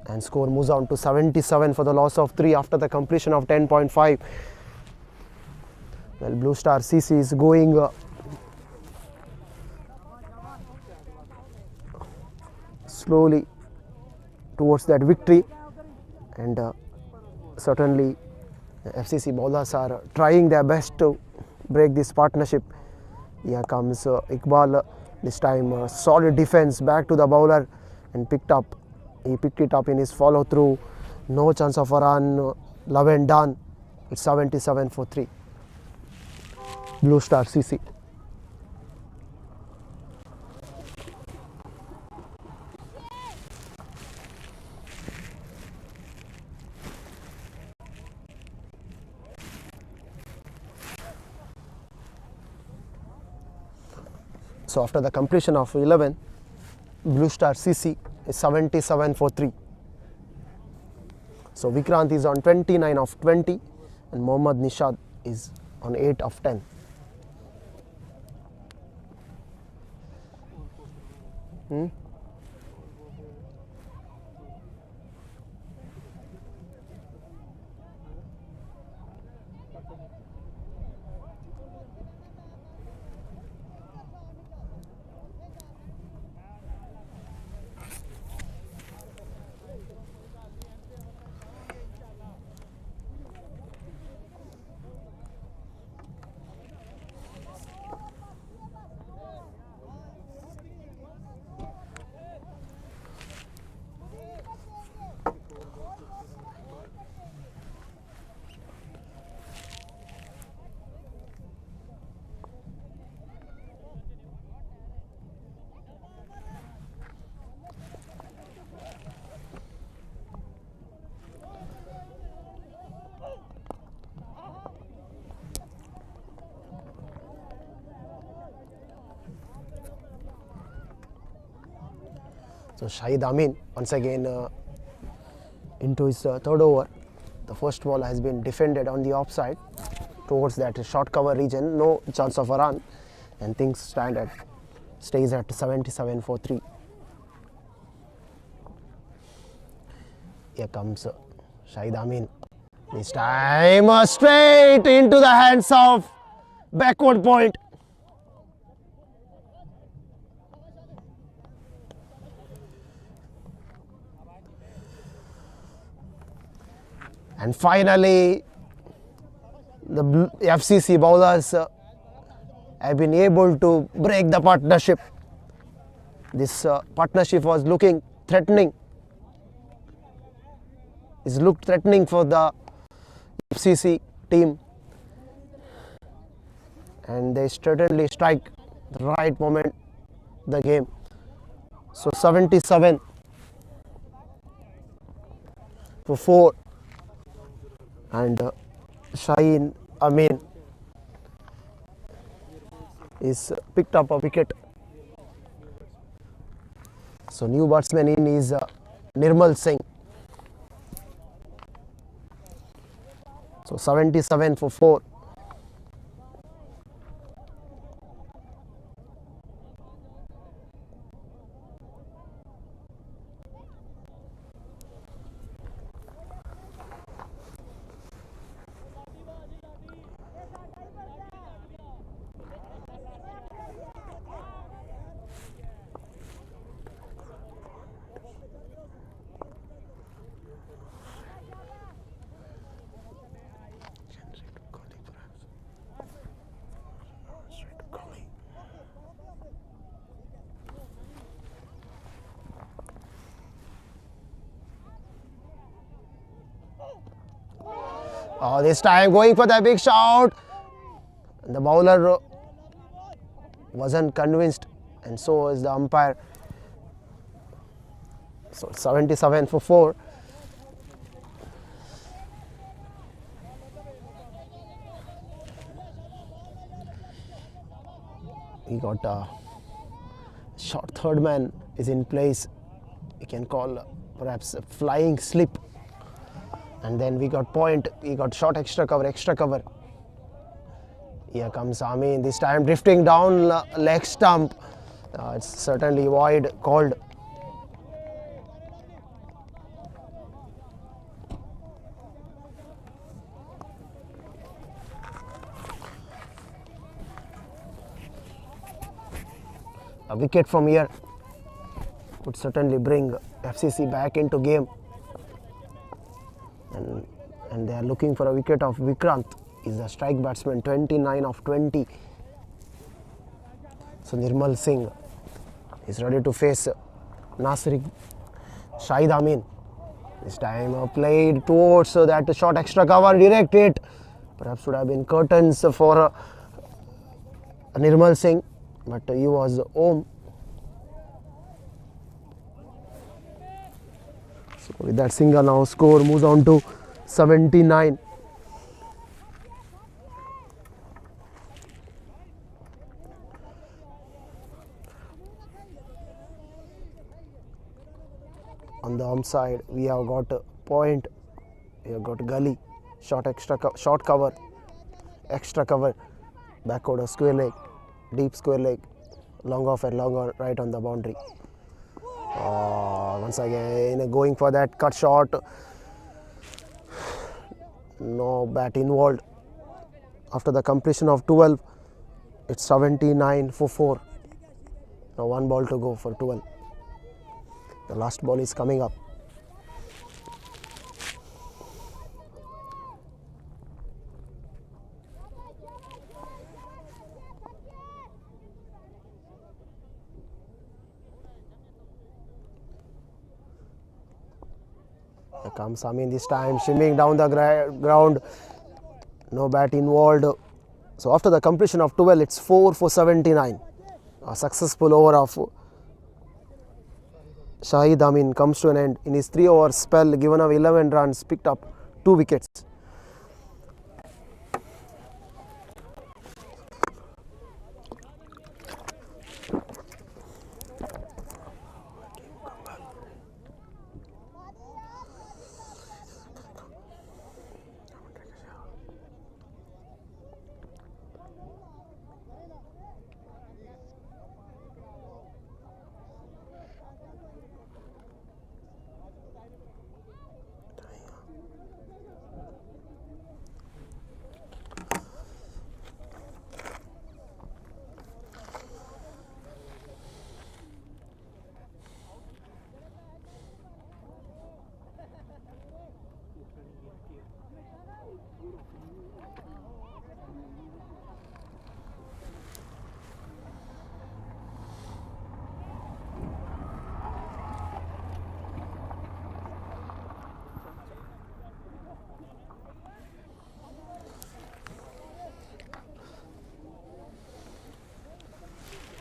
Speaker 1: and score moves on to 77 for the loss of 3 after the completion of 10.5. Well, Blue Star CC is going slowly towards that victory, and certainly the FCC bowlers are trying their best to break this partnership. Here comes Iqbal. This time solid defense back to the bowler and picked it up in his follow through. No chance of a run. Love and done. It's 77 for 3. Blue Star CC. So after the completion of 11, Blue Star CC is 77 for 3. So Vikrant is on 29 of 20 and Mohammad Nishad is on 8 of 10. So Shahid Amin once again into his third over. The first ball has been defended on the offside towards that short cover region. No chance of a run, and things stays at 77 for 3. Here comes Shahid Amin. This time straight into the hands of backward point. And finally, the FCC bowlers have been able to break the partnership. This partnership was looking threatening. It looked threatening for the FCC team, and they certainly strike the right moment the game. So 77 for 4, and Shaheen Amin is picked up a wicket. So new batsman in is Nirmal Singh. So 77 for 4. This time going for the big shot. The bowler wasn't convinced, and so is the umpire. So 77 for 4. He got a short third man is in place. We can call perhaps a flying slip. And then we got point, he got short extra cover. Here comes Amin, this time drifting down leg stump. It's certainly wide called. A wicket from here would certainly bring FCC back into game. And they are looking for a wicket of Vikrant. He's a strike batsman, 29 of 20. So Nirmal Singh is ready to face Nasri Shahid Amin. This time played towards that short extra cover, direct hit. Perhaps would have been curtains for Nirmal Singh, but he was home. So with that single now score moves on to 79. On the arm side we have got a point, we have got gully, short cover, extra cover, back order square leg, deep square leg, long off and long on right on the boundary. Once again going for that cut shot. No bat involved. After the completion of 12, it's 79 for 4. Now one ball to go for 12. The last ball is coming up. Here comes Amin this time, shimming down the ground. No bat involved. So after the completion of 12, it's 4 for 79. A successful over of Shahid Amin comes to an end. In his 3-over spell, given up 11 runs, picked up 2 wickets.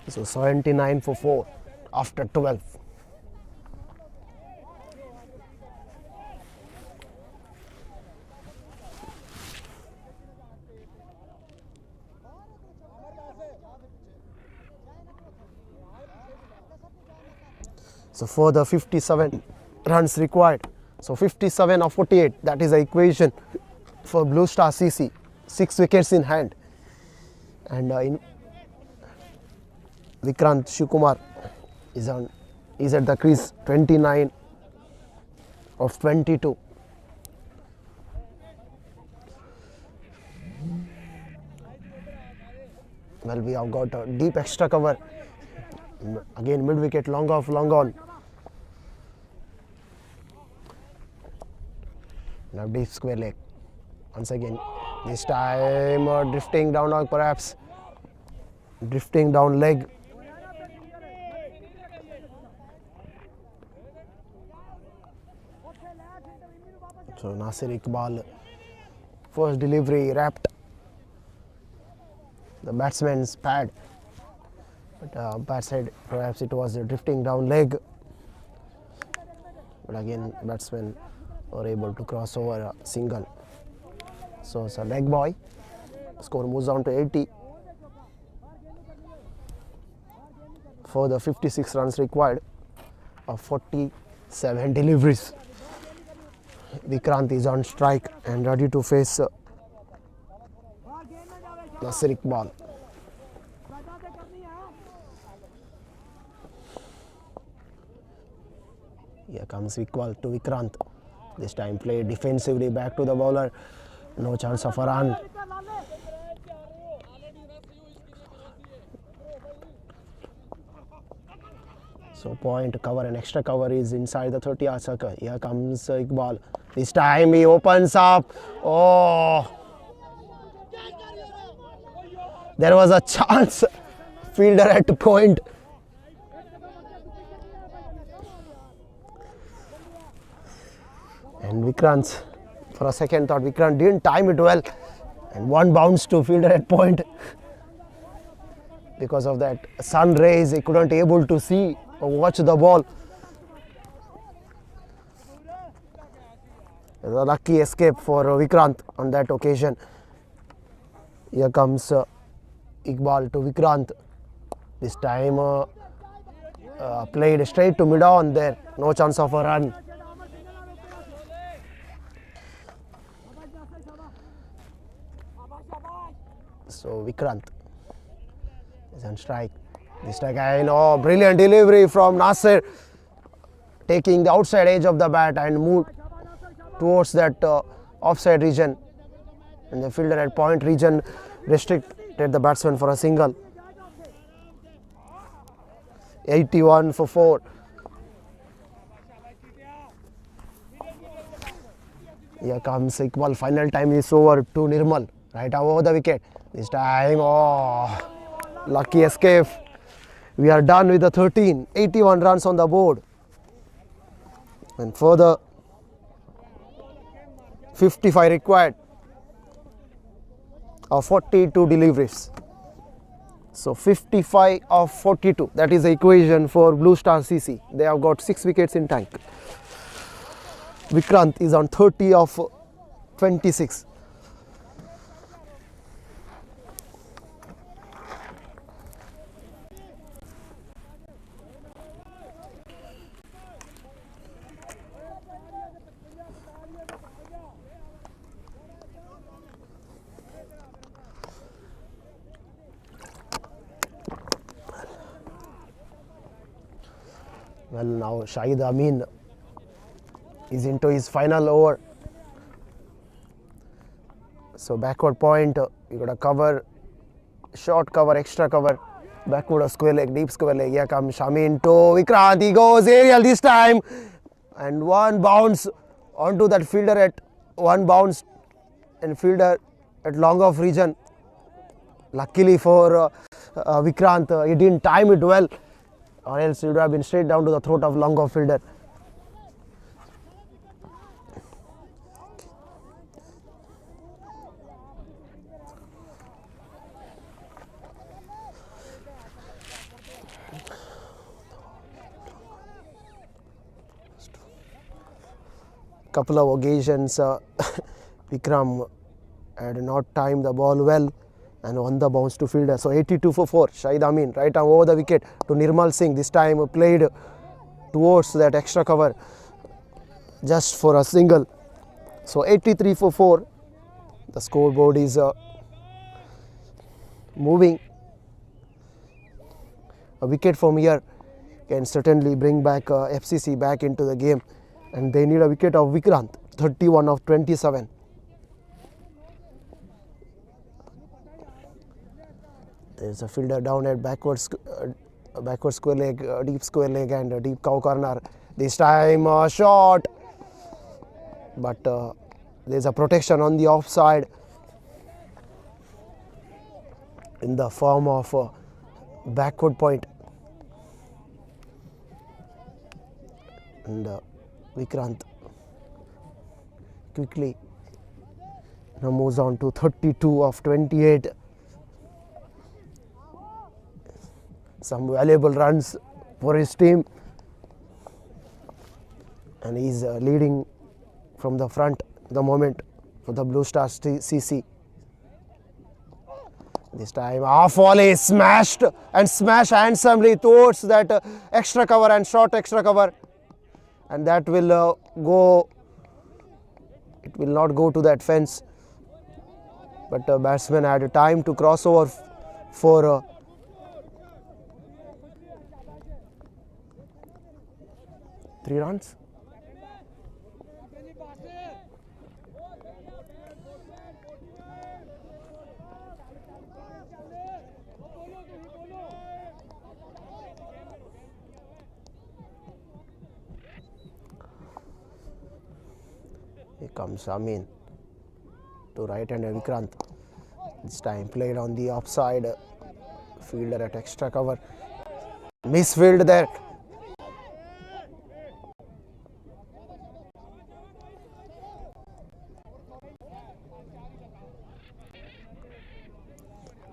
Speaker 1: So 79 for 4 after 12. So for the 57 runs required, so 57 of 48, that is the equation for Blue Star CC. 6 wickets in hand, and in Vikrant Shikumar is at the crease. 29 of 22. Well, we have got a deep extra cover. Again, mid wicket, long off, long on. Now deep square leg. Once again, this time drifting down, or perhaps drifting down leg. So Nasir Iqbal, first delivery wrapped the batsman's pad, but umpire said perhaps it was a drifting down leg. But again, batsmen were able to cross over a single. So it's a leg boy. Score moves down to 80 for the 56 runs required of 47 deliveries. Vikrant is on strike and ready to face Nasir Iqbal. Here comes Iqbal to Vikrant. This time played defensively back to the bowler. No chance of a run. So point, cover and extra cover is inside the 30-yard circle. Here comes Iqbal. This time he opens up. Oh! There was a chance. Fielder at point. And Vikrant, for a second thought Vikrant didn't time it well, and one bounce to fielder at point. Because of that sun rays, he couldn't able to see or watch the ball. It was a lucky escape for Vikrant on that occasion. Here comes Iqbal to Vikrant. This time played straight to mid-on there. No chance of a run. So Vikrant is on strike. This again, oh, brilliant delivery from Nasir, taking the outside edge of the bat and moved towards that offside region. And the fielder at point region restricted the batsman for a single. 81 for 4. Here comes Iqbal. Final time is over to Nirmal. Right over the wicket. This time, oh, lucky escape. We are done with the 13. 81 runs on the board. And further 55 required of 42 deliveries. So 55 of 42. That is the equation for Blue Star CC. They have got 6 wickets in tank. Vikrant is on 30 of 26. Well, now Shahid Amin is into his final over. So backward point, you got to cover, short cover, extra cover, backward a square leg, deep square leg. Here comes Shamin to Vikrant. He goes aerial this time, and one bounce onto that fielder at one bounce, and fielder at long off region. Luckily for Vikrant, he didn't time it well, or else it would have been straight down to the throat of long off fielder. couple of occasions Vikram had not timed the ball well and won the bounce to fielder. So 82 for 4. Shahid Amin right arm over the wicket to Nirmal Singh. This time played towards that extra cover just for a single. So 83 for 4. The scoreboard is moving. A wicket from here can certainly bring back FCC back into the game, and they need a wicket of Vikrant, 31 of 27. There's a fielder down at backward square leg, deep square leg and a deep cow corner. This time a shot, but there's a protection on the offside in the form of a backward point. And Vikrant quickly now moves on to 32 of 28. Some valuable runs for his team, and he's leading from the front at the moment for the Blue Stars CC. This time off volley smashed and smashed handsomely towards that extra cover and short extra cover, and that will go, it will not go to that fence, but the batsman had time to cross over for 3 runs. Here comes Amin to right hand Vikrant. This time played on the offside, fielder at extra cover. Misfield there.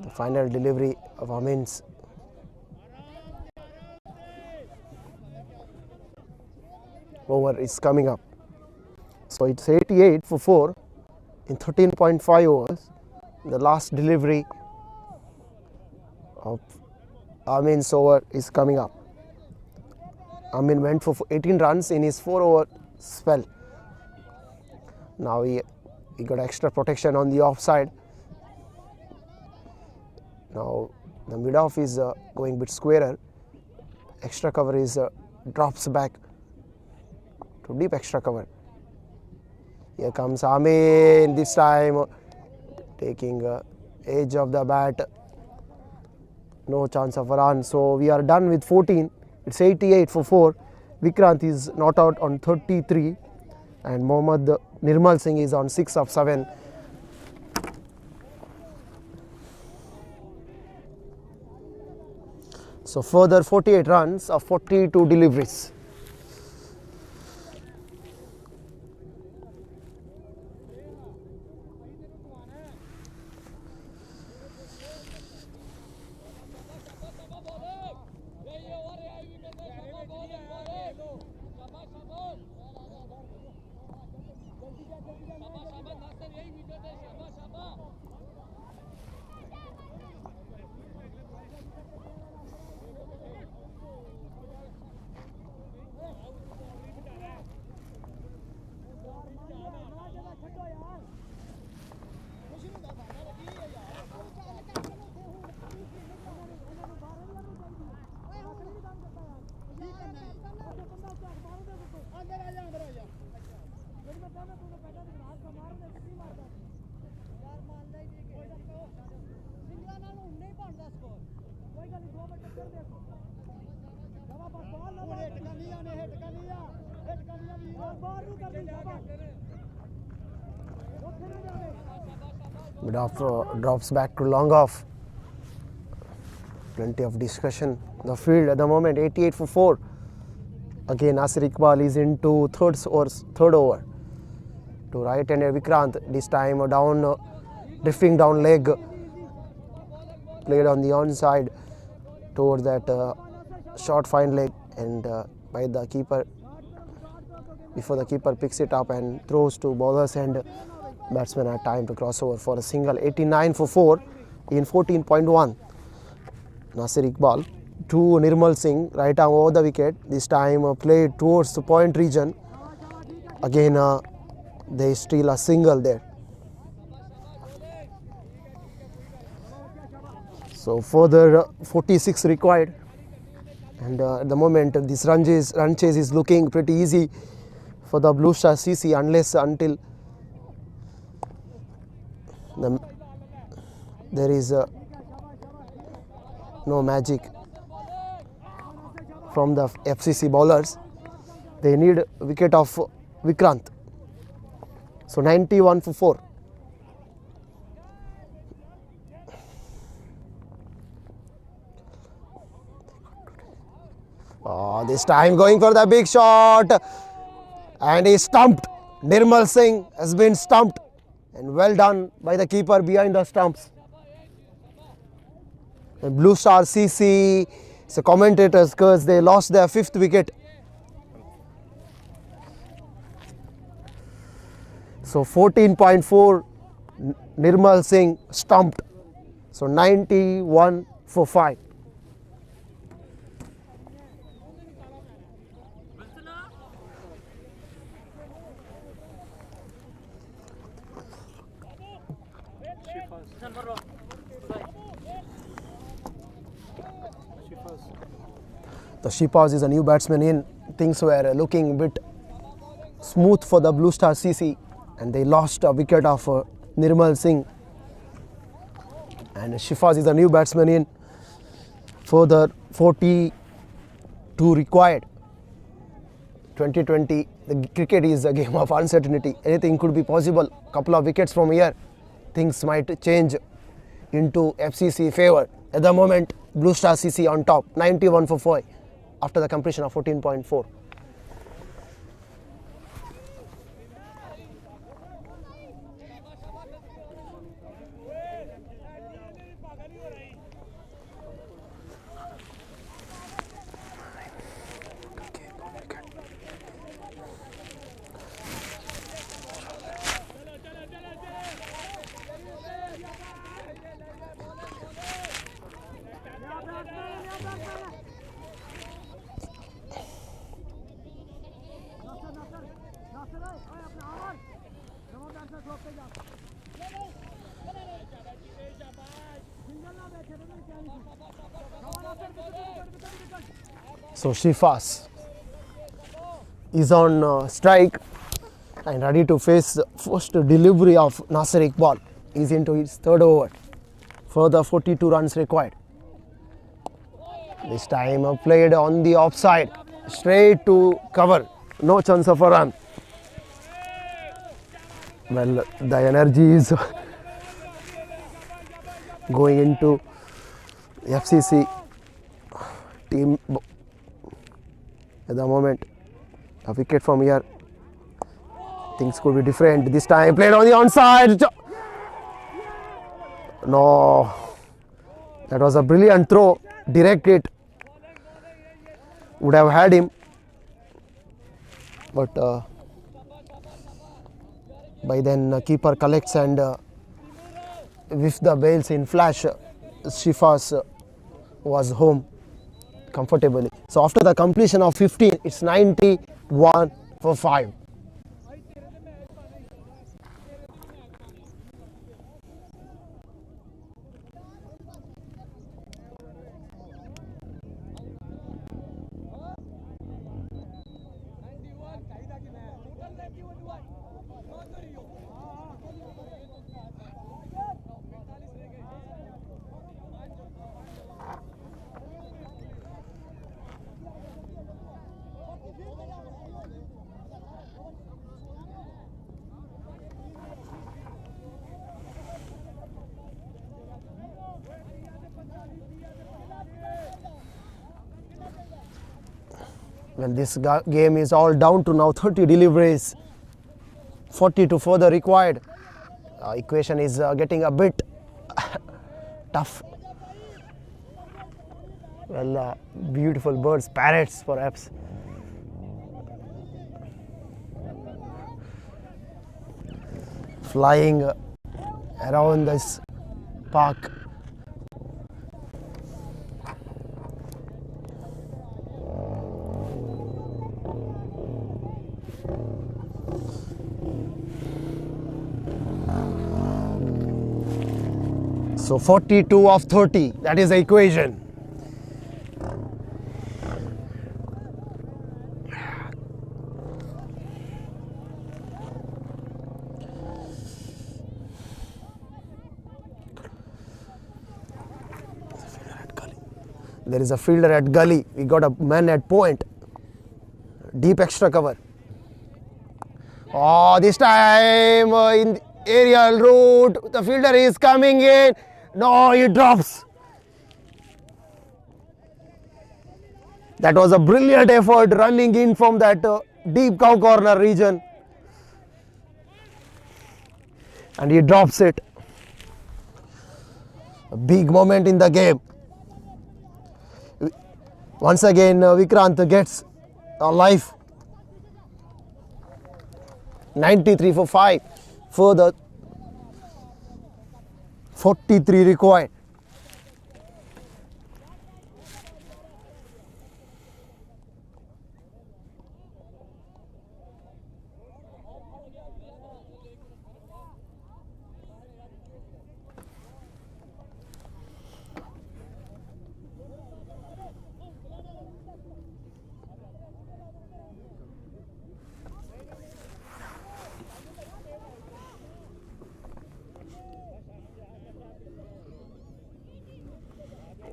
Speaker 1: The final delivery of Amin's over is coming up. So it's 88 for 4 in 13.5 overs. The last delivery of Amin's over is coming up. Amin went for 18 runs in his 4-over spell. Now he got extra protection on the offside. Now the mid-off is going a bit squarer. Extra cover is drops back to deep extra cover. Here comes Amin, this time taking edge of the bat. No chance of a run. So we are done with 14. It's 88 for 4. Vikrant is not out on 33 and Mohammad Nirmal Singh is on 6 of 7. So further 48 runs of 42 deliveries. Mid-off drops back to long off. Plenty of discussion. The field at the moment 88 for 4. Again Nasir Iqbal is into third over. To right hander Vikrant, this time down, drifting down leg. Played on the onside towards that short fine leg and by the keeper. before the keeper picks it up and throws to bowlers, and batsmen had time to cross over for a single. 89 for 4 in 14.1. Nasir Iqbal to Nirmal Singh, right arm over the wicket. This time played towards the point region. Again they steal a single there. So further 46 required, and at the moment this run chase is looking pretty easy for the Blue Star CC until there is no magic from the FCC bowlers. They need a wicket of Vikrant. So 91 for 4. This time going for the big shot, and he stumped. Nirmal Singh has been stumped, and well done by the keeper behind the stumps. The Blue Star CC, it's a commentator's curse, they lost their 5th wicket. So 14.4, Nirmal Singh stumped. So 91 for 5. The Shipaz is a new batsman in. Things were looking a bit smooth for the Blue Star CC, and they lost a wicket of Nirmal Singh. And Shifaz is a new batsman in. Further 42 required. 2020, the cricket is a game of uncertainty. Anything could be possible. Couple of wickets from here, things might change into FCC favour. At the moment, Blue Star CC on top, 91 for 5 after the completion of 14.4. So Shifaz is on strike and ready to face the first delivery of Nasir Iqbal. He's into his 3rd over. Further 42 runs required. This time played on the offside, straight to cover. No chance of a run. Well, the energy is going into FCC team at the moment. A wicket from here, things could be different. This time played on the onside. No, that was a brilliant throw. Direct hit would have had him, but by then keeper collects and with the bails in flash, Shifaz was home comfortably. So after the completion of 15, it's 91 for 5. Well, this game is all down to now 30 deliveries, 42 further required. Equation is getting a bit tough. Well, beautiful birds, parrots perhaps. flying around this park. So 42 of 30, that is the equation. There is a fielder at gully. We got a man at point. Deep extra cover. Oh, this time in aerial route, the fielder is coming in. No, he drops. That was a brilliant effort running in from that deep cow corner region. And he drops it. A big moment in the game. Once again, Vikrant gets a life. 93 for 5. Further 43 required.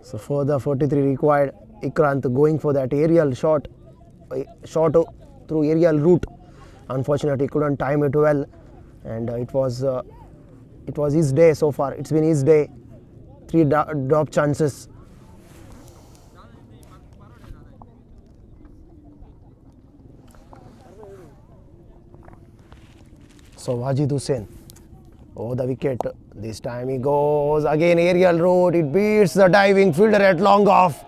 Speaker 1: So further 43 required. Vikrant going for that aerial shot through aerial route. Unfortunately, couldn't time it well, and it was his day so far. It's been his day. 3 drop chances. So Wajid Hussain. Oh, the wicket. This time he goes again aerial route. It beats the diving fielder at long off.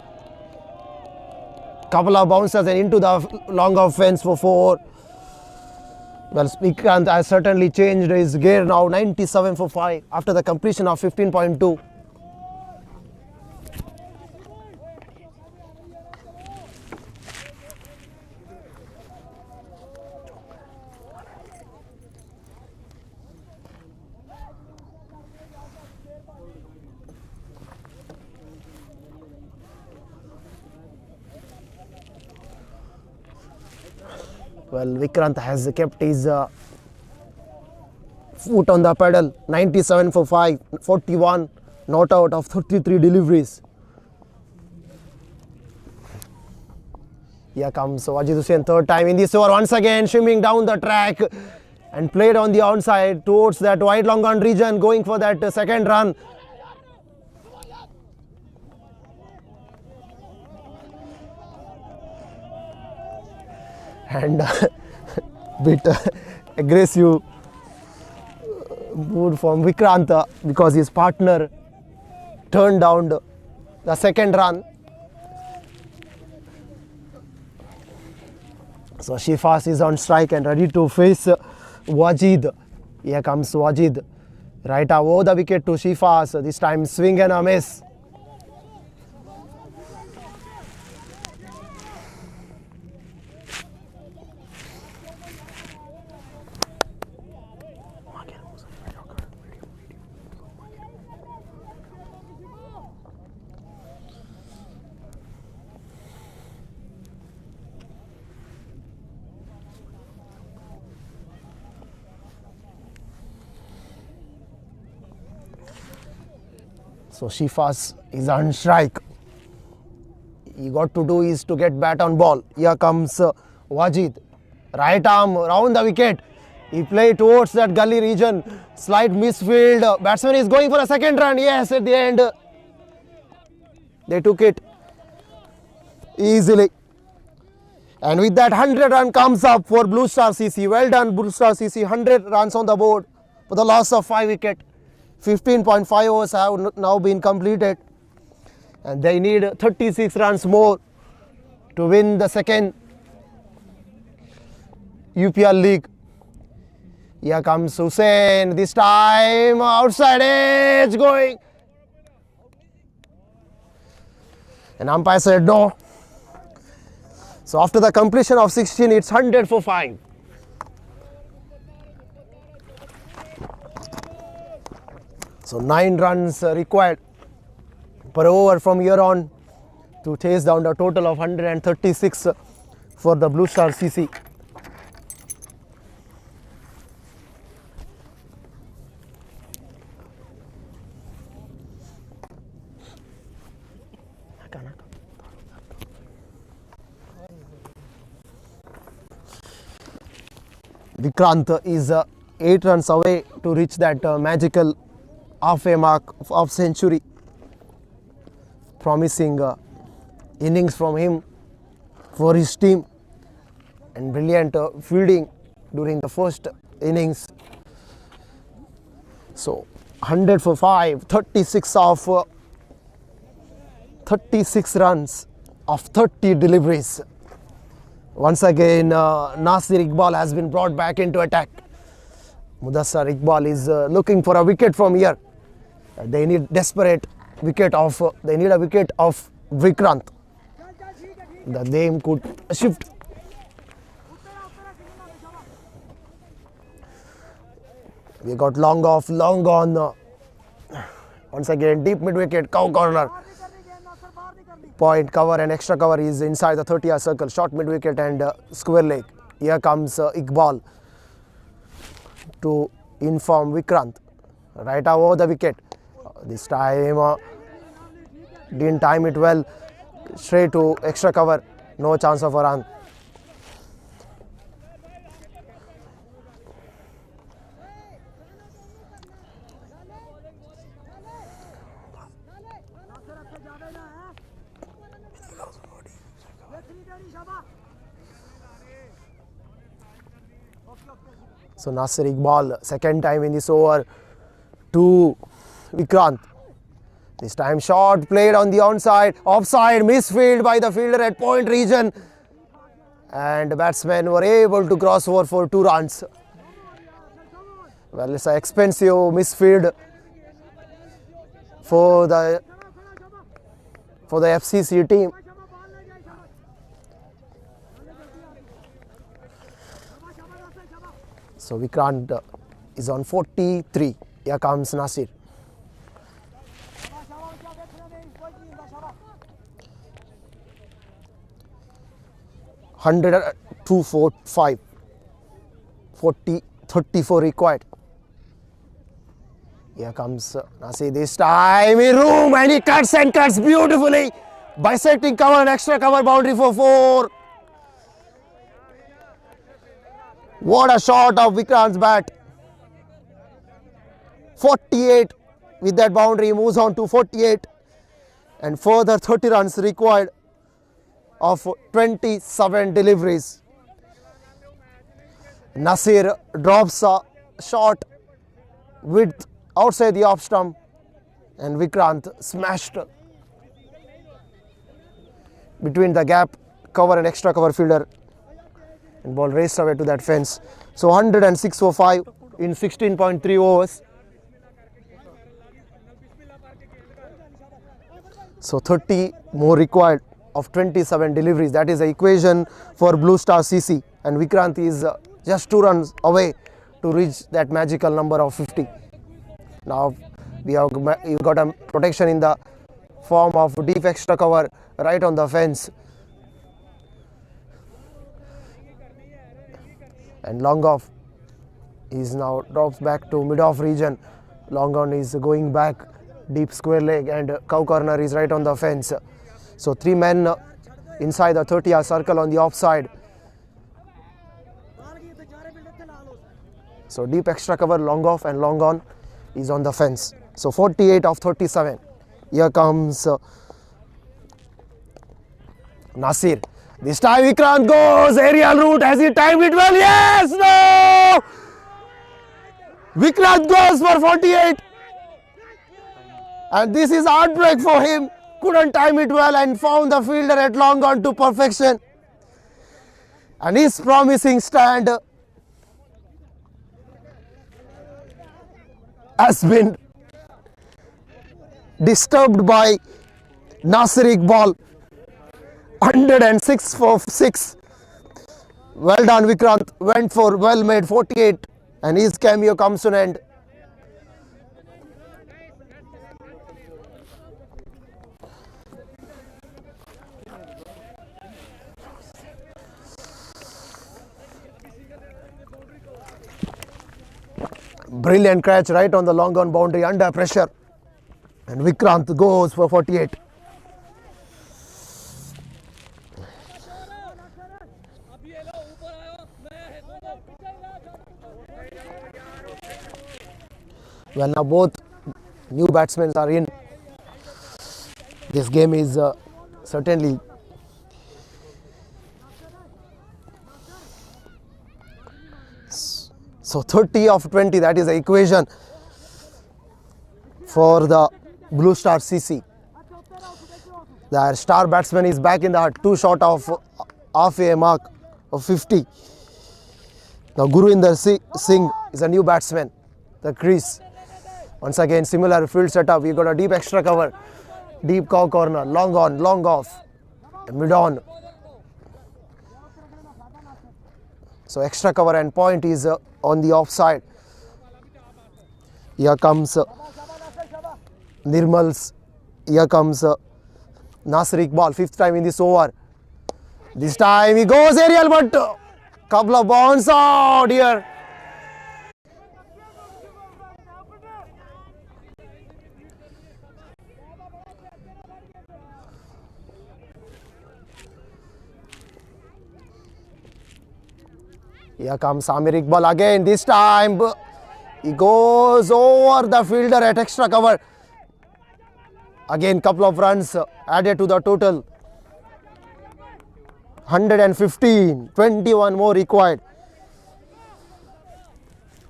Speaker 1: Couple of bounces and into the long off fence for 4. Well, Vikrant has certainly changed his gear now. 97 for 5 after the completion of 15.2. Well, Vikrant has kept his foot on the pedal. 97 for 5, 41 not out of 33 deliveries. Here comes Wajid Hussain, third time in this over, once again swimming down the track and played on the onside towards that wide long on region, going for that second run. And bit aggressive move from Vikrant because his partner turned down the second run. So Shifas is on strike and ready to face Wajid. Here comes Wajid. Right over the wicket to Shifas. This time swing and a miss. So Shifas is on strike. He got to do is to get bat on ball. Here comes Wajid. Right arm round the wicket. He played towards that gully region. Slight misfield. Batsman is going for a second run. Yes, at the end they took it easily. And with that 100 run comes up for Blue Star CC. Well done Blue Star CC. 100 runs on the board for the loss of 5 wickets. 15.5 overs have now been completed, and they need 36 runs more to win the second UPL league. Here comes Hussain. This time outside edge going. And umpire said no. So after the completion of 16, it's 100 for 5. So 9 runs required per over from here on to chase down the total of 136 for the Blue Star CC. Vikrant is 8 runs away to reach that magical halfway mark of century. Promising innings from him for his team and brilliant fielding during the first innings. So 100 for 5, 36 of 36 runs of 30 deliveries. Once again, Nasir Iqbal has been brought back into attack. Mudassar Iqbal is looking for a wicket from here. They need desperate wicket of. They need a wicket of Vikrant. The game could shift. We got long off, long on. Once again, deep mid wicket, cow corner. Point cover and extra cover is inside the 30-yard circle. Short mid wicket and square leg. Here comes Iqbal to inform Vikrant. Right over the wicket. This time didn't time it well. Straight to extra cover. No chance of a run. So Nasir Iqbal, second time in this over to Vikrant. This time shot played on the onside, offside, misfield by the fielder at point region. And the batsmen were able to cross over for 2 runs. Well, it's an expensive misfield for the FCC team. So Vikrant is on 43. Here comes Nasir. 102 for 5. 34 required. Here comes Nasir this time in room and he cuts and cuts beautifully. Bisecting cover and extra cover boundary for 4. What a shot of Vikrant's bat. 48 with that boundary, moves on to 48 and further 30 runs required of 27 deliveries. Nasir drops a shot width outside the off stump and Vikrant smashed between the gap cover and extra cover fielder and ball raced away to that fence. So 106 for 5 in 16.3 overs. So 30 more required of 27 deliveries. That is the equation for Blue Star CC, and Vikrant is just 2 runs away to reach that magical number of 50. Now you've got a protection in the form of deep extra cover right on the fence. And long off is now drops back to mid off region. Long on is going back, deep square leg and cow corner is right on the fence. So 3 men inside the 30-yard circle on the offside. So deep extra cover, long off and long on is on the fence. So 48 of 37. Here comes Nasir. This time Vikrant goes, aerial route, has he timed it well? Yes, no! Vikrant goes for 48. And this is heartbreak for him. Couldn't time it well and found the fielder at long on to perfection. And his promising stand has been disturbed by Nasir Iqbal. 106 for 6. Well done, Vikrant. Went for well made 48, and his cameo comes to an end. Brilliant catch right on the long on boundary under pressure, and Vikrant goes for 48. Well, now both new batsmen are in. This game is certainly so 30 of 20. That is the equation for the Blue Star CC. Their star batsman is back in the hut, 2 short of half a mark of 50. Now Gurinder Singh is a new batsman. The crease. Once again, similar field setup. We got a deep extra cover, deep cow corner, long on, long off, mid on. So extra cover and point is on the offside. Here comes Nirmals. Here comes Nasir Iqbal, 5th time in this over. This time he goes aerial, but couple of bounds out here. Here comes Amir Iqbal again. This time he goes over the fielder at extra cover. Again, couple of runs added to the total. 115, 21 more required.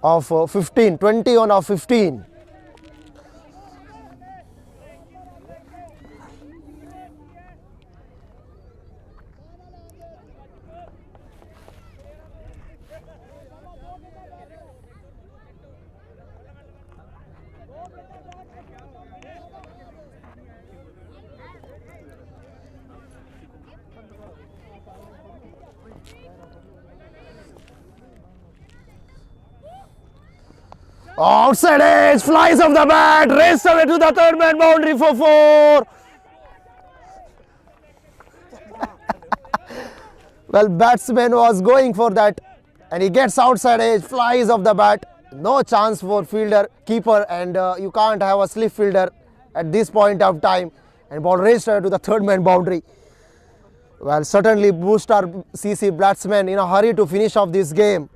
Speaker 1: Of 15, 21 of 15. Outside edge, flies off the bat, raced away to the third man boundary for 4. Well, batsman was going for that, and he gets outside edge, flies off the bat. No chance for fielder, keeper, and you can't have a slip fielder at this point of time. And ball raced away to the third man boundary. Well, certainly Blue Star CC batsmen in a hurry to finish off this game.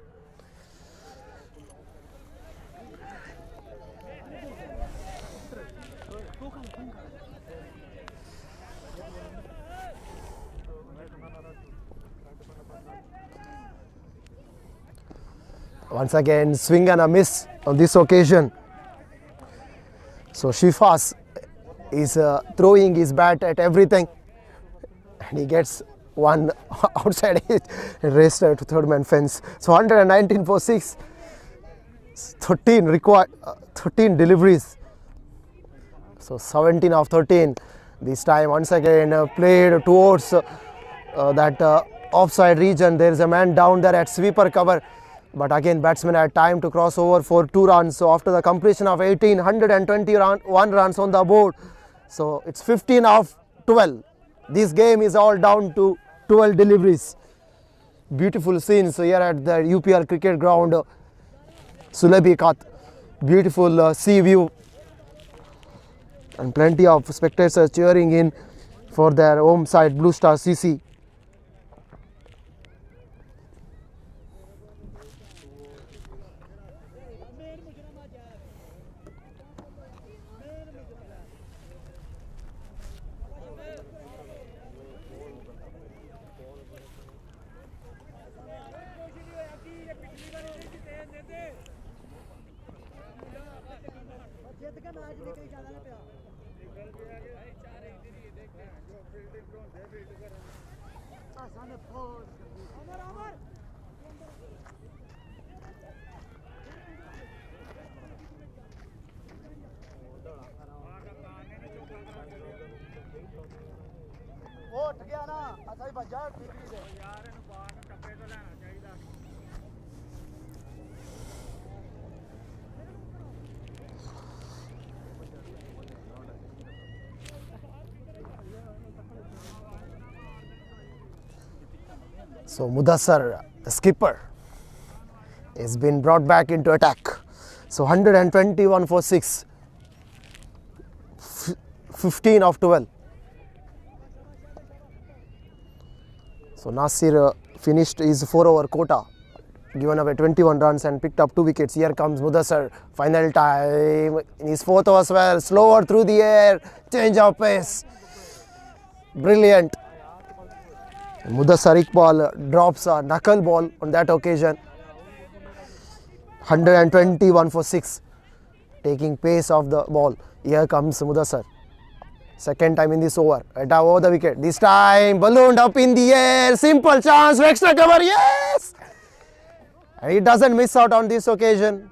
Speaker 1: Once again, swing and a miss on this occasion. So Shifas is throwing his bat at everything, and he gets one outside edge and raced to third man fence. So 119 for 6, 13 required, 13 deliveries. So 17 of 13. This time once again played towards that offside region. There is a man down there at sweeper cover. But again, batsman had time to cross over for 2 runs. So after the completion of 18, 121 runs on the board. So it's 15 of 12. This game is all down to 12 deliveries. Beautiful scenes here at the UPL cricket ground, Sulabhikat. Beautiful sea view. And plenty of spectators cheering in for their home side, Blue Star CC.
Speaker 2: ਉਹ ਉੱਠ ਗਿਆ ਨਾ ਅਸਾਂ ਹੀ ਭੱਜਾ ਠੀਕ ਨਹੀਂ ਦੇ ਯਾਰ ਇਹਨੂੰ ਬਾਹਰ ਨੂੰ ਟੱਪੇ ਤੋਂ ਲੈਣਾ ਚਾਹੀਦਾ
Speaker 1: So Mudassar, the skipper, has been brought back into attack. So 121 for 6, 15 of 12. So Nasir finished his 4-over quota, given away 21 runs and picked up 2 wickets. Here comes Mudassar, final time in his 4th over as well, slower through the air, change of pace, brilliant. Mudassar Iqbal drops a knuckle ball on that occasion. 121 for 6, taking pace of the ball. Here comes Mudassar. Second time in this over, over the wicket. This time ballooned up in the air, simple chance, extra cover, yes! And he doesn't miss out on this occasion.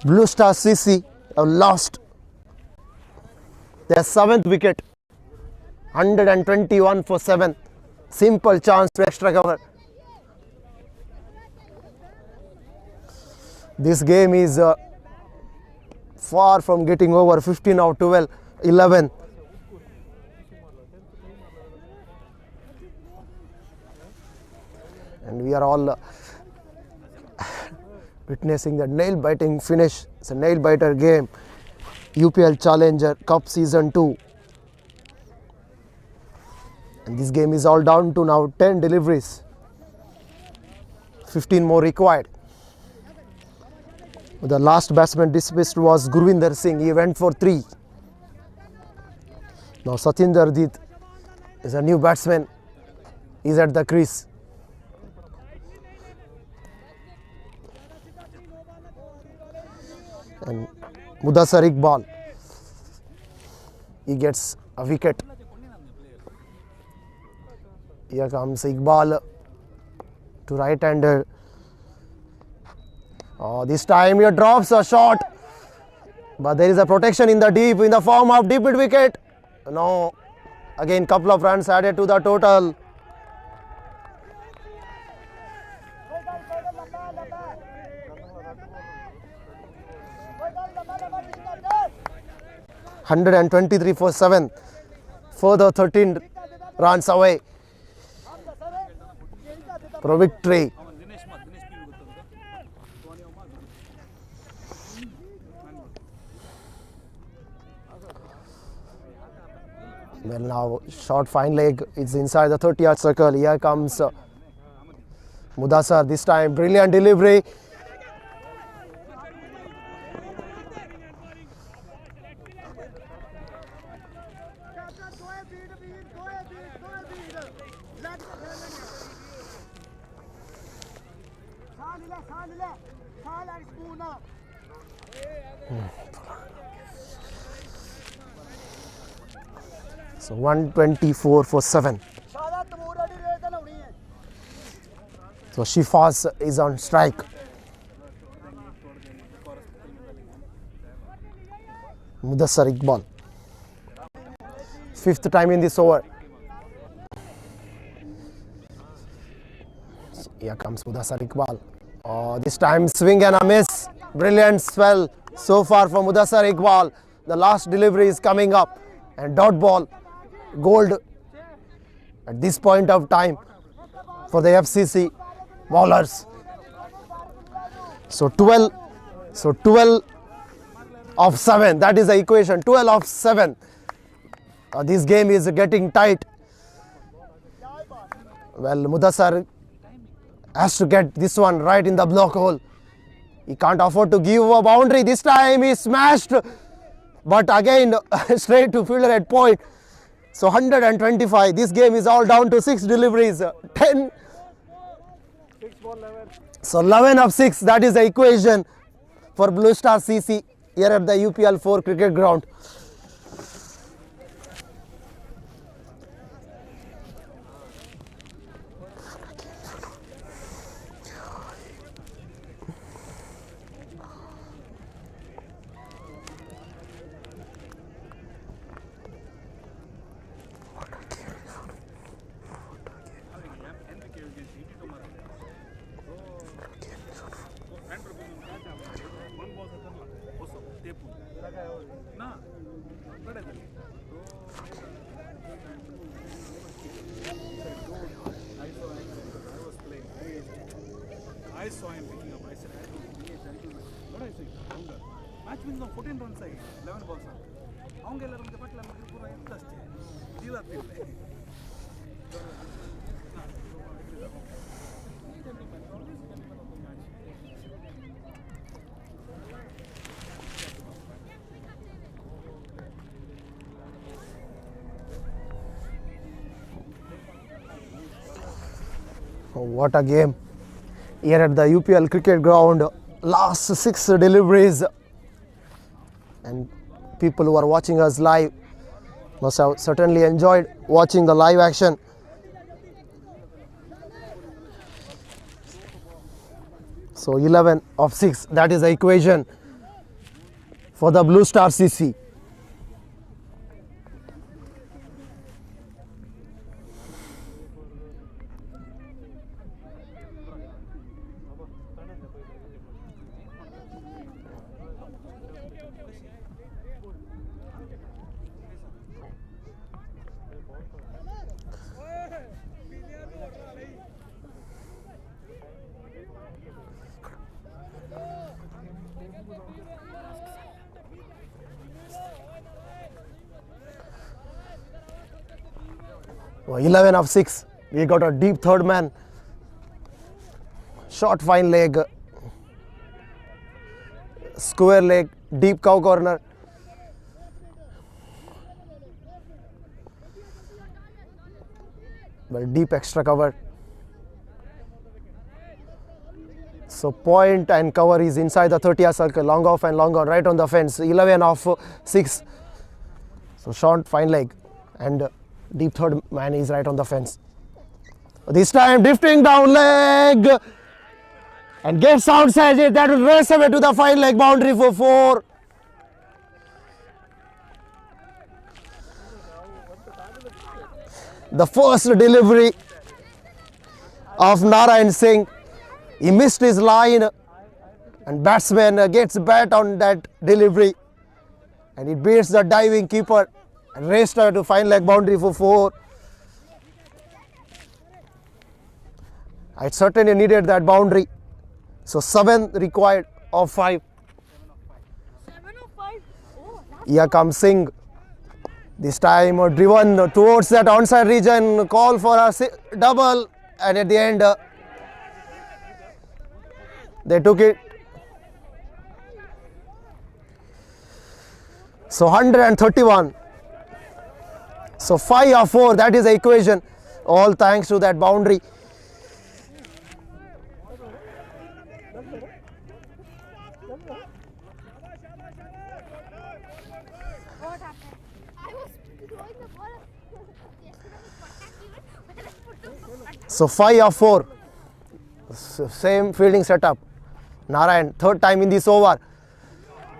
Speaker 1: Blue Star CC have lost their 7th wicket. 121 for 7. Simple chance to extra cover. This game is far from getting over. 15 out 12, 11. And we are all witnessing the nail-biting finish. It's a nail-biter game. UPL Challenger Cup Season 2. And this game is all down to now 10 deliveries. 15 more required. The last batsman dismissed was Gurvinder Singh. He went for 3. Now Satinder Deet is a new batsman. He's at the crease. And Mudassar Iqbal, he gets a wicket. Here comes Iqbal to right-hander. Oh, this time he drops a shot, but there is a protection in the deep in the form of deep mid wicket. No, again couple of runs added to the total. Hundred and 23 for 7, further 13 runs away for victory. Well, now short fine leg, it's inside the 30-yard circle. Here comes Mudassar, this time brilliant delivery. So 124 for 7. So Shifaz is on strike. Mudassar Iqbal, 5th time in this over. So here comes Mudassar Iqbal. Oh, this time swing and a miss. Brilliant spell so far from Mudassar Iqbal. The last delivery is coming up and dot ball, gold at this point of time for the FCC bowlers. So 12 of 7, that is the equation, 12 of 7. This game is getting tight. Well, Mudassar has to get this one right in the block hole. He can't afford to give a boundary. This time he smashed, but again straight to fielder at point. So 125. This game is all down to 6 deliveries. 10. So 11 of 6. That is the equation for Blue Star CC here at the UPL 4 cricket ground.
Speaker 2: I saw him picking up. I said, I don't be a gentleman. What I say? Match wins now 14 runs, 11 balls. Aunque la runde patla me pura interest. Deal at it.
Speaker 1: Oh, what a game here at the UPL cricket ground. Last 6 deliveries, and people who are watching us live must have certainly enjoyed watching the live action. So 11 of 6, that is the equation for the Blue Star CC. Well, 11 of 6. We got a deep third man. Short fine leg. Square leg. Deep cow corner. Well, deep extra cover. So point and cover is inside the 30-yard circle. Long off and long on. Right on the fence. 11 of 6. So short fine leg. And deep third man is right on the fence. This time drifting down leg and gets outside it. That will race away to the fine leg boundary for 4. The first delivery of Narayan Singh. He missed his line and batsman gets bat on that delivery and it beats the diving keeper and raced her to fine leg boundary for 4. I certainly needed that boundary. So 7 required of 5.
Speaker 6: 7 of 5. Oh,
Speaker 1: Here comes Singh. This time driven towards that onside region. Call for a double, and at the end they took it. So 131. So 5 of 4, that is the equation, all thanks to that boundary.
Speaker 6: what happened? I was throwing the ball.
Speaker 1: So 5 of 4. Same fielding setup. Narayan, third time in this over.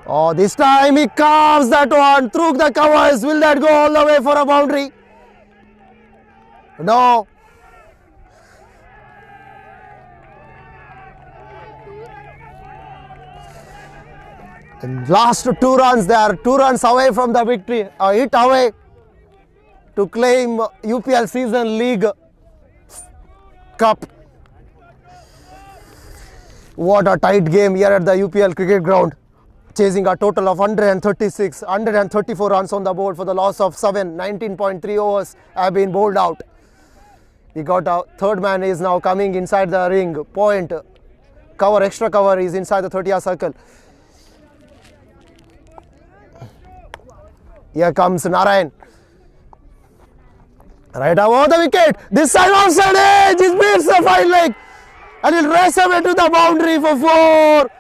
Speaker 1: Oh, this time he carves that one through the covers. Will that go all the way for a boundary? No. And last 2 runs, they are 2 runs away from the victory. A hit away to claim UPL Season League Cup. What a tight game here at the UPL cricket ground. Chasing a total of 134 runs on the board for the loss of 7. 19.3 overs have been bowled out. We got a third man is now coming inside the ring. Point, cover, extra cover is inside the 30-yard circle. Here comes Narayan. Right over the wicket. This side outside edge. It beats the fine leg. And he'll race away to the boundary for 4.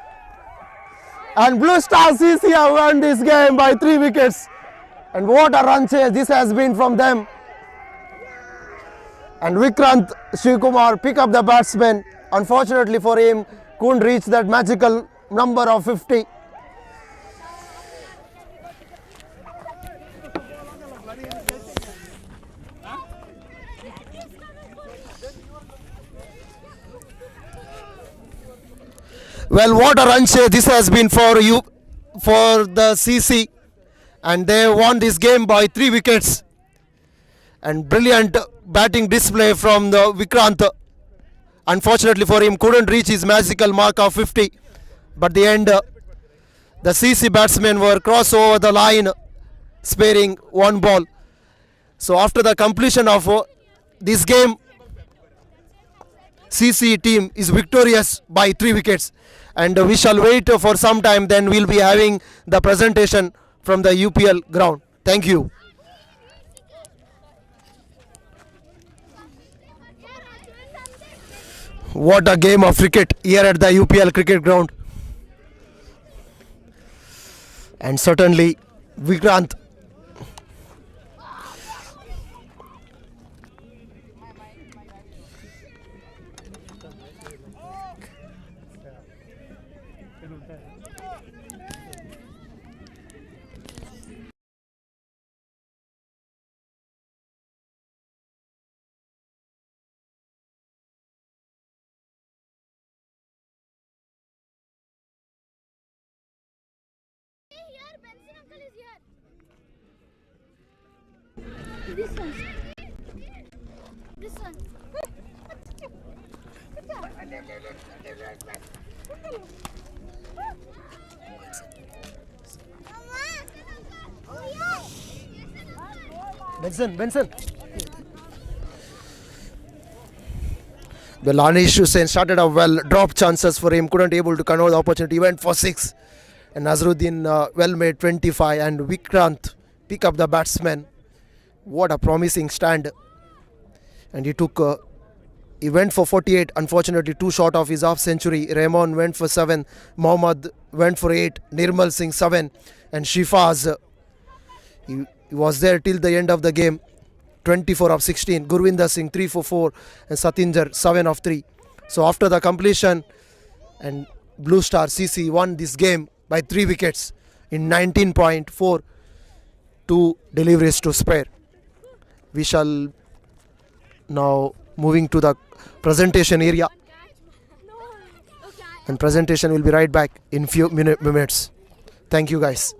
Speaker 1: And Blue Star CC have won this game by 3 wickets. And what a run chase this has been from them. And Vikrant Shivakumar pick up the batsman. Unfortunately for him, couldn't reach that magical number of 50. Well, what a run chase this has been for you, for the CC. and they won this game by 3 wickets. And brilliant batting display from the Vikrant. Unfortunately for him, couldn't reach his magical mark of 50. But the end, the CC batsmen were crossed over the line, sparing one ball. So after the completion of this game, CC team is victorious by 3 wickets. And we shall wait for some time, then we'll be having the presentation from the UPL ground. Thank you. What a game of cricket here at the UPL cricket ground. And certainly Vikrant
Speaker 6: Here, Benson uncle is here. This one. This one.
Speaker 1: Benson. Well, Anish Hussain started off well, dropped chances for him, couldn't able to convert the opportunity, went for 6. And Nazruddin well made 25, and Vikrant pick up the batsman. What a promising stand. And he went for 48, unfortunately too short of his half century. Rahman went for 7, Mohammad went for 8, Nirmal Singh 7, and Shifaz, he was there till the end of the game, 24 of 16. Gurvinder Singh 3 for 4, and Satinjar 7 of 3. So after the completion, and Blue Star CC won this game by 3 wickets in 19.4, 2 deliveries to spare. We shall now moving to the presentation area, and presentation will be right back in few minutes. Thank you guys.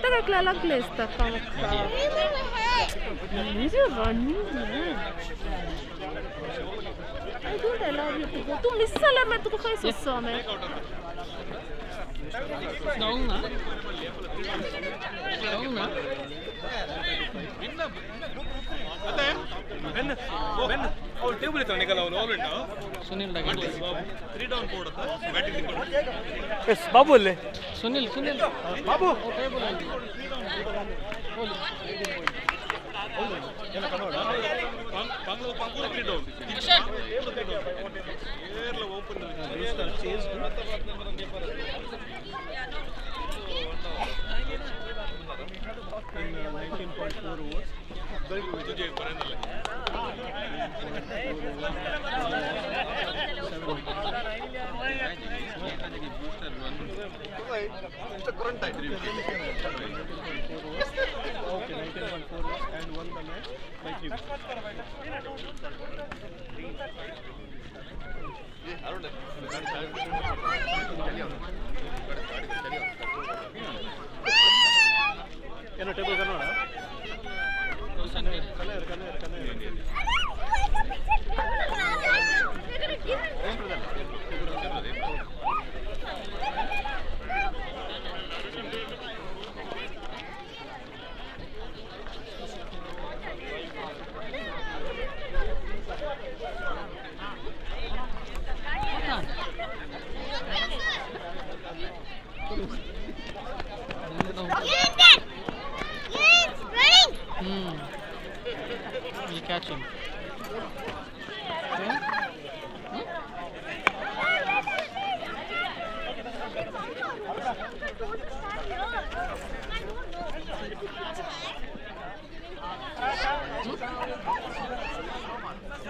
Speaker 6: Tagakla lagleista kanssa. Mitä running? Ai tunteella on juttu. Tunnissa lämmättä kun kai Suomeen.
Speaker 7: Nonga.
Speaker 2: Ben, ಅವ್ರು table ಇತ್ತು ನಿಕಲ ಅವನು ಓಲ್ ಉಂಟಾ
Speaker 7: Sunil ಡಗಂಡಿ
Speaker 2: 3 down ಕೊಡುತ್ತಾ batting ಕೊಡು
Speaker 1: S Babu ಅಲ್ಲಿ
Speaker 7: Sunil
Speaker 1: Babu
Speaker 7: table ಅಲ್ಲಿ
Speaker 2: ಎಲ್ಲ ಕನ್ನಡ ಬಾಂಗ್ಲಾ ಪೂರ 3 ಡೌನ್ ಏರ್ಲ ಓಪನ್ ಸ್ಟಾರ್ ಚೇಂಜ್ 19.4 overs तुझे Barendra current time okay 19.4 overs and won the match by 3 ಏನು table Kannada
Speaker 7: You catch him. Okay.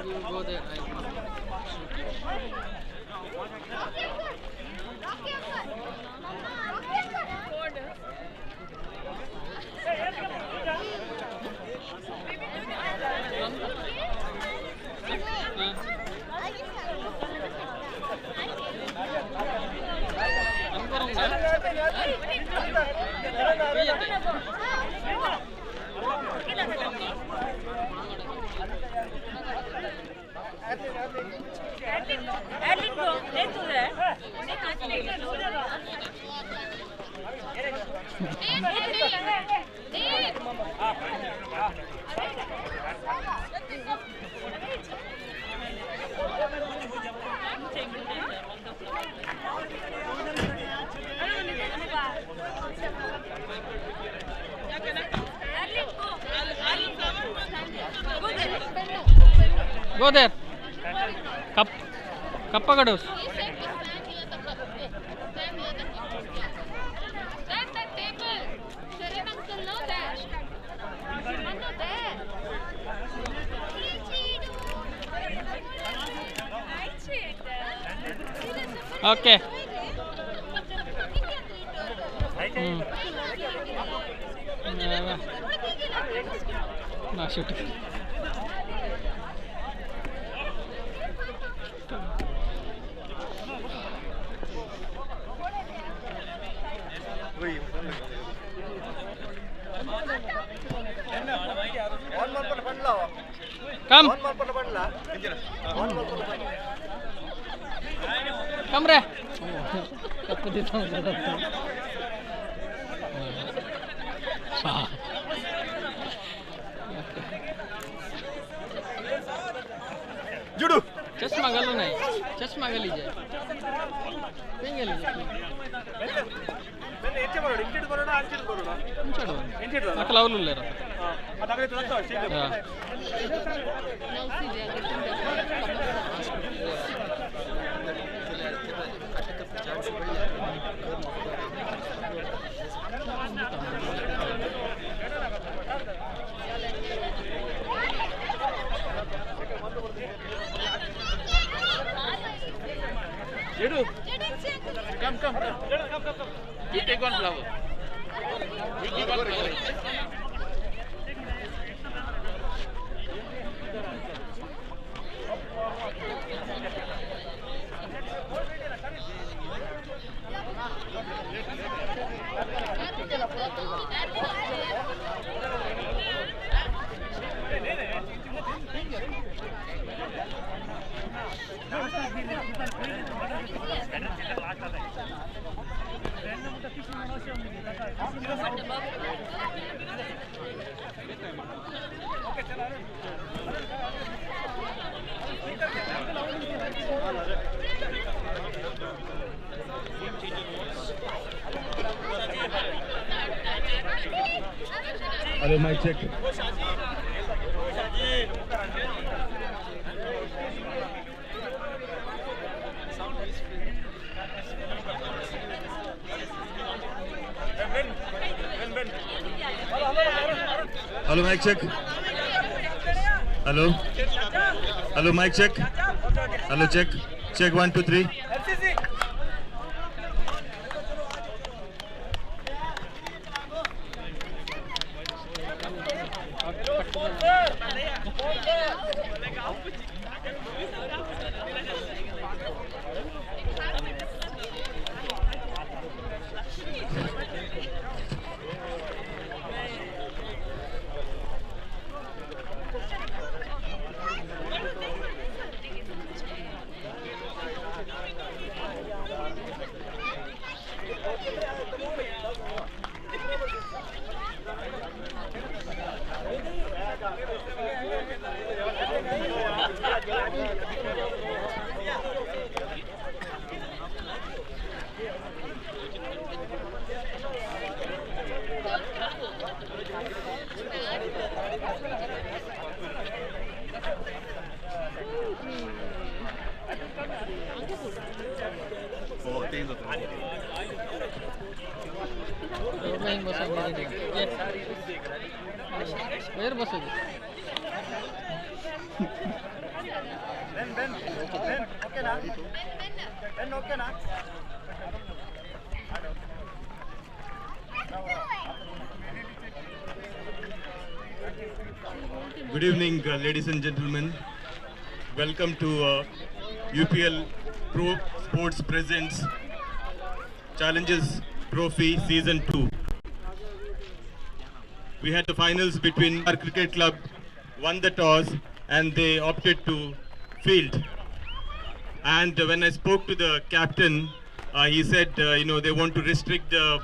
Speaker 7: You go there. Go there. Kappagadus.
Speaker 6: That table. Sharon uncle, no there. Shimon, no there.
Speaker 7: Okay. No, shoot. Come. Come, Ray.
Speaker 3: Judo.
Speaker 7: चश्मा गलो नहीं चश्मा गली जाए पेंगली అట్లా అవులు లేరా Come. You take one flower. You give one flower.
Speaker 3: Hello, mic check. Hello, mic check. Hello. Hello, mic check. Hello, check. Check 1, 2, 3. Where was it? Good evening, ladies and gentlemen. Welcome to UPL Pro Sports Presents Challenges Trophy Season 2. We had the finals between our cricket club, won the toss and they opted to field. And when I spoke to the captain, he said, they want to restrict the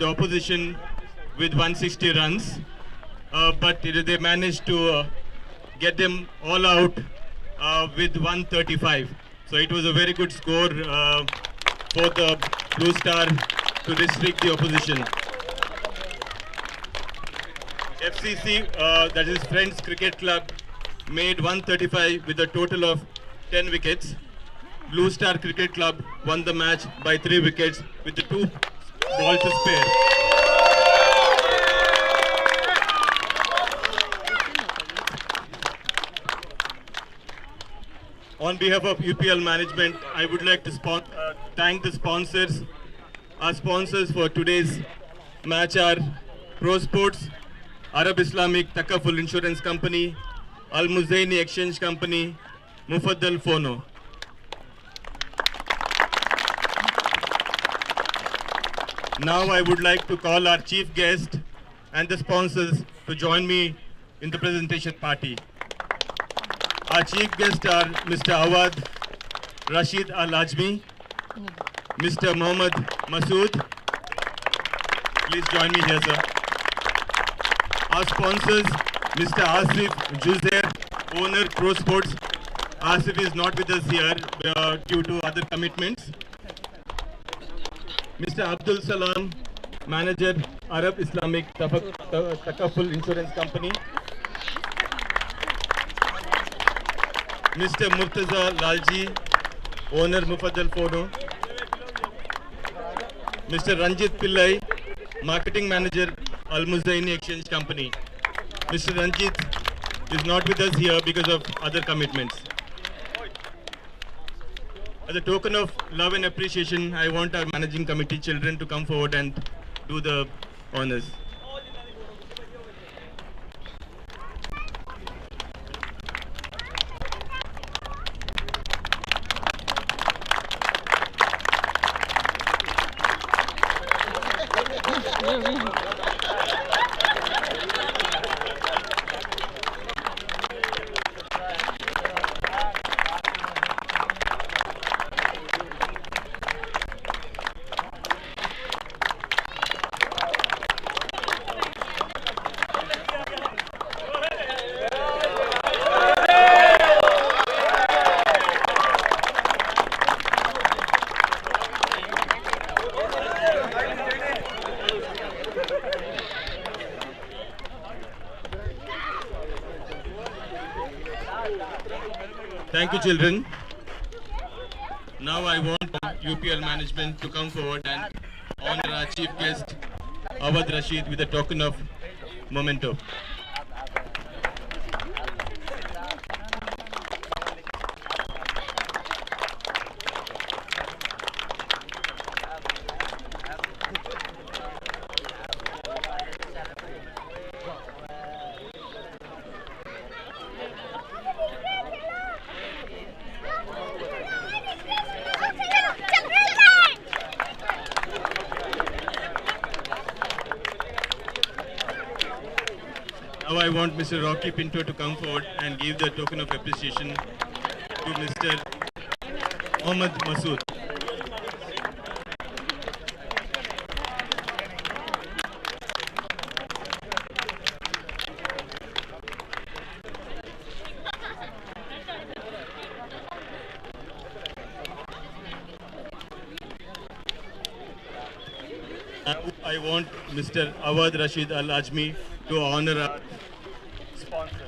Speaker 3: opposition with 160 runs. But they managed to get them all out with 135. So it was a very good score for the Blue Star to restrict the opposition. FCC, that is Friends Cricket Club, made 135 with a total of 10 wickets. Blue Star Cricket Club won the match by 3 wickets with the 2 balls to spare. On behalf of UPL management, I would like to thank the sponsors. Our sponsors for today's match are Pro Sports, Arab Islamic Takaful Insurance Company, Al Muzaini Exchange Company, Mufaddal Fono. Now I would like to call our chief guest and the sponsors to join me in the presentation party. Our chief guests are Mr. Awad Rashid Al-Ajmi, Mr. Mohammad Masood. Please join me here, sir. Our sponsors, Mr. Asif Juzair, owner Pro Sports. Asif is not with us here due to other commitments. Mr. Abdul Salam, manager, Arab Islamic Takaful Insurance Company. Mr. Murtaza Lalji, owner Mufaddal Fono. Mr. Ranjit Pillai, marketing manager, Al Muzaini Exchange Company. Mr. Ranjit is not with us here because of other commitments. As a token of love and appreciation, I want our managing committee children to come forward and do the honors. Thank you, children. Now I want UPL management to come forward and honor our chief guest, Awad Rashid, with a token of memento. Now I want Mr. Rocky Pinto to come forward and give the token of appreciation to Mr. Mohammad Masood. I want Mr. Awad Rashid Al-Ajmi to honor our sponsor.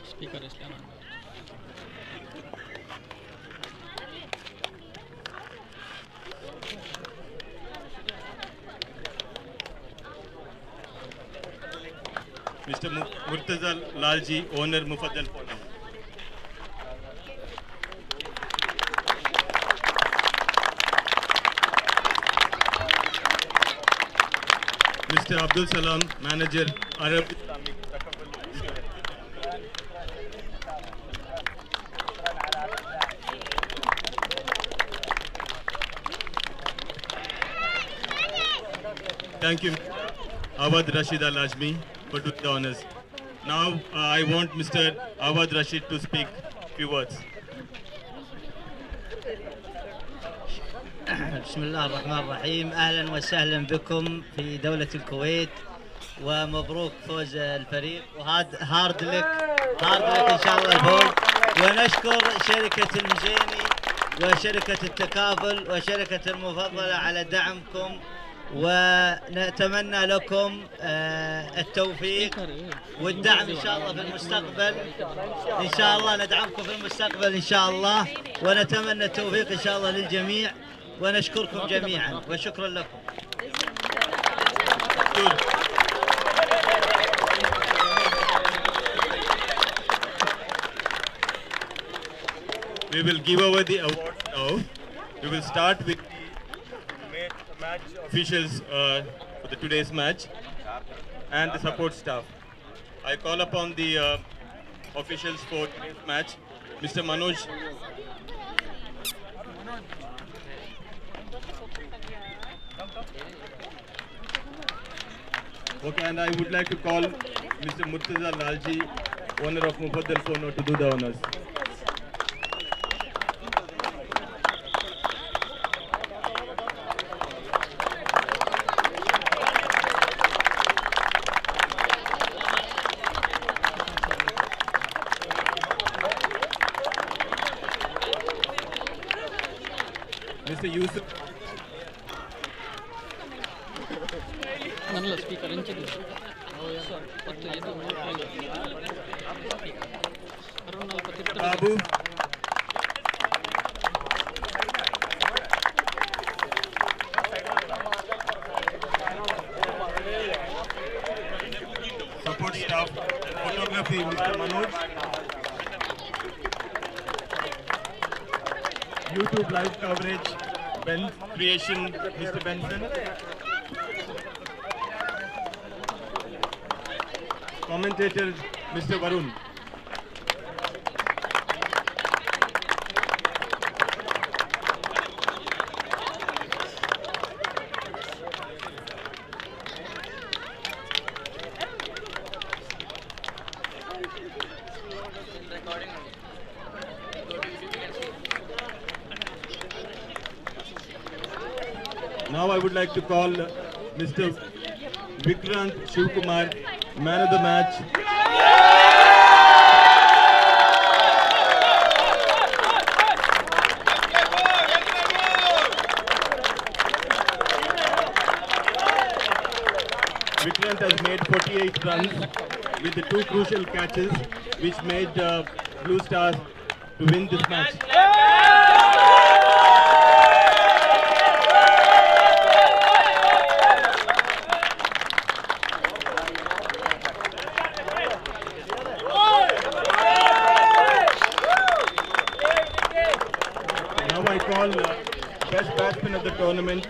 Speaker 3: Speaker Islam. Mr. Murtaza Lalji, owner Mufaddal Fono. Mr. Abdul Salam, manager, Arab Islamic Takaful. Thank you, Awad Rashid Al-Ajmi, for doing the honors. Now I want Mr. Awad Rashid to speak a few words.
Speaker 8: بسم الله الرحمن الرحيم. أهلا وسهلا بكم في دولة الكويت ومبروك فوز الفريق وهذا هارد لك إن شاء الله الفوز. ونشكر شركة المزيني وشركة التكافل وشركة المفضلة على دعمكم ونتمنى لكم التوفيق والدعم إن شاء الله في المستقبل. إن شاء الله ندعمكم في المستقبل إن شاء الله، ونتمنى التوفيق إن شاء الله للجميع، ونشكركم جميعا وشكرا لكم.
Speaker 3: We will give away the awards now. We will start with the match officials for the today's match and the support staff. I call upon the officials for today's match, Mr. Manoj. Okay, and I would like to call Mr. Murtaza Lalji, owner of Mufaddal Phono, to do the honors. Mr. Yusuf.
Speaker 9: ನನ್ನಲ್ಲ speaker ಹಂಚಿದ್ದು ಮತ್ತು ಇದು
Speaker 3: Babu. Support staff, photography, Mr. Manoj. YouTube live coverage, Creation, Mr. Benson. Commentator, Mr. Varun. Now I would like to call Mr. Vikrant Shivkumar, man of the match. Vikrant has made 48 runs with the 2 crucial catches which made Blue Stars to win this match. I call best batsman of the tournament,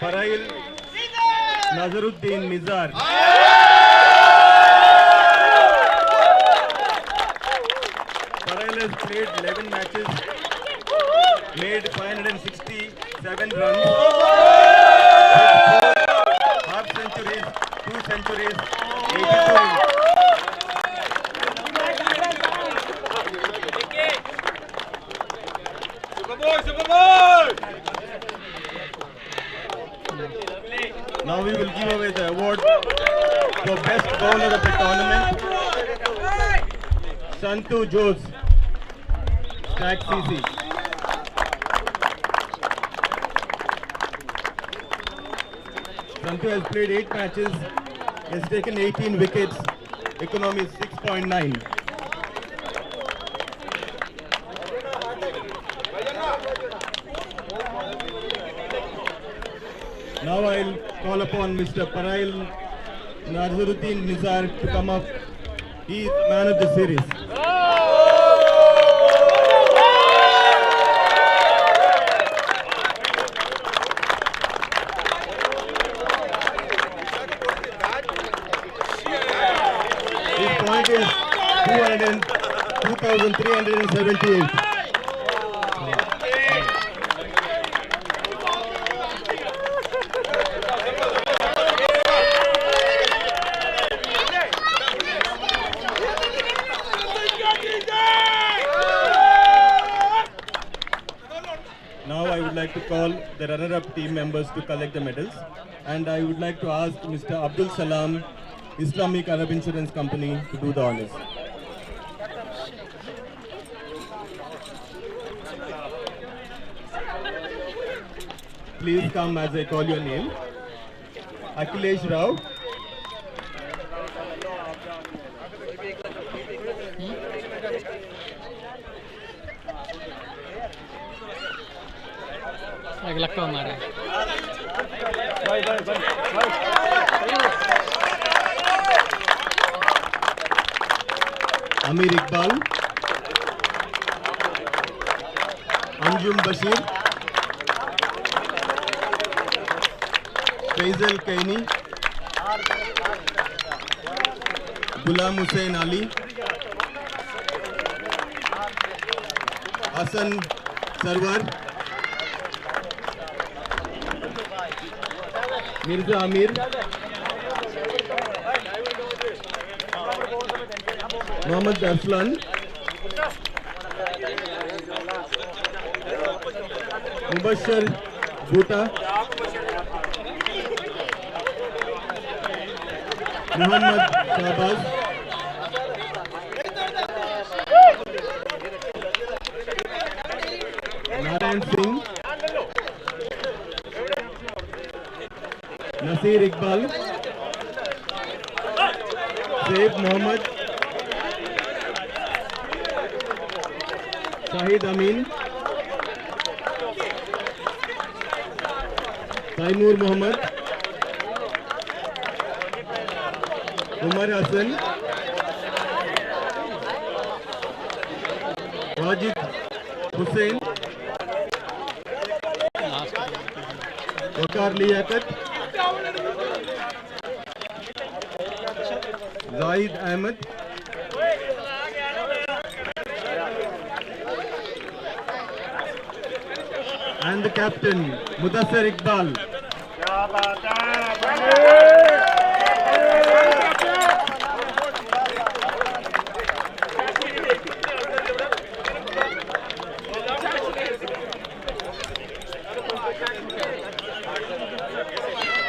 Speaker 3: Farail Nazaruddin Nizar. Farail has played 11 matches, made 567 runs, half centuries, 2 centuries, 82 runs. Now we will give away the award for best bowler of the tournament, Santu Jose, Stack CC. Santu has played 8 matches, has taken 18 wickets, economy is 6.9. Now I'll call upon Mr. Parail Nazaruddin Nizar to come up. He is the man of the series. His point is 2,378. Now I would like to call the runner-up team members to collect the medals, and I would like to ask Mr. Abdul Salam, Islamic Arab Insurance Company, to do the honors. please come as I call your name. Akhilesh Rao.
Speaker 9: लगता हमारे
Speaker 3: Amir Iqbal, Anjum Bashir, Faisal Kaini, Ghulam Hussain Ali, Hassan Sarwar, Mirza Amir, Mohammad Arslan, Mubashir Bhuta, Muhammad Shahbaz, Narayan Singh, Nasir Iqbal, Saif Mohammed, Shahid Amin, Taimur Mohammed, Umar Hassan, Wajid Hussain, Waqar Liaquat, Zaid Ahmed, and the captain Mudassir Iqbal.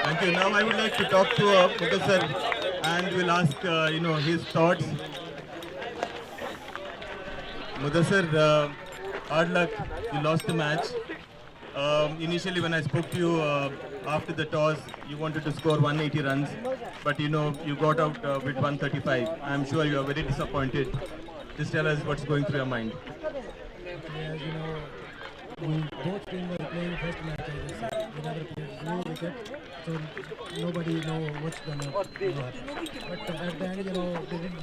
Speaker 3: Thank you. Now I would like to talk to Mudassir and we'll ask his thoughts. Mudassir, hard luck, you lost the match. Initially when I spoke to you after the toss, you wanted to score 180 runs, but you got out with 135. I'm sure you are very disappointed. Just tell us what's going through your mind.
Speaker 5: As you know, both teams were playing first match. We never played no wicket, so nobody know what's gonna happen. But at the end, they did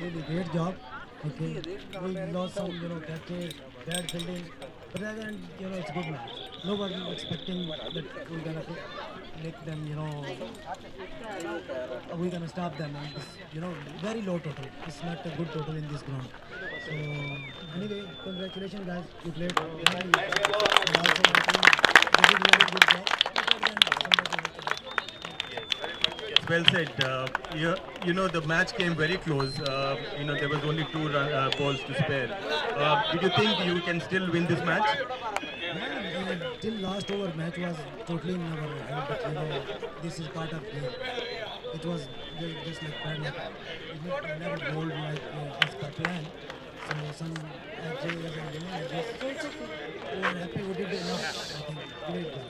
Speaker 5: really great job. Okay, we lost some, catches, bad fielding, but at the end, it's a good match. Nobody expecting that we're gonna make them, we're gonna stop them. And this, very low total. It's not a good total in this ground. So anyway, congratulations guys. You played well. And also my team, they did very good job.
Speaker 3: Well said. The match came very close. There was only 2 balls to spare. Did you think you can still win this match?
Speaker 5: Yeah, till last over match was totally in our hand, but this is part of game. It was just like bad luck. It never bowled like as per plan. So some edges and edges. We are happy we did enough. I think great job.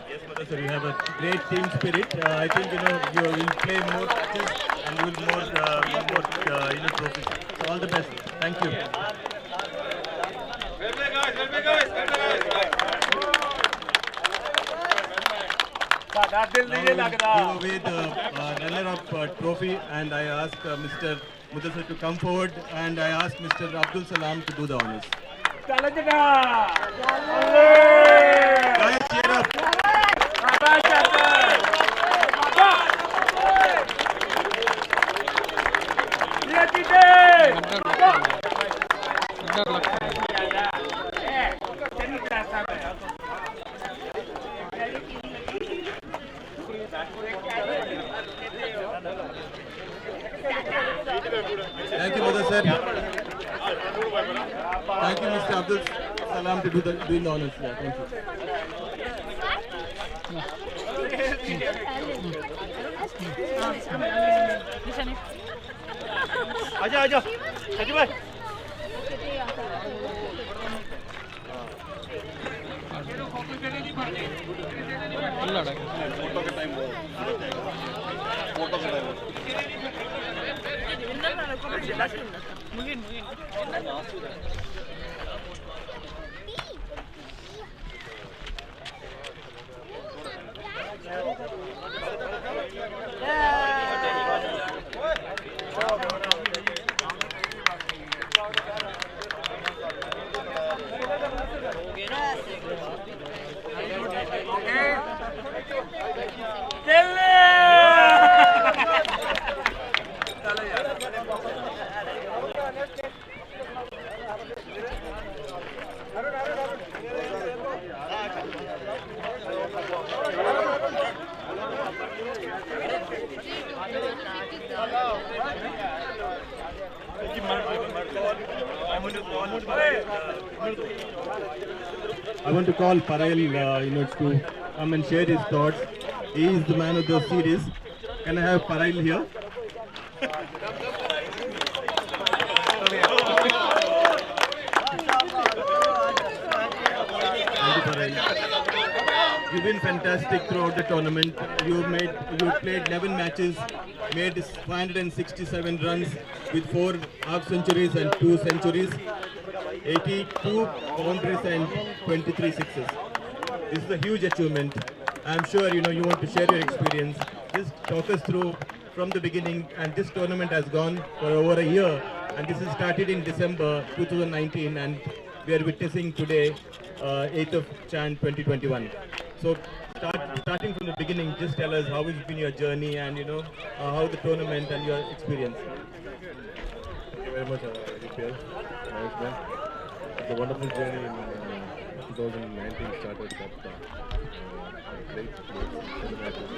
Speaker 3: Yes, Mudassir, you have a great team spirit. I think you will play more matches and you will more trophies. So all the best. Thank you.
Speaker 7: Well play guys, well play guys, well play guys.
Speaker 3: Now we will give away the runner-up trophy, and I ask Mr. Mudassir to come forward, and I ask Mr. Abdul Salam to do the honors. Guys, cheer up. Thank you, Mudassir. Thank you, Mr. Abdul Salam, to doing the honors. Yeah, thank you.
Speaker 7: आजा सजी भाई
Speaker 3: I want to call Parail, to come and share his thoughts. He is the man of the series. Can I have Parail here? Thank you, Parail. You've been fantastic throughout the tournament. You played 11 matches, made 567 runs with 4 half centuries and 2 centuries. 82 boundaries and 23 sixes. This is a huge achievement. I'm sure you want to share your experience. Just talk us through from the beginning. And this tournament has gone for over a year. And this is started in December 2019, and we are witnessing today 8th of Jan 2021. So starting from the beginning, just tell us how has been your journey and how the tournament and your experience.
Speaker 10: Thank you very much, UPL management. It's a wonderful journey in 2019 started, but great matches.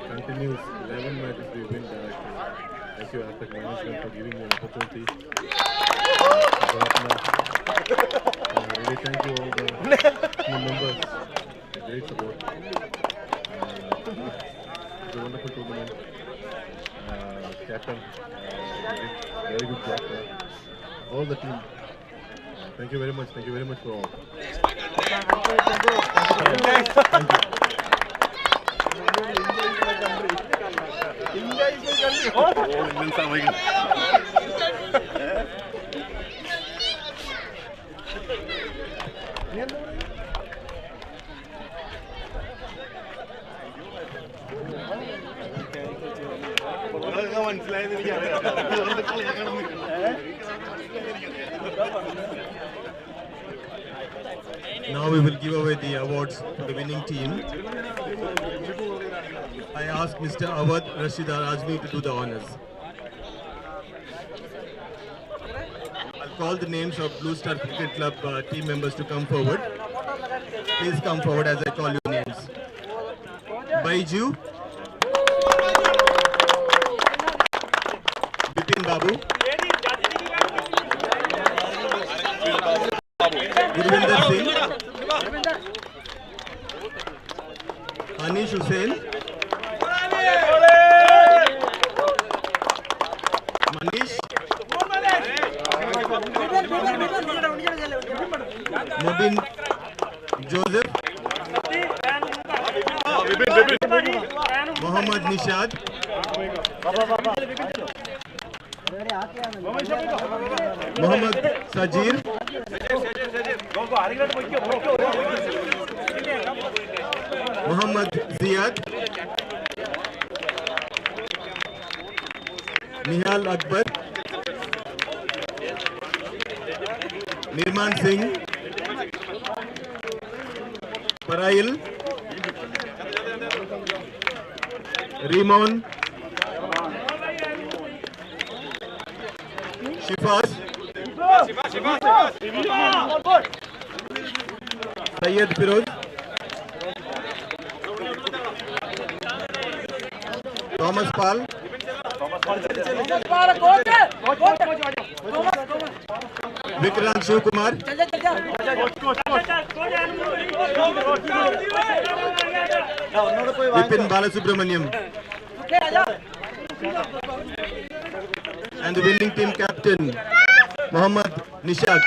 Speaker 10: Continues 11 matches we win directly. Thank you, Aspect Management, for giving me an opportunity. Really thank you all the team members. Great support. It's a wonderful tournament. Captain, very good job. All the team. Thank you very much. Thank you very much for all. Thank you.
Speaker 3: Now we will give away the awards to the winning team. I ask Mr. Awad Rashid Rajmi to do the honors. I'll call the names of Blue Star Cricket Club team members to come forward. Please come forward as I call your names. Baiju, Bipin Babu, Gurvinder Singh, Anish Hussain, Manish, Mobin Joseph, Mohammad Nishad, Mohammad Sajir, Mohammad Ziyad, Nihal Akbar, Nirman Singh, Parail, Rimon, Shifas, Syed Firoz, Thomas Pal, Vikrant Shiv Kumar, Vipin Balasubramaniam, and the winning team captain Mohammad Nishad.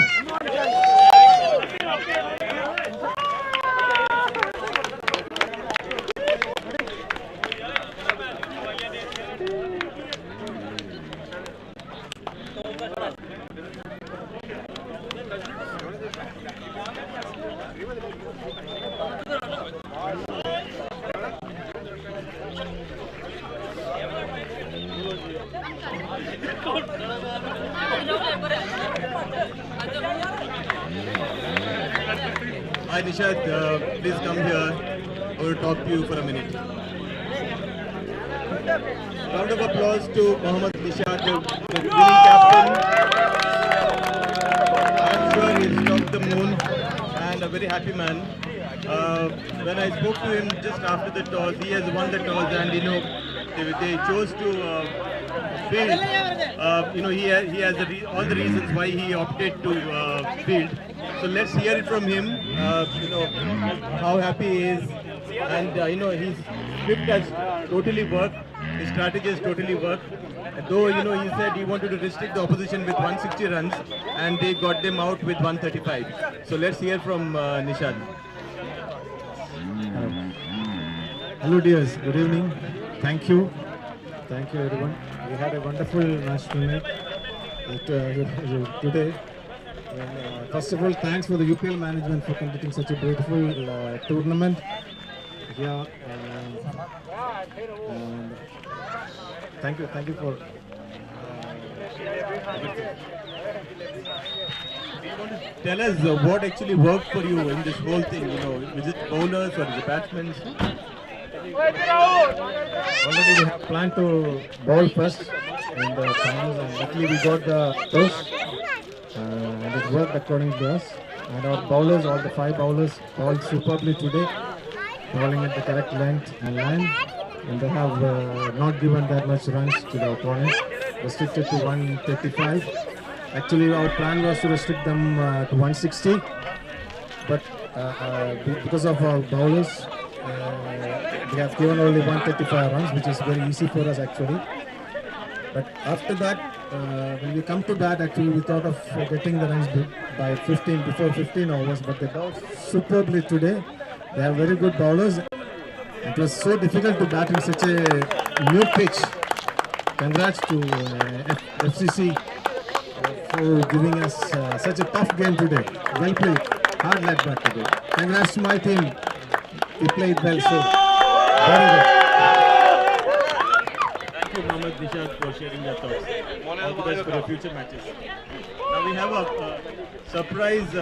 Speaker 3: Hi Nishad, please come here. I will talk to you for a minute. Round of applause to Mohammad Nishad, the winning captain. I'm sure he's topped the moon and a very happy man. When I spoke to him just after the toss, he has won the toss and they chose to field. He has all the reasons why he opted to field. So let's hear it from him. How happy he is, and his script has totally worked. His strategy has totally worked. Though he said he wanted to restrict the opposition with 160 runs, and they got them out with 135. So let's hear from Nishad.
Speaker 11: Hello dears, good evening. Thank you everyone. We had a wonderful match tonight, today. And, first of all, thanks for the UPL management for conducting such a beautiful tournament. Yeah, and thank you for everything.
Speaker 3: Tell us what actually worked for you in this whole thing. Is it bowlers or is it batsmen?
Speaker 11: Already we have planned to bowl first in the finals, and luckily we got the toss, and it worked according to us. And our bowlers, all the 5 bowlers, bowled superbly today, bowling at the correct length and line, and they have not given that much runs to the opponents, restricted to 135. Actually, our plan was to restrict them to 160, but because of our bowlers, we have given only 135 runs, which is very easy for us actually. But after that, when we come to bat, actually we thought of getting the runs by before 15 overs, but they bowled superbly today. They have very good bowlers. It was so difficult to bat in such a new pitch. Congrats to FCC for giving us such a tough game today. Well played, hard led back today. Congrats to my team. We played well, so very good.
Speaker 3: Thank you, Mohammad Nishad, for sharing your thoughts. All the best for the future matches. Now we have a surprise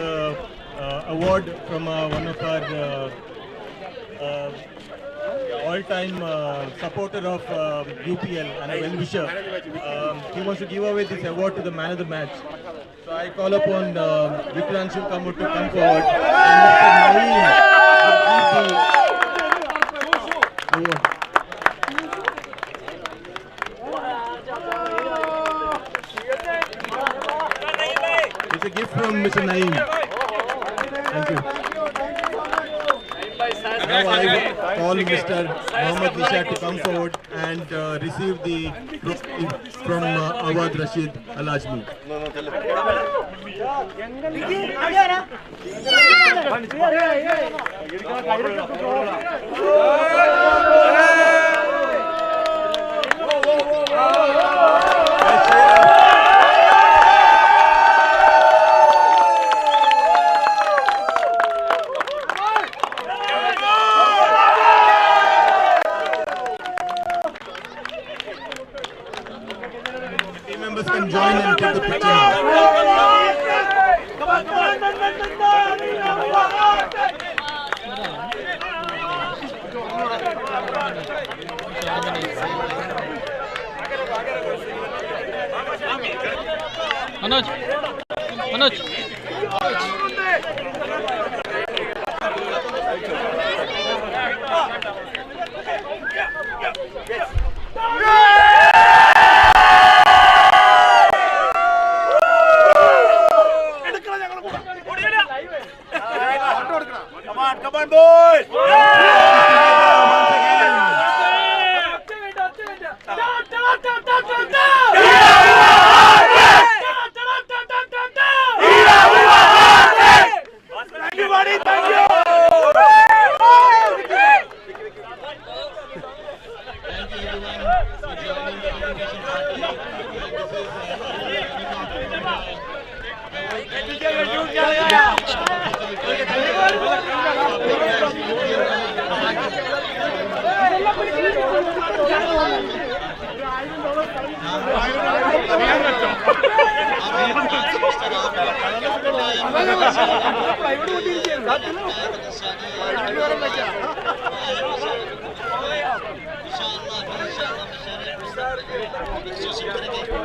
Speaker 3: award from one of our all-time supporter of UPL and a well-wisher. He wants to give away this award to the man of the match. So I call upon Vikranshu Kamur to come forward. And Mr. Naeem will give the award. It's a gift from Mr. Naeem. Thank you. Now I call Mr. Mohammad Nishad to come forward and receive the from Awad Rashid Al-Ajmi. Team members can join and take the picture now.
Speaker 9: Manoj. Manoj.
Speaker 7: Come on, boys!
Speaker 8: ان شاء الله مشاريع مستقبليه بخصوص الترفيه.